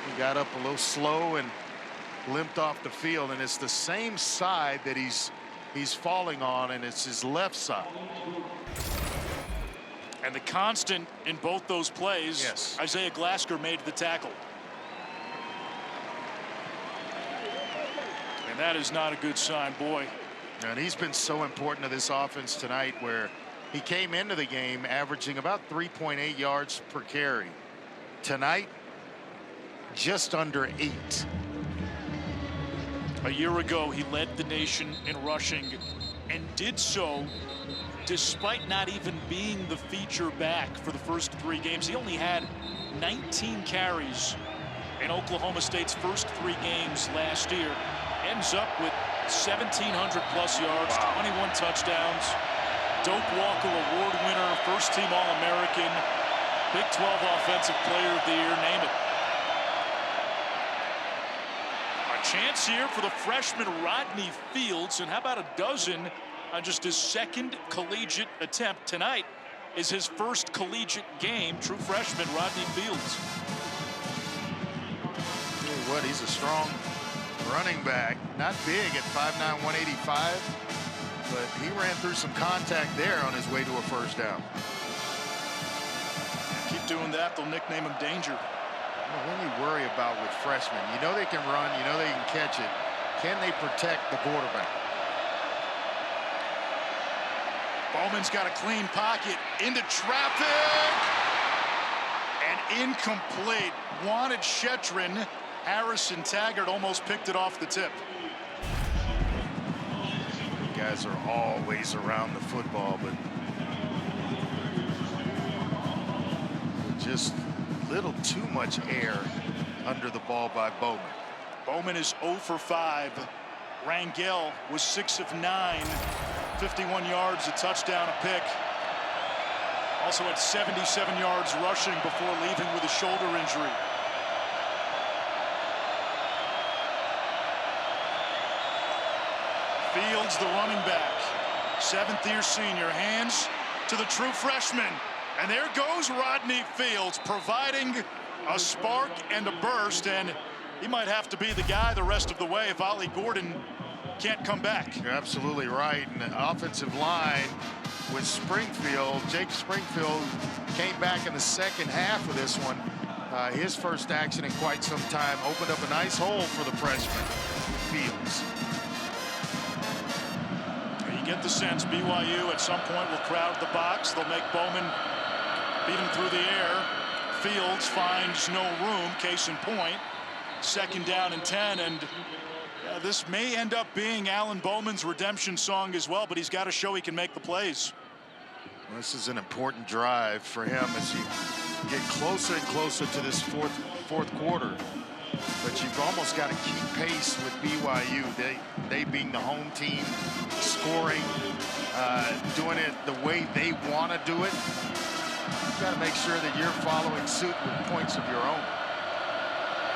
he got up a little slow and limped off the field, and it's the same side that he's falling on, and it's his left side.
And the constant in both those plays,
yes,
Isaiah Glasker made the tackle. And That is not a good sign, boy.
And he's been so important to this offense tonight, where he came into the game averaging about 3.8 yards per carry. Tonight, just under 8.
A year ago, he led the nation in rushing and did so despite not even being the feature back for the first 3 games. He only had 19 carries in Oklahoma State's first 3 games last year. Ends up with 1,700 plus yards, 21 touchdowns. Doak Walker Award winner, first team All-American, Big 12 Offensive Player of the Year, name it. A chance here for the freshman Rodney Fields, and how about a dozen on just his second collegiate attempt. Tonight is his first collegiate game. True freshman Rodney Fields.
Tell you what, he's a strong running back. Not big at 5'9", 185, but he ran through some contact there on his way to a first down.
Keep doing that, they'll nickname him Danger.
What do you worry about with freshmen? You know they can run, you know they can catch it. Can they protect the quarterback?
Bowman's got a clean pocket, into traffic, and incomplete. Wanted Shetron. Harrison Taggart almost picked it off the tip.
You guys are always around the football, but just a little too much air under the ball by Bowman.
Bowman is 0 for 5. Rangel was 6 of 9. 51 yards, a touchdown, a pick. Also had 77 yards rushing before leaving with a shoulder injury. Fields, the running back, 7th-year senior, hands to the true freshman. And there goes Rodney Fields, providing a spark and a burst, and he might have to be the guy the rest of the way if Ollie Gordon can't come back.
You're absolutely right. And the offensive line with Springfield, Jake Springfield came back in the second half of this one. His first action in quite some time, opened up a nice hole for the freshman, Fields.
You get the sense BYU at some point will crowd the box. They'll make Bowman beat him through the air. Fields finds no room, case in point. 2nd down and 10, and this may end up being Alan Bowman's redemption song as well, but he's got to show he can make the plays.
Well, this is an important drive for him as you get closer and closer to this fourth quarter. But you've almost got to keep pace with BYU. They being the home team, scoring, doing it the way they want to do it. You've got to make sure that you're following suit with points of your own.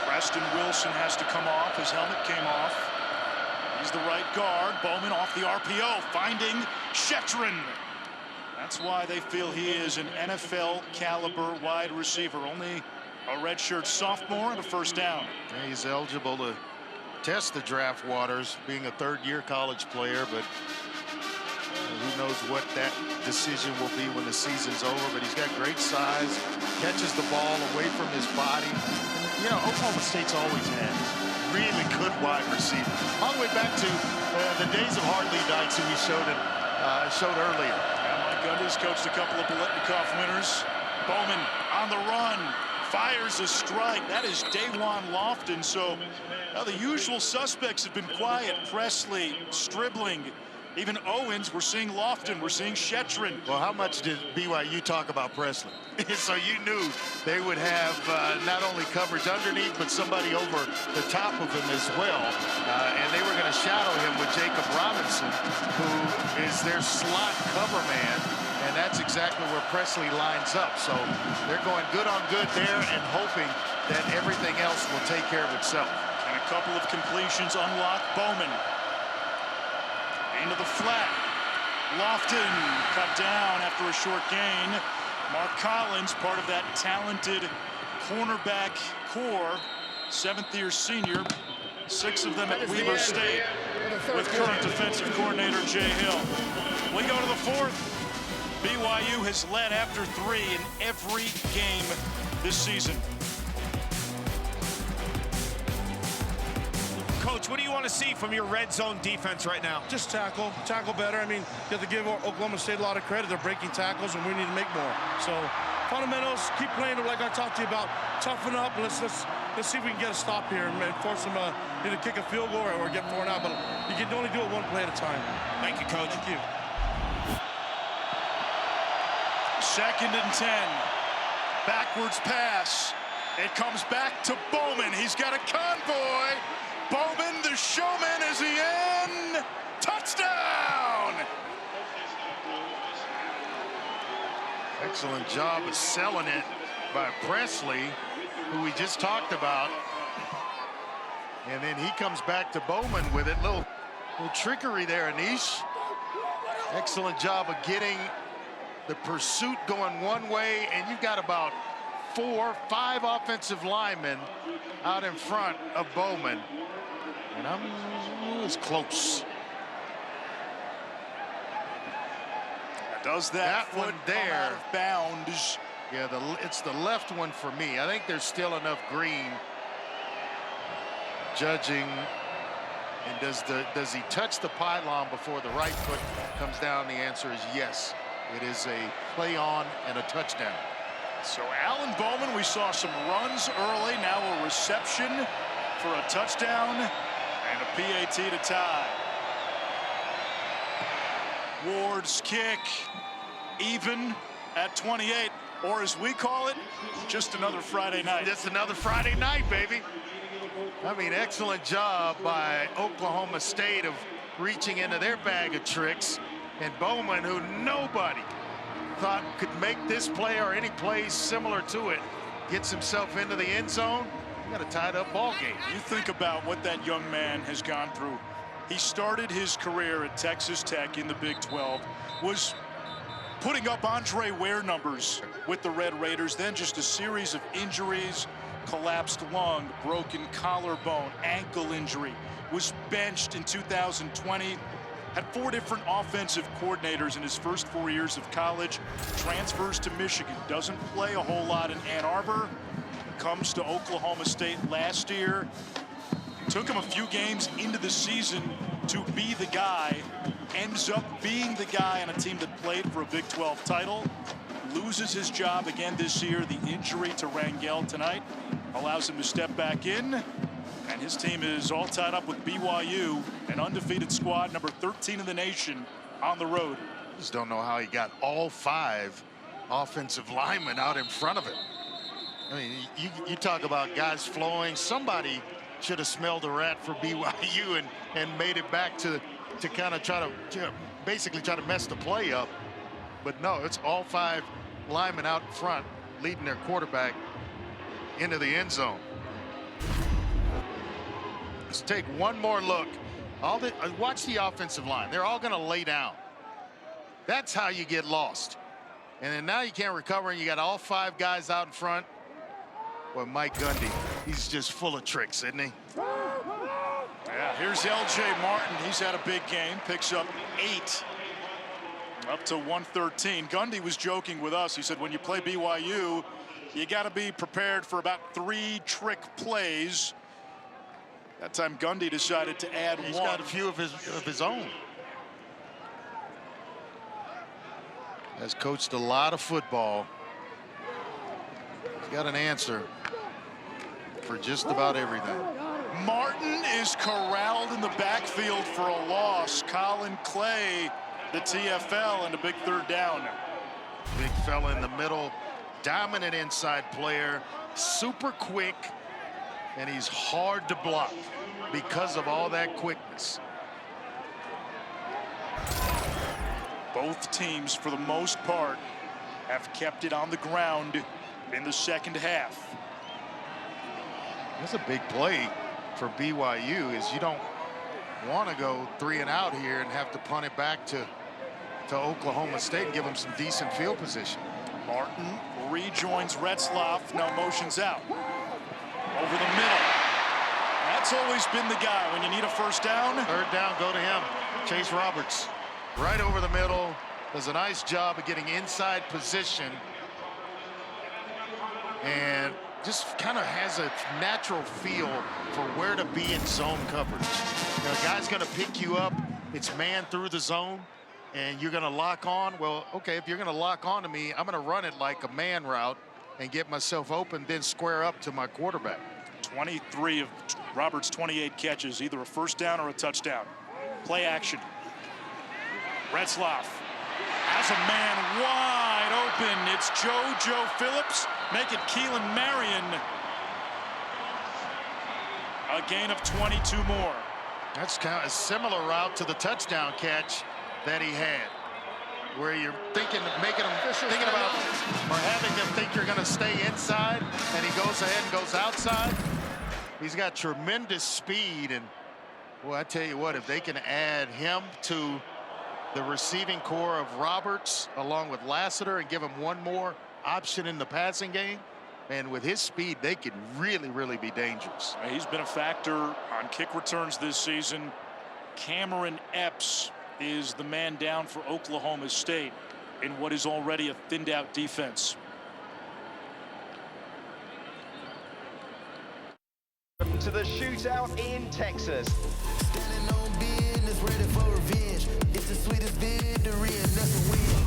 Preston Wilson has to come off. His helmet came off. He's the right guard. Bowman off the RPO, finding Shetron. That's why they feel he is an NFL caliber wide receiver. Only a redshirt sophomore and a first down.
Yeah, he's eligible to test the draft waters, being a 3rd-year college player, but who knows what that decision will be when the season's over. But he's got great size, catches the ball away from his body. You know, Oklahoma State's always had really good wide receivers. All the way back to the days of Hartley Dykes, who we showed earlier.
Yeah, Mike Gundy's coached a couple of Biletnikoff winners. Bowman on the run, fires a strike. That is Dawan Lofton. So the usual suspects have been quiet. Presley, Stribling, even Owens. We're seeing Lofton. We're seeing Shetron.
Well, how much did BYU talk about Presley? So you knew they would have not only coverage underneath, but somebody over the top of him as well. And they were going to shadow him with Jacob Robinson, who is their slot cover man. And that's exactly where Presley lines up. So they're going good on good there and hoping that everything else will take care of itself.
And a couple of completions unlock Bowman. Into the flat. Lofton cut down after a short gain. Mark Collins, part of that talented cornerback core, 7th-year senior, 6 of them at Weber State, with current defensive coordinator Jay Hill. We go to the 4th. BYU has led after 3 in every game this season.
Coach, what do you want to see from your red zone defense right now?
Just tackle better. I mean, you have to give Oklahoma State a lot of credit. They're breaking tackles, and we need to make more. So fundamentals, keep playing like I talked to you about. Toughen up. Let's see if we can get a stop here and force them either kick a field goal or get 4 and out. But you can only do it one play at a time.
Thank you, Coach.
Thank you.
2nd and 10. Backwards pass. It comes back to Bowman. He's got a convoy. Bowman, the showman, is he in? Touchdown!
Excellent job of selling it by Presley, who we just talked about. And then he comes back to Bowman with it. Little trickery there, Anish. Excellent job of getting the pursuit going one way, and you've got about 4, 5 offensive linemen out in front of Bowman. And it's close.
Does that foot
one there
out of bounds?
Yeah, it's the left one for me. I think there's still enough green. Judging, and does he touch the pylon before the right foot comes down? The answer is yes. It is a play on and a touchdown.
So Alan Bowman, we saw some runs early, now a reception for a touchdown and a PAT to tie. Ward's kick even at 28, or as we call it, just another Friday night.
Just another Friday night, baby. I mean, excellent job by Oklahoma State of reaching into their bag of tricks. And Bowman, who nobody thought could make this play or any play similar to it, gets himself into the end zone. You got a tied up ball game.
You think about what that young man has gone through. He started his career at Texas Tech in the Big 12, was putting up Andre Ware numbers with the Red Raiders, then just a series of injuries, collapsed lung, broken collarbone, ankle injury, was benched in 2020, had 4 different offensive coordinators in his first 4 years of college, transfers to Michigan, doesn't play a whole lot in Ann Arbor, comes to Oklahoma State last year. Took him a few games into the season to be the guy, ends up being the guy on a team that played for a Big 12 title, loses his job again this year. The injury to Rangel tonight allows him to step back in, and his team is all tied up with BYU, an undefeated squad, number 13 in the nation, on the road.
Just don't know how he got all 5 offensive linemen out in front of him. I mean, you talk about guys flowing. Somebody should have smelled a rat for BYU and made it back to kind of try to basically try to mess the play up. But no, it's all 5 linemen out in front leading their quarterback into the end zone. Let's take one more look. Watch the offensive line. They're all going to lay down. That's how you get lost. And then now you can't recover, and you got all 5 guys out in front. Well, Mike Gundy, he's just full of tricks, isn't he?
Yeah, here's LJ Martin. He's had a big game, picks up 8, up to 113. Gundy was joking with us. He said, when you play BYU, you got to be prepared for about 3 trick plays. That time Gundy decided to add 1.
He's got a few of his own. Has coached a lot of football. He's got an answer for just about everything.
Martin is corralled in the backfield for a loss. Colin Clay, the TFL, and a big 3rd down.
Big fella in the middle, dominant inside player, super quick, and he's hard to block because of all that quickness.
Both teams, for the most part, have kept it on the ground in the second half.
That's a big play for BYU, is you don't want to go 3 and out here and have to punt it back to Oklahoma State and give them some decent field position.
Martin rejoins Retzlaff, now motions out. Over the middle. That's always been the guy when you need a first down.
3rd down, go to him. Chase Roberts, right over the middle, does a nice job of getting inside position. And just kind of has a natural feel for where to be in zone coverage. You know, a guy's going to pick you up. It's man through the zone, and you're going to lock on. Well, okay, if you're going to lock on to me, I'm going to run it like a man route and get myself open, then square up to my quarterback.
23 of Roberts' 28 catches, either a first down or a touchdown. Play action. Retzlaff has a man wide open. It's Joe Phillips. Make it Keelan Marion. A gain of 22 more.
That's kind of a similar route to the touchdown catch that he had, where you're thinking, making him thinking about or having him think you're going to stay inside, and he goes ahead and goes outside. He's got tremendous speed, and well, I tell you what, if they can add him to the receiving core of Roberts along with Lassiter and give him one more option in the passing game, and with his speed, they could really be dangerous.
He's been a factor on kick returns this season. Cameron Epps is the man down for Oklahoma State in what is already a thinned out defense.
To the shootout in Texas.
Standing on business, ready for revenge. It's the sweetest victory and that's a win.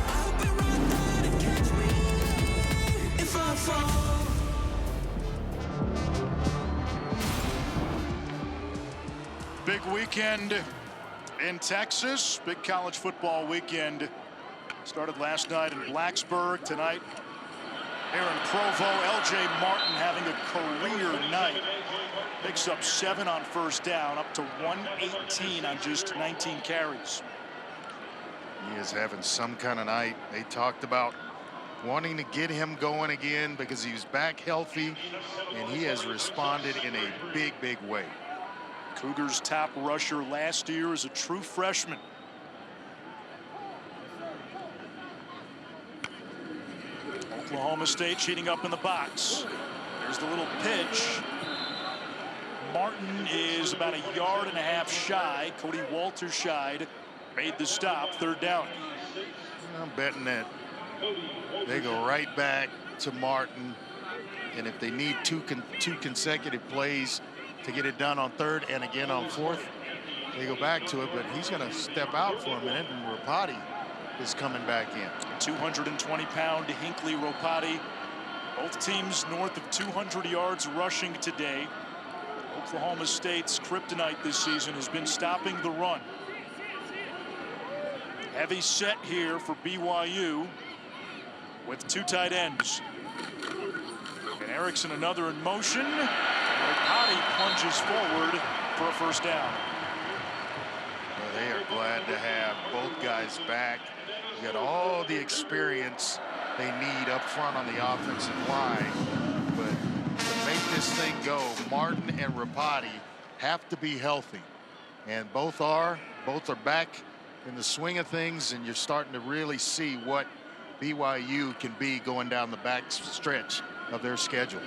I'll be right there to catch me if I fall.
Big weekend in Texas. Big college football weekend. Started last night in Blacksburg. Tonight, Aaron Provo, L.J. Martin having a career night. Picks up 7 on first down, up to 118 on just 19 carries.
He is having some kind of night. They talked about wanting to get him going again because he was back healthy, and he has responded in a big way.
Cougars' top rusher last year as a true freshman. Oklahoma State cheating up in the box. There's the little pitch. Martin is about 1.5 yards shy. Cody Walters shied. Made the stop. Third down.
I'm betting that they go right back to Martin. And if they need two consecutive plays to get it done on third and again on fourth, they go back to it. But he's going to step out for a minute, and Rapati is coming back in.
220-pound Hinckley Ropati. Both teams north of 200 yards rushing today. Oklahoma State's kryptonite this season has been stopping the run. Heavy set here for BYU with 2 tight ends. And Erickson another in motion. Ropati plunges forward for a first down.
Well, they are glad to have both guys back. You got all the experience they need up front on the offensive line, but to make this thing go, Martin and Rapati have to be healthy, and both are back in the swing of things, and you're starting to really see what BYU can be going down the back stretch of their schedule.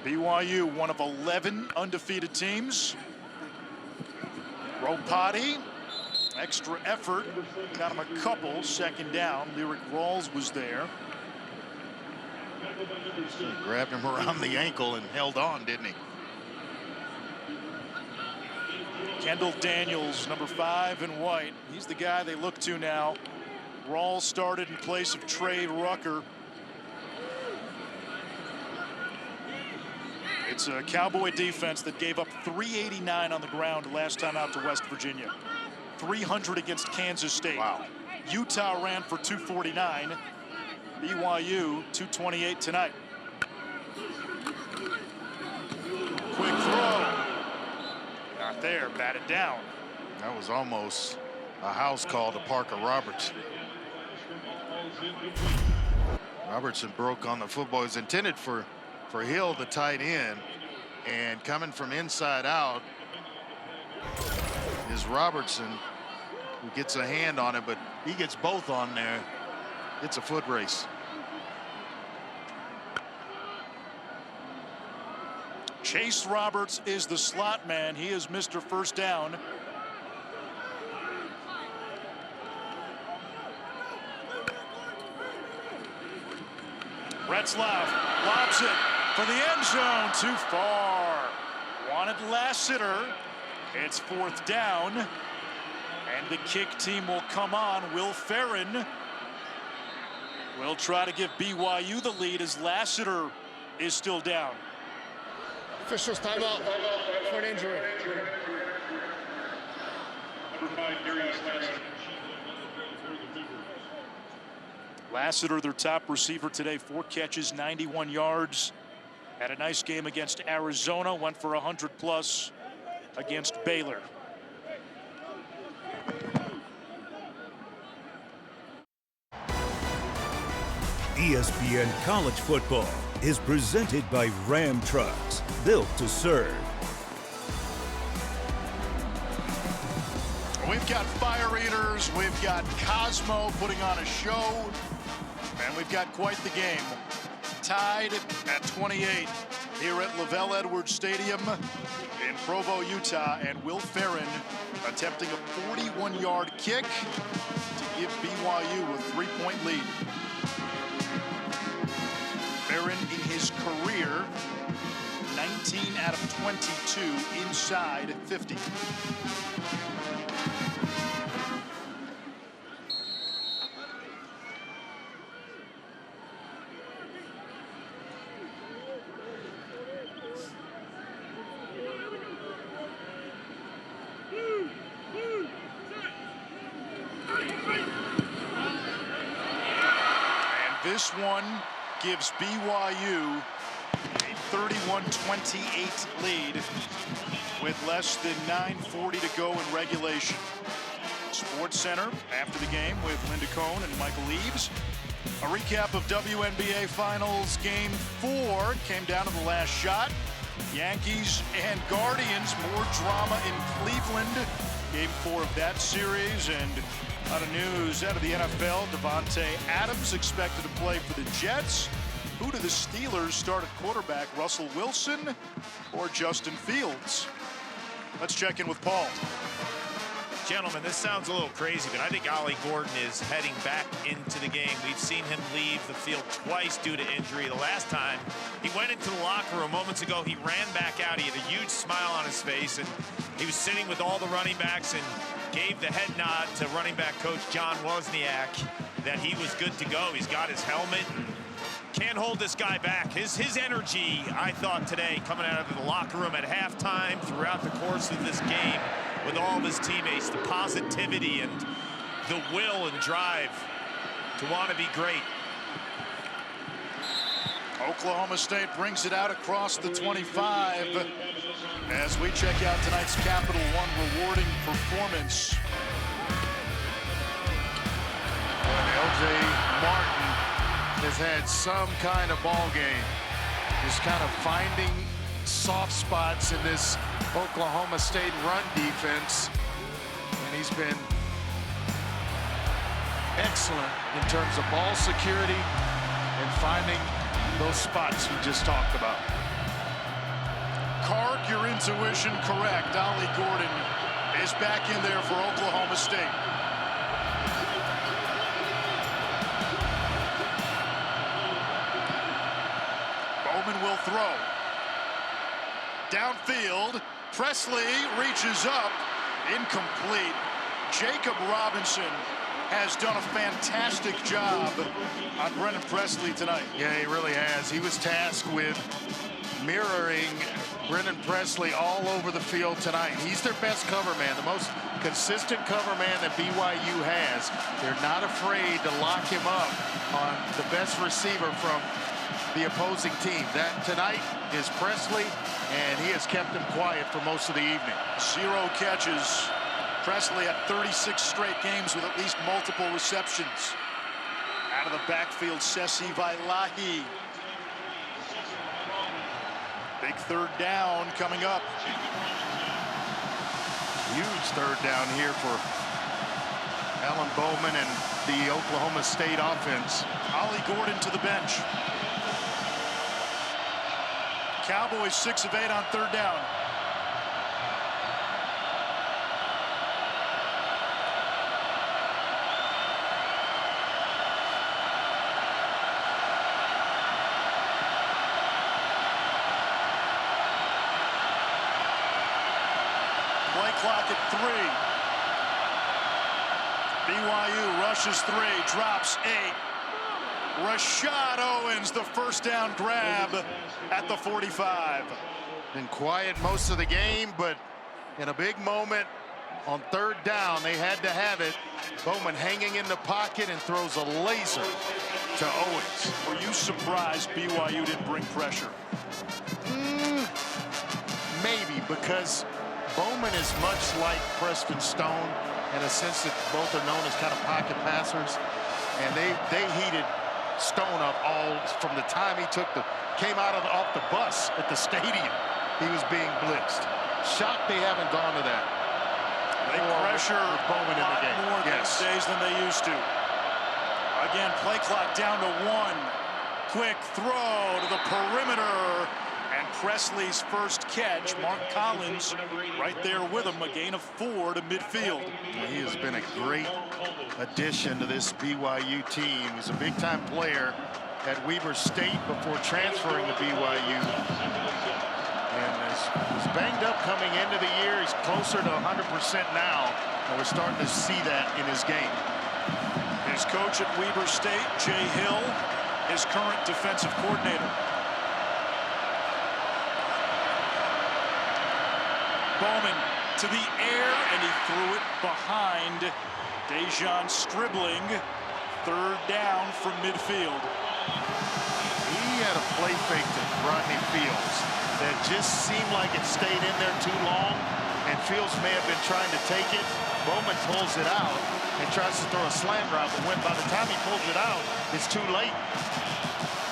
BYU, one of 11 undefeated teams. Ropati, extra effort, got him a couple. Second down. Lyric Rawls was there.
He grabbed him around the ankle and held on, didn't he?
Kendall Daniels, number 5 in white. He's the guy they look to now. Rawls started in place of Trey Rucker. It's a Cowboy defense that gave up 389 on the ground last time out to West Virginia. 300 against Kansas State.
Wow.
Utah ran for 249. BYU 228 tonight. Quick throw. Not there, batted down.
That was almost a house call to Parker Robertson. Robertson broke on the football. It was intended for Hill, the tight end, and coming from inside out is Robertson, who gets a hand on it, but he gets both on there. It's a foot race.
Chase Roberts is the slot man. He is Mr. First Down. Retzlaff lobs it for the end zone. Too far. Wanted Lassiter. It's 4th down. And the kick team will come on. Will Ferrin will try to give BYU the lead as Lassiter is still down.
Officials timeout for an injury.
Lassiter, their top receiver today, 4 catches, 91 yards. Had a nice game against Arizona, went for 100+ against Baylor.
ESPN College Football is presented by Ram Trucks, built to serve.
We've got fire eaters, we've got Cosmo putting on a show, and we've got quite the game. Tied at 28 here at Lavelle Edwards Stadium in Provo, Utah, and Will Ferrin attempting a 41-yard kick to give BYU a 3-point lead. Ferrin in his career, 19 out of 22 inside 50. This one gives BYU a 31-28 lead with less than 9:40 to go in regulation. Sports Center after the game with Linda Cohn and Michael Eaves. A recap of WNBA Finals Game 4 came down to the last shot. Yankees and Guardians, more drama in Cleveland. Game 4 of that series. And out of news out of the NFL, Devontae Adams expected to play for the Jets. Who do the Steelers start at quarterback, Russell Wilson or Justin Fields? Let's check in with Paul.
Gentlemen, this sounds a little crazy, but I think Ollie Gordon is heading back into the game. We've seen him leave the field twice due to injury. The last time he went into the locker room moments ago, he ran back out. He had a huge smile on his face, and he was sitting with all the running backs and gave the head nod to running back coach John Wozniak that he was good to go. He's got his helmet. Can't hold this guy back. His energy, I thought today, coming out of the locker room at halftime, throughout the course of this game, with all of his teammates, the positivity and the will and drive to want to be great.
Oklahoma State brings it out across the 25 as we check out tonight's Capital One rewarding performance.
LJ Martin has had some kind of ball game. Just kind of finding soft spots in this Oklahoma State run defense. And he's been excellent in terms of ball security and finding those spots we just talked about.
Card your intuition correct. Ollie Gordon is back in there for Oklahoma State. Bowman will throw. Downfield, Presley reaches up, incomplete. Jacob Robinson has done a fantastic job on Brennan Presley tonight.
Yeah, he really has. He was tasked with mirroring Brennan Presley all over the field tonight. He's their best cover man, the most consistent cover man that BYU has. They're not afraid to lock him up on the best receiver from the opposing team. That tonight is Presley, and he has kept him quiet for most of the evening.
0 catches. Presley had 36 straight games with at least multiple receptions. Out of the backfield, Sesi Vailahi. Big 3rd down coming up.
Huge 3rd down here for Alan Bowman and the Oklahoma State offense.
Ollie Gordon to the bench. Cowboys 6 of 8 on 3rd down. Play clock at 3. BYU rushes 3, drops 8. Rashad Owens, the first down grab at the 45.
Been quiet most of the game, but in a big moment on 3rd down, they had to have it. Bowman hanging in the pocket and throws a laser to Owens.
Were you surprised BYU didn't bring pressure?
Maybe, because Bowman is much like Preston Stone in a sense that both are known as kind of pocket passers, and they heated Stone up all from the time he came out off the bus at the stadium. He was being blitzed. Shocked they haven't gone to that.
They pressure
with Bowman in the game.
More these days than they used to. Again, play clock down to 1. Quick throw to the perimeter. And Presley's first catch, Mark Collins right there with him, a gain of 4 to midfield.
He has been a great addition to this BYU team. He's a big-time player at Weber State before transferring to BYU. And was banged up coming into the year. He's closer to 100% now, and we're starting to see that in his game.
His coach at Weber State, Jay Hill, his current defensive coordinator. Bowman to the air, and he threw it behind Dejan Stribling. 3rd down from midfield.
He had a play fake to Rodney Fields that just seemed like it stayed in there too long, and Fields may have been trying to take it. Bowman pulls it out and tries to throw a slant route, but by the time he pulls it out, it's too late.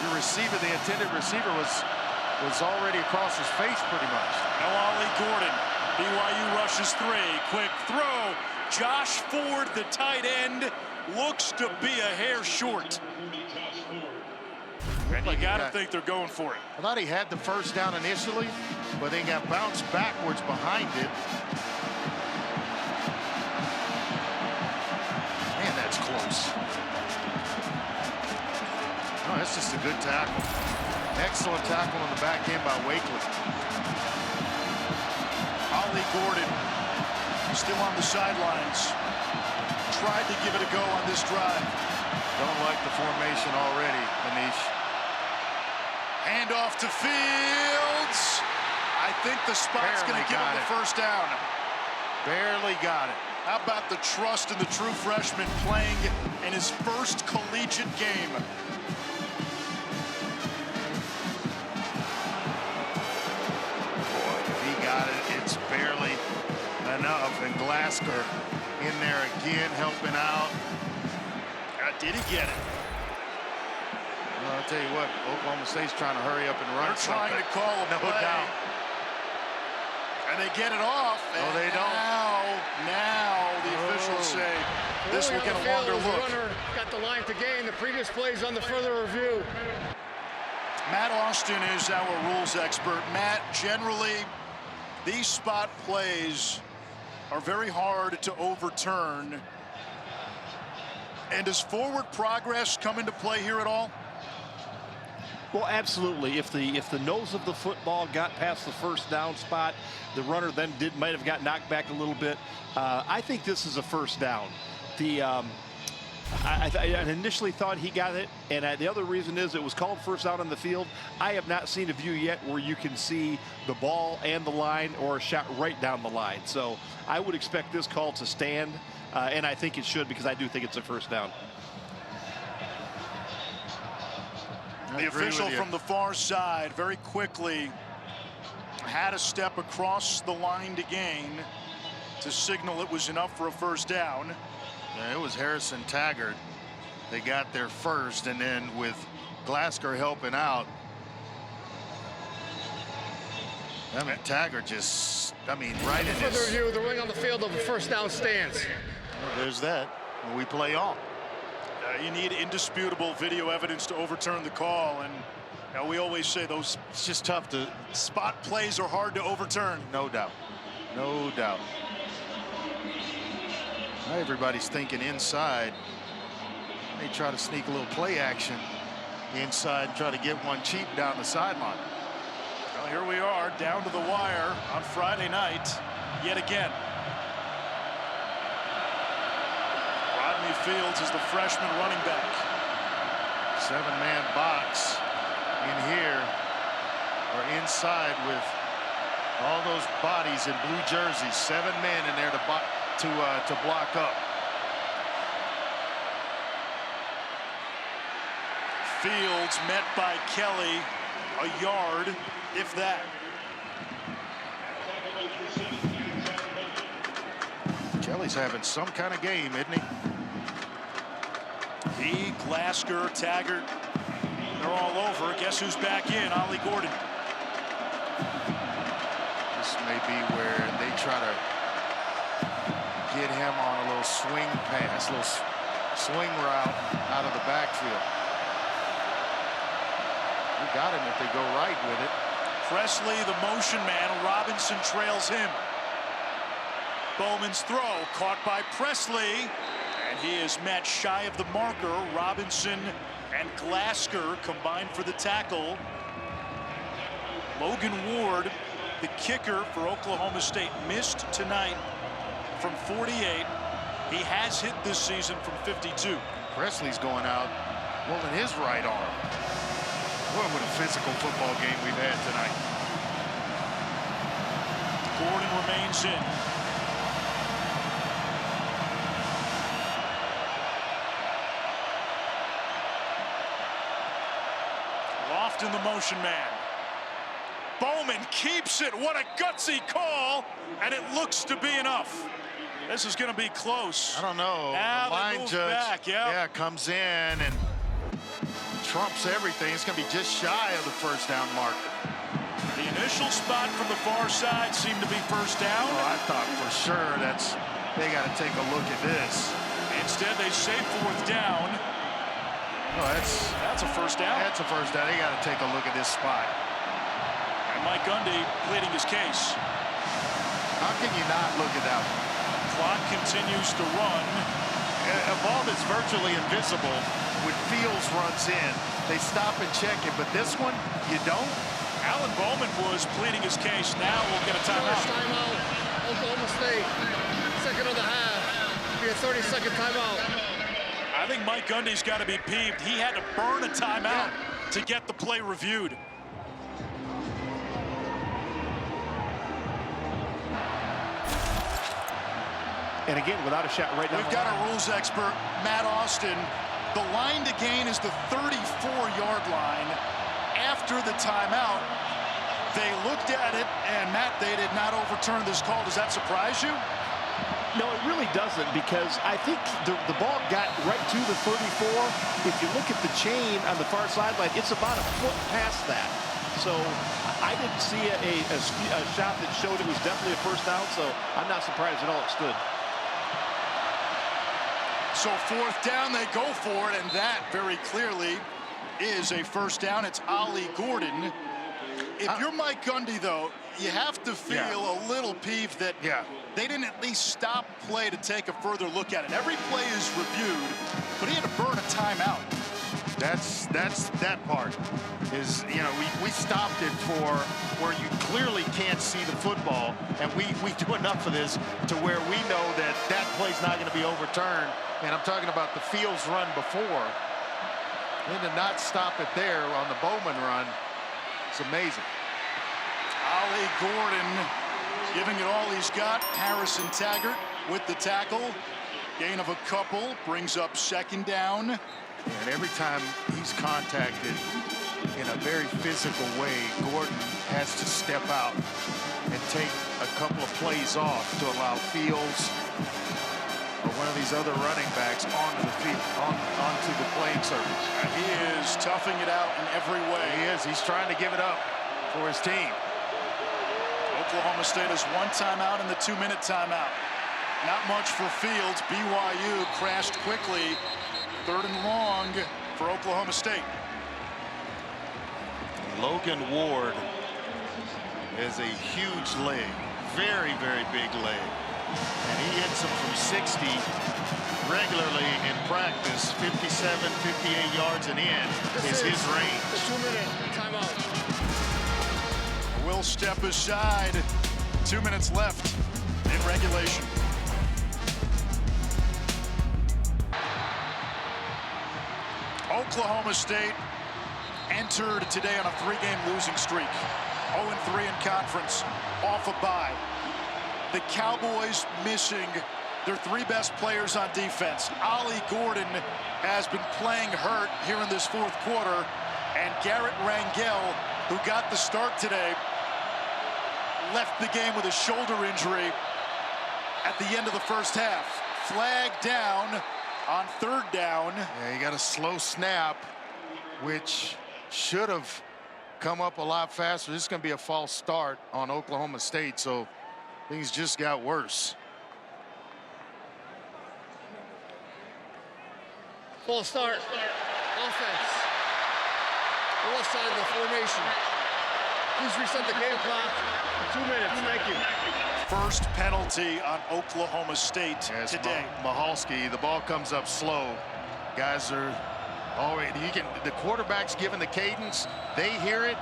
Your receiver, the intended receiver, was already across his face pretty much.
Now Ollie Gordon. BYU rushes 3. Quick throw. Josh Ford, the tight end, looks to be a hair short. And you got to think they're going for it.
I thought he had the first down initially, but they got bounced backwards behind it. Man, that's close. Oh, that's just a good tackle. Excellent tackle on the back end by Wakely.
Ollie Gordon still on the sidelines. Tried to give it a go on this drive.
Don't like the formation already, Manish.
Hand off to Fields. I think the spot's going to give him the first down.
Barely got it.
How about the trust in the true freshman playing in his first collegiate game?
It's barely enough, and Glasgow in there again helping out.
Did he get it?
Well, I'll tell you what, Oklahoma State's trying to hurry up and run.
They're trying to call a play.
No doubt.
And they get it off.
No, they don't.
Now the officials say this will get a longer look.
The runner got the line to gain. The previous plays on the further review.
Matt Austin is our rules expert. Matt, generally, these spot plays are very hard to overturn. And does forward progress come into play here at all?
Well, absolutely. If the nose of the football got past the first down spot, the runner then might have got knocked back a little bit. I think this is a first down. I initially thought he got it, and the other reason is it was called first down on the field. I have not seen a view yet where you can see the ball and the line or a shot right down the line. So I would expect this call to stand, and I think it should, because I do think it's a first down.
The official from the far side very quickly had a step across the line to gain to signal it was enough for a first down.
Yeah, it was Harrison Taggart. They got there first, and then with Glasgow helping out, I mean, Taggart just, right in
Further
this.
review, the ring on the field of the first down stands.
Well, there's that. We play on.
You need indisputable video evidence to overturn the call, and we always say those.
It's just tough to.
Spot plays are hard to overturn.
No doubt. No doubt. Now everybody's thinking inside. They try to sneak a little play action inside and try to get one cheap down the sideline.
Well, here we are down to the wire on Friday night. yet again. Rodney Fields is the freshman running back.
7-man box in here, or inside, with all those bodies in blue jerseys. 7 men in there to block up.
Fields met by Kelly, a yard, if that.
Kelly's having some kind of game, isn't he?
He, Glasgow, Taggart, they're all over. Guess who's back in? Ollie Gordon.
This may be where they try to get him on a little swing pass, a little swing route out of the backfield. We got him if they go right with it.
Presley, the motion man. Robinson trails him. Bowman's throw caught by Presley, and he is met shy of the marker. Robinson and Glasgow combined for the tackle. Logan Ward, the kicker for Oklahoma State, missed tonight from 48. He has hit this season from 52.
Presley's going out holding his right arm. What a physical football game we've had tonight.
Gordon remains in. Loft in the motion man. Bowman keeps it. What a gutsy call, and it looks to be enough. This is going to be close.
I don't know.
Now
the line judge
back,
yeah, comes in and trumps everything. It's going to be just shy of the first down mark.
The initial spot from the far side seemed to be first down.
Oh, I thought for sure they got to take a look at this.
Instead, they say fourth down.
Oh, that's
a first down.
That's a first down. They got to take a look at this spot.
And Mike Gundy pleading his case.
How can you not look at that one?
Clock continues to run.
A ball that's virtually invisible, when Fields runs in, they stop and check it. But this one, you don't.
Alan Bowman was pleading his case. Now we'll get a timeout.
First timeout, Oklahoma State. Second of the half. Be a 30-second timeout.
I think Mike Gundy's got to be peeved. He had to burn a timeout to get the play reviewed.
And again, without a shot right now.
We've got a rules expert, Matt Austin. The line to gain is the 34-yard line. After the timeout, they looked at it, and Matt, they did not overturn this call. Does that surprise you?
No, it really doesn't, because I think the ball got right to the 34. If you look at the chain on the far sideline, it's about a foot past that. So I didn't see a shot that showed it was definitely a first down, so I'm not surprised at all it stood.
So fourth down, they go for it, and that very clearly is a first down. It's Ollie Gordon. If you're Mike Gundy, though, you have to feel a little peeved that they didn't at least stop play to take a further look at it. Every play is reviewed, but he had to burn a timeout.
That's that part. Is, you know, we stopped it for where you clearly can't see the football, and we do enough of this to where we know that play's not going to be overturned. And I'm talking about the Fields run before. And to not stop it there on the Bowman run, it's amazing.
Ollie Gordon giving it all he's got. Harrison Taggart with the tackle. Gain of a couple, brings up second down.
And every time he's contacted in a very physical way, Gordon has to step out and take a couple of plays off to allow Fields or one of these other running backs onto the field, onto the playing surface.
He is toughing it out in every way.
He is. He's trying to give it up for his team.
Oklahoma State has one timeout and the 2-minute timeout. Not much for Fields. BYU crashed quickly. 3rd and long for Oklahoma State.
Logan Ward is a huge leg. Very, very big leg. And he hits them from 60 regularly in practice. 57, 58 yards and in is his range.
The 2-minute timeout.
Will step aside. 2 minutes left. in regulation. Oklahoma State entered today on a 3-game losing streak. 0-3 in conference, off a bye. The Cowboys missing their 3 best players on defense. Ollie Gordon has been playing hurt here in this 4th quarter, and Garrett Rangel, who got the start today, left the game with a shoulder injury at the end of the first half. Flag down on 3rd down.
Yeah, he got a slow snap, which should have come up a lot faster. This is going to be a false start on Oklahoma State, so things just got worse.
False start. Offense. The left side of the formation. Please reset the game clock. 2 minutes. Thank you.
First penalty on Oklahoma State today.
Mahalski, the ball comes up slow. Guys are already, the quarterback's given the cadence. They hear it.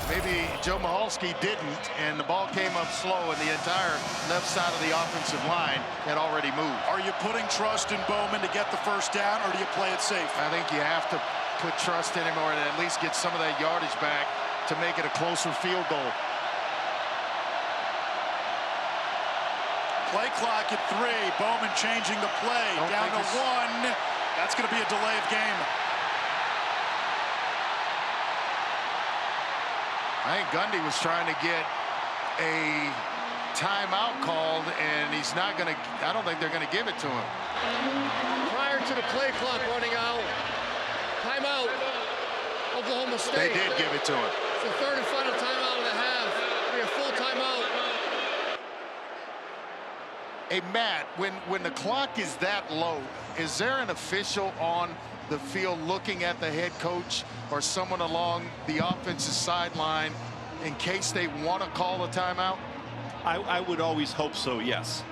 Maybe Joe Mahalski didn't, and the ball came up slow, and the entire left side of the offensive line had already moved.
Are you putting trust in Bowman to get the first down, or do you play it safe?
I think you have to put trust in him, or at least get some of that yardage back to make it a closer field goal.
Play clock at 3. Bowman changing the play. Down to 1. That's going to be a delay of game.
I think Gundy was trying to get a timeout called, and he's not going to. I don't think they're going to give it to him.
Prior to the play clock running out, timeout, Oklahoma State.
They did give it to him.
It's the 3rd and final timeout of the half. It'll be a full timeout.
Hey, Matt, when the clock is that low, is there an official on the field looking at the head coach or someone along the offensive sideline in case they want to call a timeout?
I would always hope so, yes.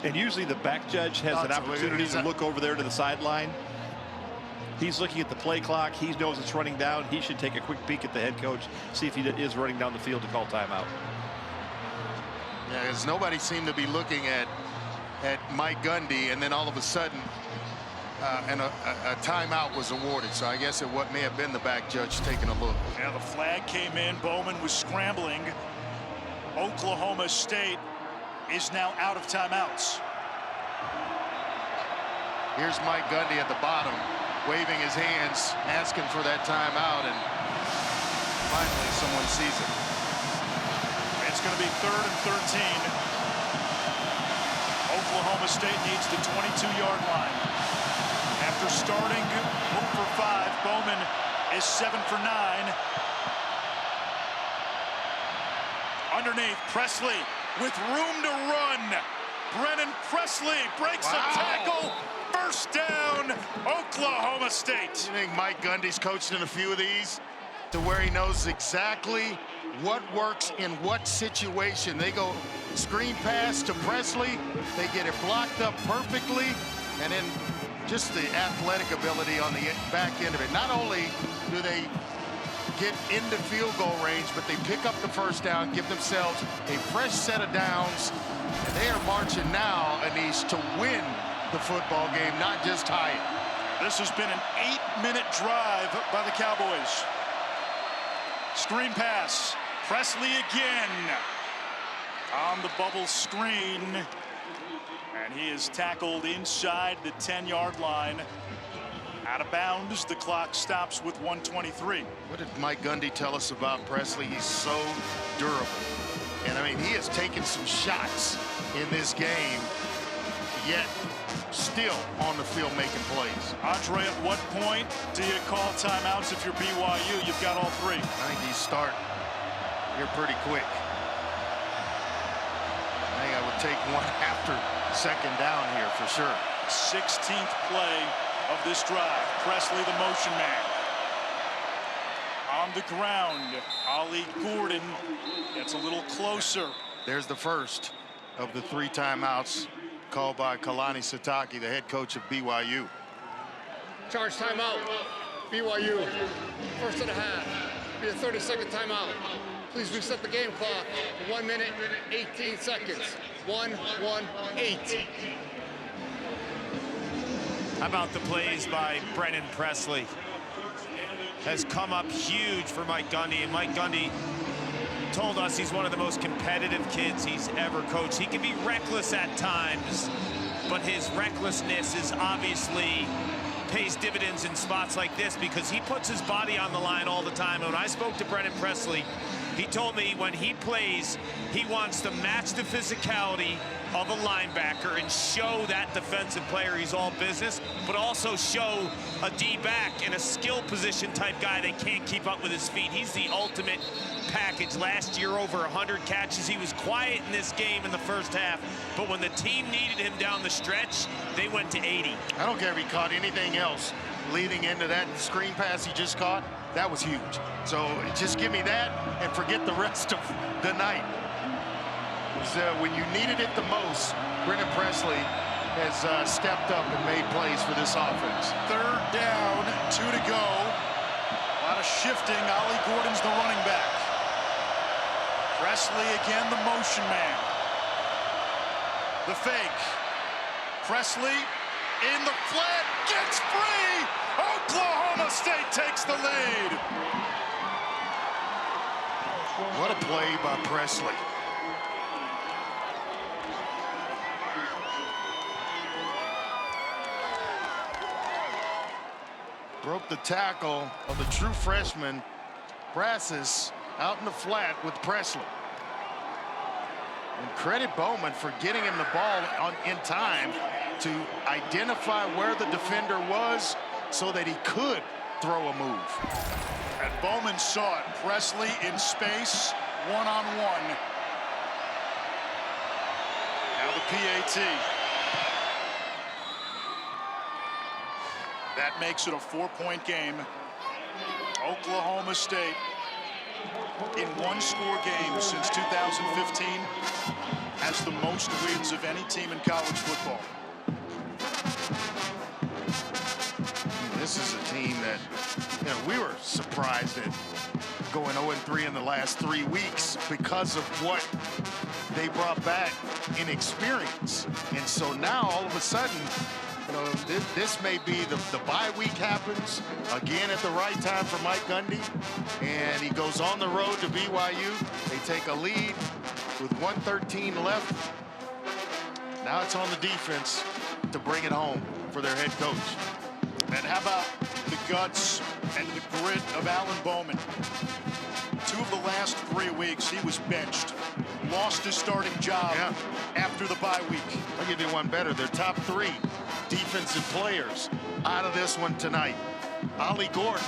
And usually the back judge has an opportunity to look over there to the sideline. He's looking at the play clock. He knows it's running down. He should take a quick peek at the head coach, see if he is running down the field to call timeout.
Yeah, because nobody seemed to be looking at Mike Gundy, and then all of a sudden a timeout was awarded. So I guess it may have been the back judge taking a look.
Yeah, the flag came in. Bowman was scrambling. Oklahoma State is now out of timeouts.
Here's Mike Gundy at the bottom, waving his hands, asking for that timeout, and finally someone sees it.
It's going to be 3rd and 13. Oklahoma State needs the 22-yard line. After starting 0 for 5, Bowman is 7 for 9. Underneath, Presley with room to run. Brennan Presley breaks a tackle. First down, Oklahoma State.
You think Mike Gundy's coached in a few of these to where he knows exactly what works in what situation? They go screen pass to Presley. They get it blocked up perfectly. And then just the athletic ability on the back end of it. Not only do they get into field goal range, but they pick up the first down, give themselves a fresh set of downs, and they are marching now, Anish, to win the football game, not just tie it.
This has been an 8-minute drive by the Cowboys. Screen pass, Presley again on the bubble screen, and he is tackled inside the 10-yard line. Out of bounds, the clock stops with 1:23.
What did Mike Gundy tell us about Presley? He's so durable. And, I mean, he has taken some shots in this game, yet still on the field making plays.
Andre, at what point do you call timeouts if you're BYU? You've got all 3.
I think you start here pretty quick. I think I would take one after 2nd down here for sure.
16th play of this drive. Presley, the motion man. On the ground, Ollie Gordon gets a little closer.
There's the first of the 3 timeouts called by Kalani Sitake, the head coach of BYU.
Charge timeout. BYU. First and a half. Be a 30-second timeout. Please reset the game clock for 1 minute, 18 seconds. 1-1-8.
How about the plays by Brennan Presley? Has come up huge for Mike Gundy, and Mike Gundy told us he's one of the most competitive kids he's ever coached. He can be reckless at times, but his recklessness is obviously pays dividends in spots like this because he puts his body on the line all the time. And when I spoke to Brennan Presley, he told me when he plays, he wants to match the physicality of a linebacker and show that defensive player he's all business, but also show a D-back and a skill position type guy that can't keep up with his feet. He's the ultimate package. Last year, over 100 catches. He was quiet in this game in the first half, but when the team needed him down the stretch, they went to 80.
I don't care if he caught anything else leading into that screen pass he just caught. That was huge. So just give me that and forget the rest of the night. When you needed it the most, Brennan Presley has stepped up and made plays for this offense.
3rd down, 2 to go. A lot of shifting. Ollie Gordon's the running back. Presley again, the motion man. The fake. Presley in the flat, gets free! Oklahoma State takes the lead.
What a play by Presley. Broke the tackle of the true freshman, Brassis, out in the flat with Presley. And credit Bowman for getting him the ball in time to identify where the defender was so that he could throw a move.
And Bowman saw it. Presley in space, one-on-one. Now the PAT. That makes it a 4-point game. Oklahoma State, in one-score games since 2015, has the most wins of any team in college football.
This is a team that, we were surprised at going 0-3 in the last 3 weeks because of what they brought back in experience. And so now, all of a sudden, this may be the bye week happens again at the right time for Mike Gundy, and he goes on the road to BYU. They take a lead with 1:13 left. Now it's on the defense to bring it home for their head coach.
And how about the guts and the grit of Alan Bowman? 2 of the last 3 weeks, he was benched. Lost his starting job after the bye week.
I'll give you one better. Their top 3 defensive players out of this one tonight. Ollie Gordon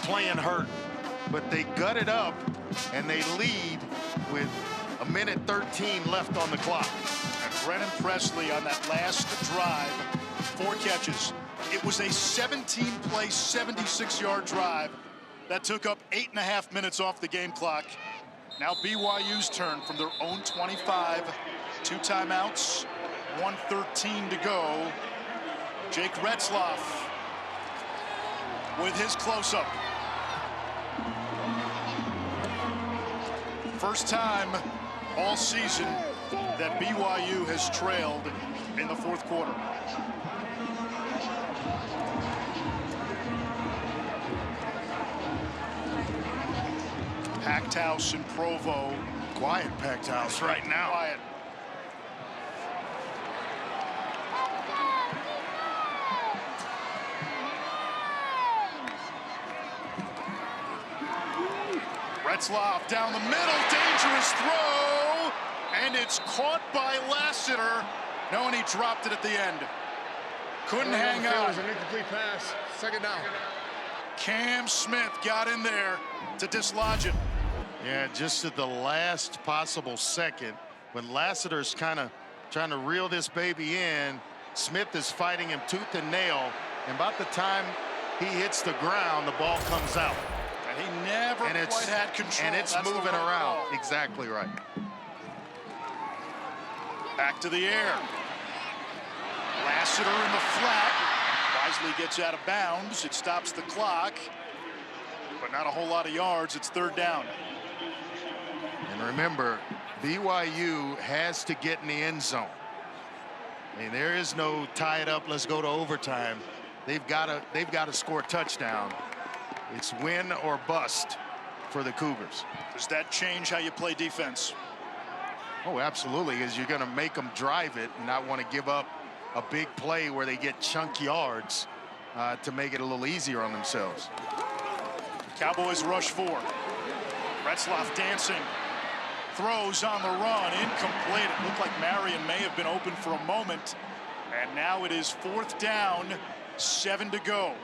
playing hurt, but they gutted up and they lead with 1:13 left on the clock.
And Brennan Presley on that last drive, 4 catches. It was a 17-play, 76-yard drive that took up 8.5 minutes off the game clock. Now BYU's turn from their own 25. 2 timeouts, 1:13 to go. Jake Retzloff with his close-up. First time all season that BYU has trailed in the 4th quarter. Packed house in Provo.
Quiet packed house right now.
Quiet. Retzloff down the middle, dangerous throw, and it's caught by Lassiter. No, and he dropped it at the end. Couldn't hang on.
It was an incomplete pass. 2nd down.
Cam Smith got in there to dislodge it.
Yeah, just at the last possible second, when Lassiter's kind of trying to reel this baby in, Smith is fighting him tooth and nail, and about the time he hits the ground, the ball comes out.
And he never quite had control.
And it's moving around. Exactly right.
Back to the air. Lassiter in the flat. Wisely gets out of bounds. It stops the clock. But not a whole lot of yards. It's 3rd down.
And remember, BYU has to get in the end zone. I mean, there is no tie it up, let's go to overtime. They've got to score a touchdown. It's win or bust for the Cougars.
Does that change how you play defense?
Oh, absolutely, because you're going to make them drive it and not want to give up a big play where they get chunk yards to make it a little easier on themselves.
Cowboys rush 4. Retzloff dancing. Throws on the run, incomplete. It looked like Marion may have been open for a moment. And now it is 4th down, 7 to go.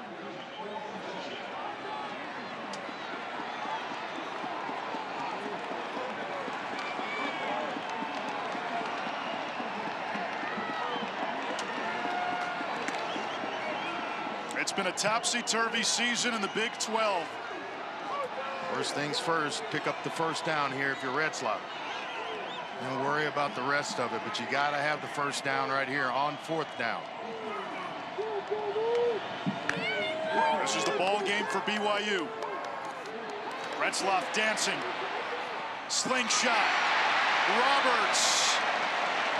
It's been a topsy-turvy season in the Big 12.
First things first, pick up the first down here if you're Retzloff. Don't worry about the rest of it, but you got to have the first down right here on 4th down.
This is the ball game for BYU. Retzloff dancing. Slingshot. Roberts.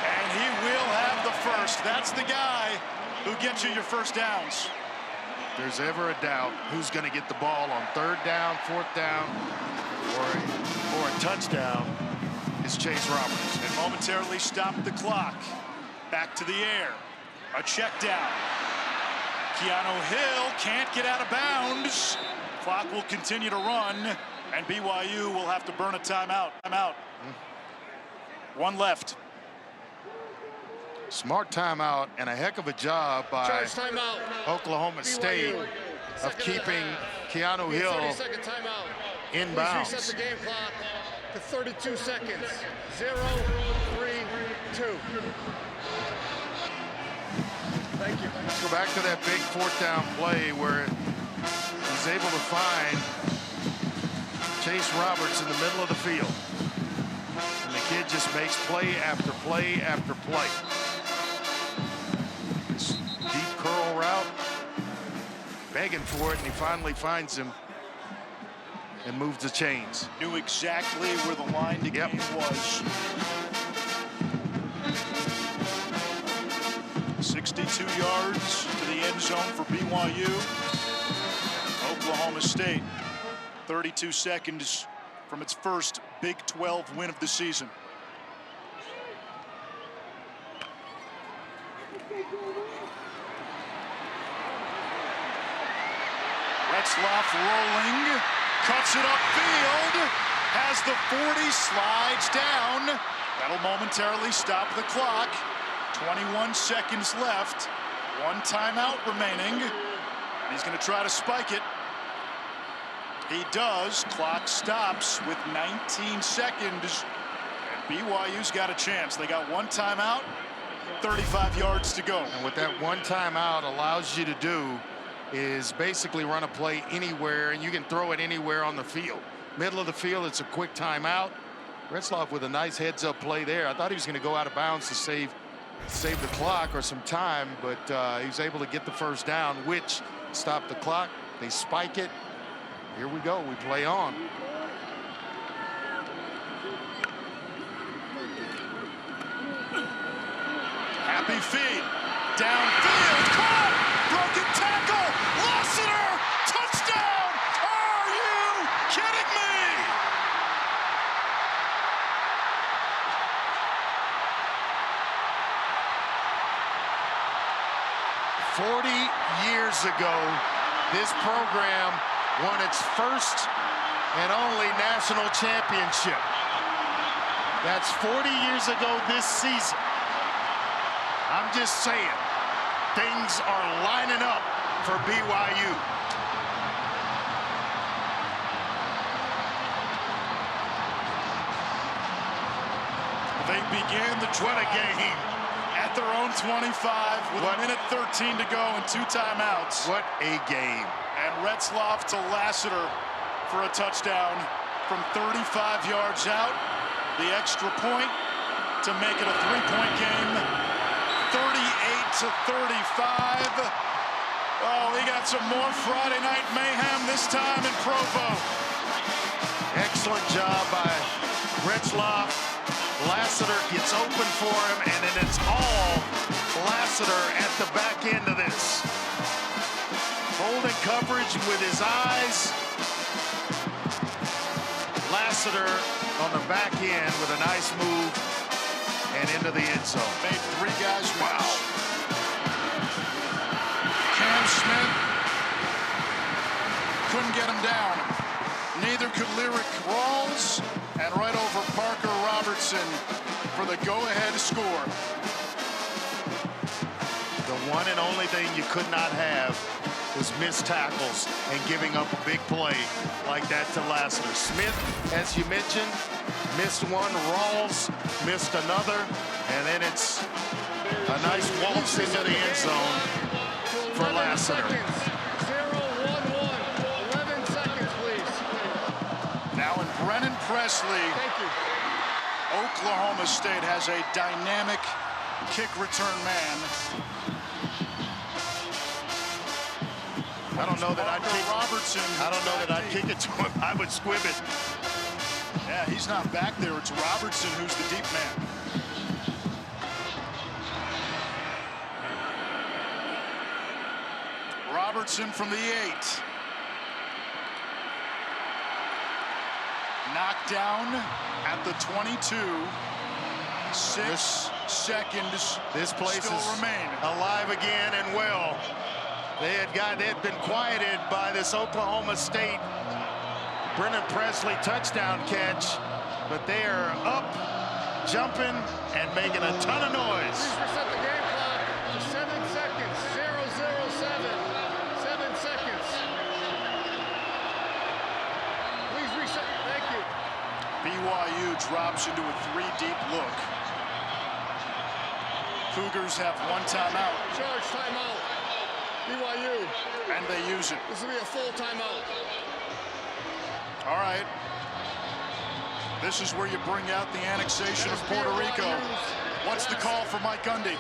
And he will have the first. That's the guy who gets you your first downs.
If there's ever a doubt who's going to get the ball on 3rd down, 4th down, or a touchdown, it's Chase Roberts.
And momentarily stopped the clock. Back to the air. A check down. Keanu Hill can't get out of bounds. Clock will continue to run, and BYU will have to burn a timeout. One left.
Smart timeout and a heck of a job by Oklahoma State of keeping Keanu Hill in bounds.
Reset the game clock to 32 seconds. 0, 3, 2. Thank you.
Let's go back to that big 4th down play where he's able to find Chase Roberts in the middle of the field. And the kid just makes play after play after play. This deep curl route, begging for it, and he finally finds him and moves the chains.
Knew exactly where the line to game was. 62 yards to the end zone for BYU. Oklahoma State, 32 seconds from its first Big 12 win of the season. Retzloff rolling, cuts it upfield, has the 40, slides down. That'll momentarily stop the clock. 21 seconds left. One timeout remaining. He's going to try to spike it. He does. Clock stops with 19 seconds. And BYU's got a chance. They got one timeout, 35 yards to go.
And what that one timeout allows you to do is basically run a play anywhere, and you can throw it anywhere on the field. Middle of the field, it's a quick timeout. Retzloff with a nice heads-up play there. I thought he was going to go out of bounds to save the clock or some time, but he was able to get the first down, which stopped the clock. They spike it. Here we go. We play on.
Happy feet. Downfield. Caught. Broken tackle. Lassiter. Touchdown. Are you kidding me?
Years ago, this program won its first and only national championship. That's 40 years ago this season. I'm just saying, things are lining up for BYU.
They began the drive game at their own 25 with a minute 13 to go and 2 timeouts.
What a game.
And Retzloff to Lassiter for a touchdown from 35 yards out. The extra point to make it a 3-point game. 38-35. Oh, we got some more Friday night mayhem this time in Provo.
Excellent job by Retzlaff. Lassiter gets open for him, and then it's all Lassiter at the back end of this. Holding coverage with his eyes. Lassiter on the back end with a nice move and into the end zone.
Made 3 guys miss. Wow. Cam Smith couldn't get him down. Neither could Lyric Rawls, and right over Parker Robertson for the go-ahead score.
The one and only thing you could not have was missed tackles and giving up a big play like that to Lassiter. Smith, as you mentioned, missed one. Rawls missed another, and then it's a nice waltz into the end zone for Lassiter.
0-1-1. 11 seconds, please.
Now in Brennan Presley,
Thank you.
Oklahoma State has a dynamic kick return man.
I don't know that I'd kick
Robertson.
I don't know that I'd kick it to him. I would squib it.
Yeah, he's not back there. It's Robertson who's the deep man. Robertson from the 8. Knocked down at the 22. 6 seconds.
This place
still
is
remain.
alive again and well. They had been quieted by this Oklahoma State Brennan Presley touchdown catch, but they are up, jumping, and making a ton of noise.
Please reset the game clock to 7 seconds. 0-0-7. 7 seconds. Please reset. Thank you.
BYU drops into a 3-deep look. Cougars have 1 timeout.
Charge timeout. BYU.
And they use it.
This will be a full timeout.
All right. This is where you bring out the annexation of Puerto Rico. What's the call for Mike Gundy?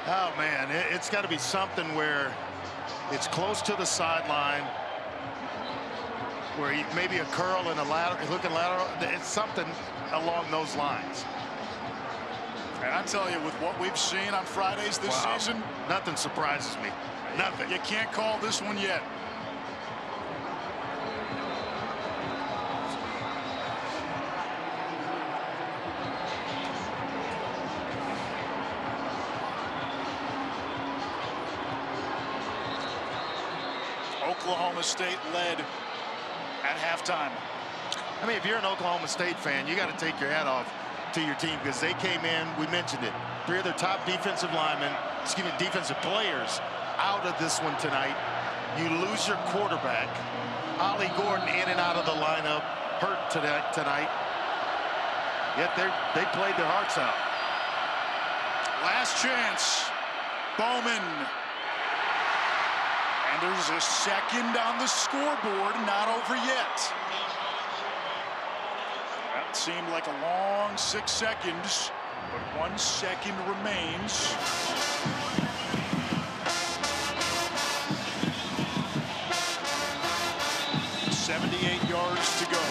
Oh, man, it's got to be something where it's close to the sideline, where maybe a curl and a hooking lateral. It's something along those lines.
And I tell you, with what we've seen on Fridays this season,
nothing surprises me. Nothing.
You can't call this one yet. Oklahoma State led at halftime.
I mean, if you're an Oklahoma State fan, you got to take your hat off to your team, because they came in, we mentioned it, 3 of their top defensive linemen, defensive players out of this one tonight. You lose your quarterback. Ollie Gordon in and out of the lineup, hurt tonight. Yet they played their hearts out.
Last chance, Bowman. And there's a second on the scoreboard, not over yet. That seemed like a long 6 seconds, but 1 second remains. .78 yards to go.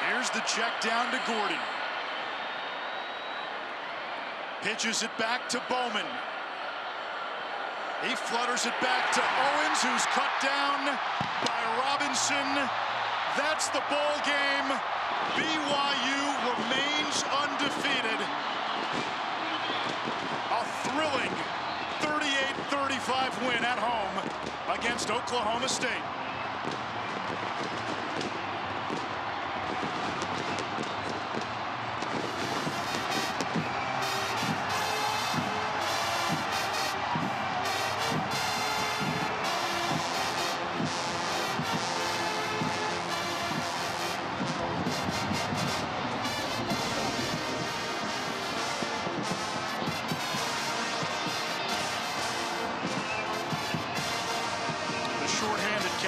Here's the check down to Gordon. Pitches it back to Bowman. He flutters it back to Owens, who's cut down by Robinson. That's the ball game. BYU remains undefeated. A thrilling 38-35 win at home against Oklahoma State.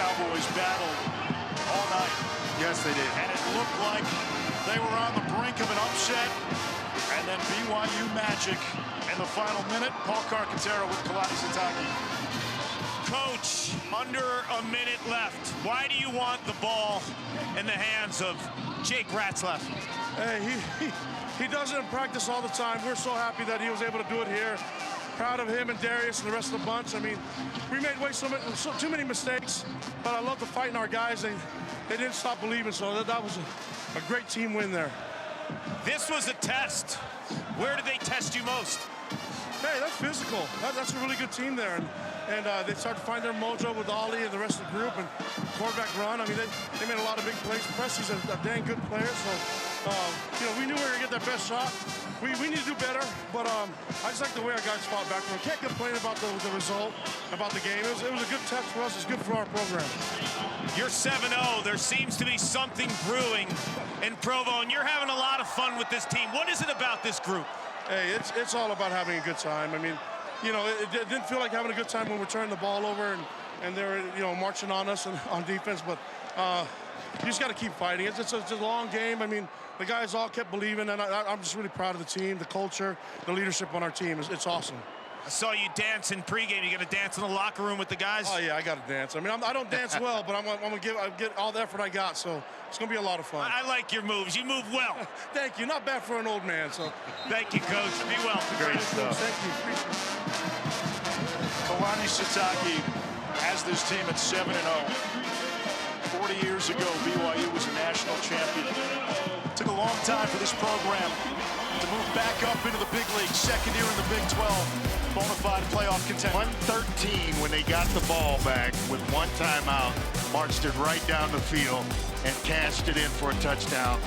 Cowboys battled all night.
Yes, they did.
And it looked like they were on the brink of an upset. And then BYU magic in the final minute. Paul Carcaterra with Kalani Sitake.
Coach, under a minute left. Why do you want the ball in the hands of Jake Ratzlaff?
Hey, he does it in practice all the time. We're so happy that he was able to do it here. Proud of him and Darius and the rest of the bunch. I mean, we made too many mistakes, but I love the fight in our guys. They didn't stop believing, so that was a great team win there.
This was a test. Where did they test you most?
Hey, that's physical. That's a really good team there. And they started to find their mojo with Ollie and the rest of the group and quarterback run. I mean, they made a lot of big plays. Presley's a dang good player, so we knew we were gonna get that best shot. We need to do better, but I just like the way our guys fought back. We can't complain about the result, about the game. It was a good test for us. It's good for our program.
You're 7-0. There seems to be something brewing in Provo, and you're having a lot of fun with this team. What is it about this group?
Hey, it's all about having a good time. I mean, it didn't feel like having a good time when we're turning the ball over and they were, marching on us on defense, but you just got to keep fighting. It's a long game. I mean, the guys all kept believing, and I'm just really proud of the team, the culture, the leadership on our team. It's awesome.
I saw you dance in pregame. You going to dance in the locker room with the guys?
Oh, yeah, I got to dance. I mean, I don't dance well, but I'm going to get all the effort I got, so it's going to be a lot of fun.
I like your moves. You move well.
Thank you. Not bad for an old man, so.
Thank you, Coach. Be well.
Great stuff.
Thank you.
Kalani Sitake has this team at 7-0. 40 years ago, BYU was a national champion. It took a long time for this program to move back up into the big league, second year in the Big 12, bona fide playoff contender.
113 when they got the ball back with one timeout, marched it right down the field and cashed it in for a touchdown.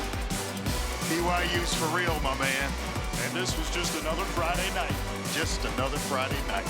BYU's for real, my man.
And this was just another Friday night.
Just another Friday night.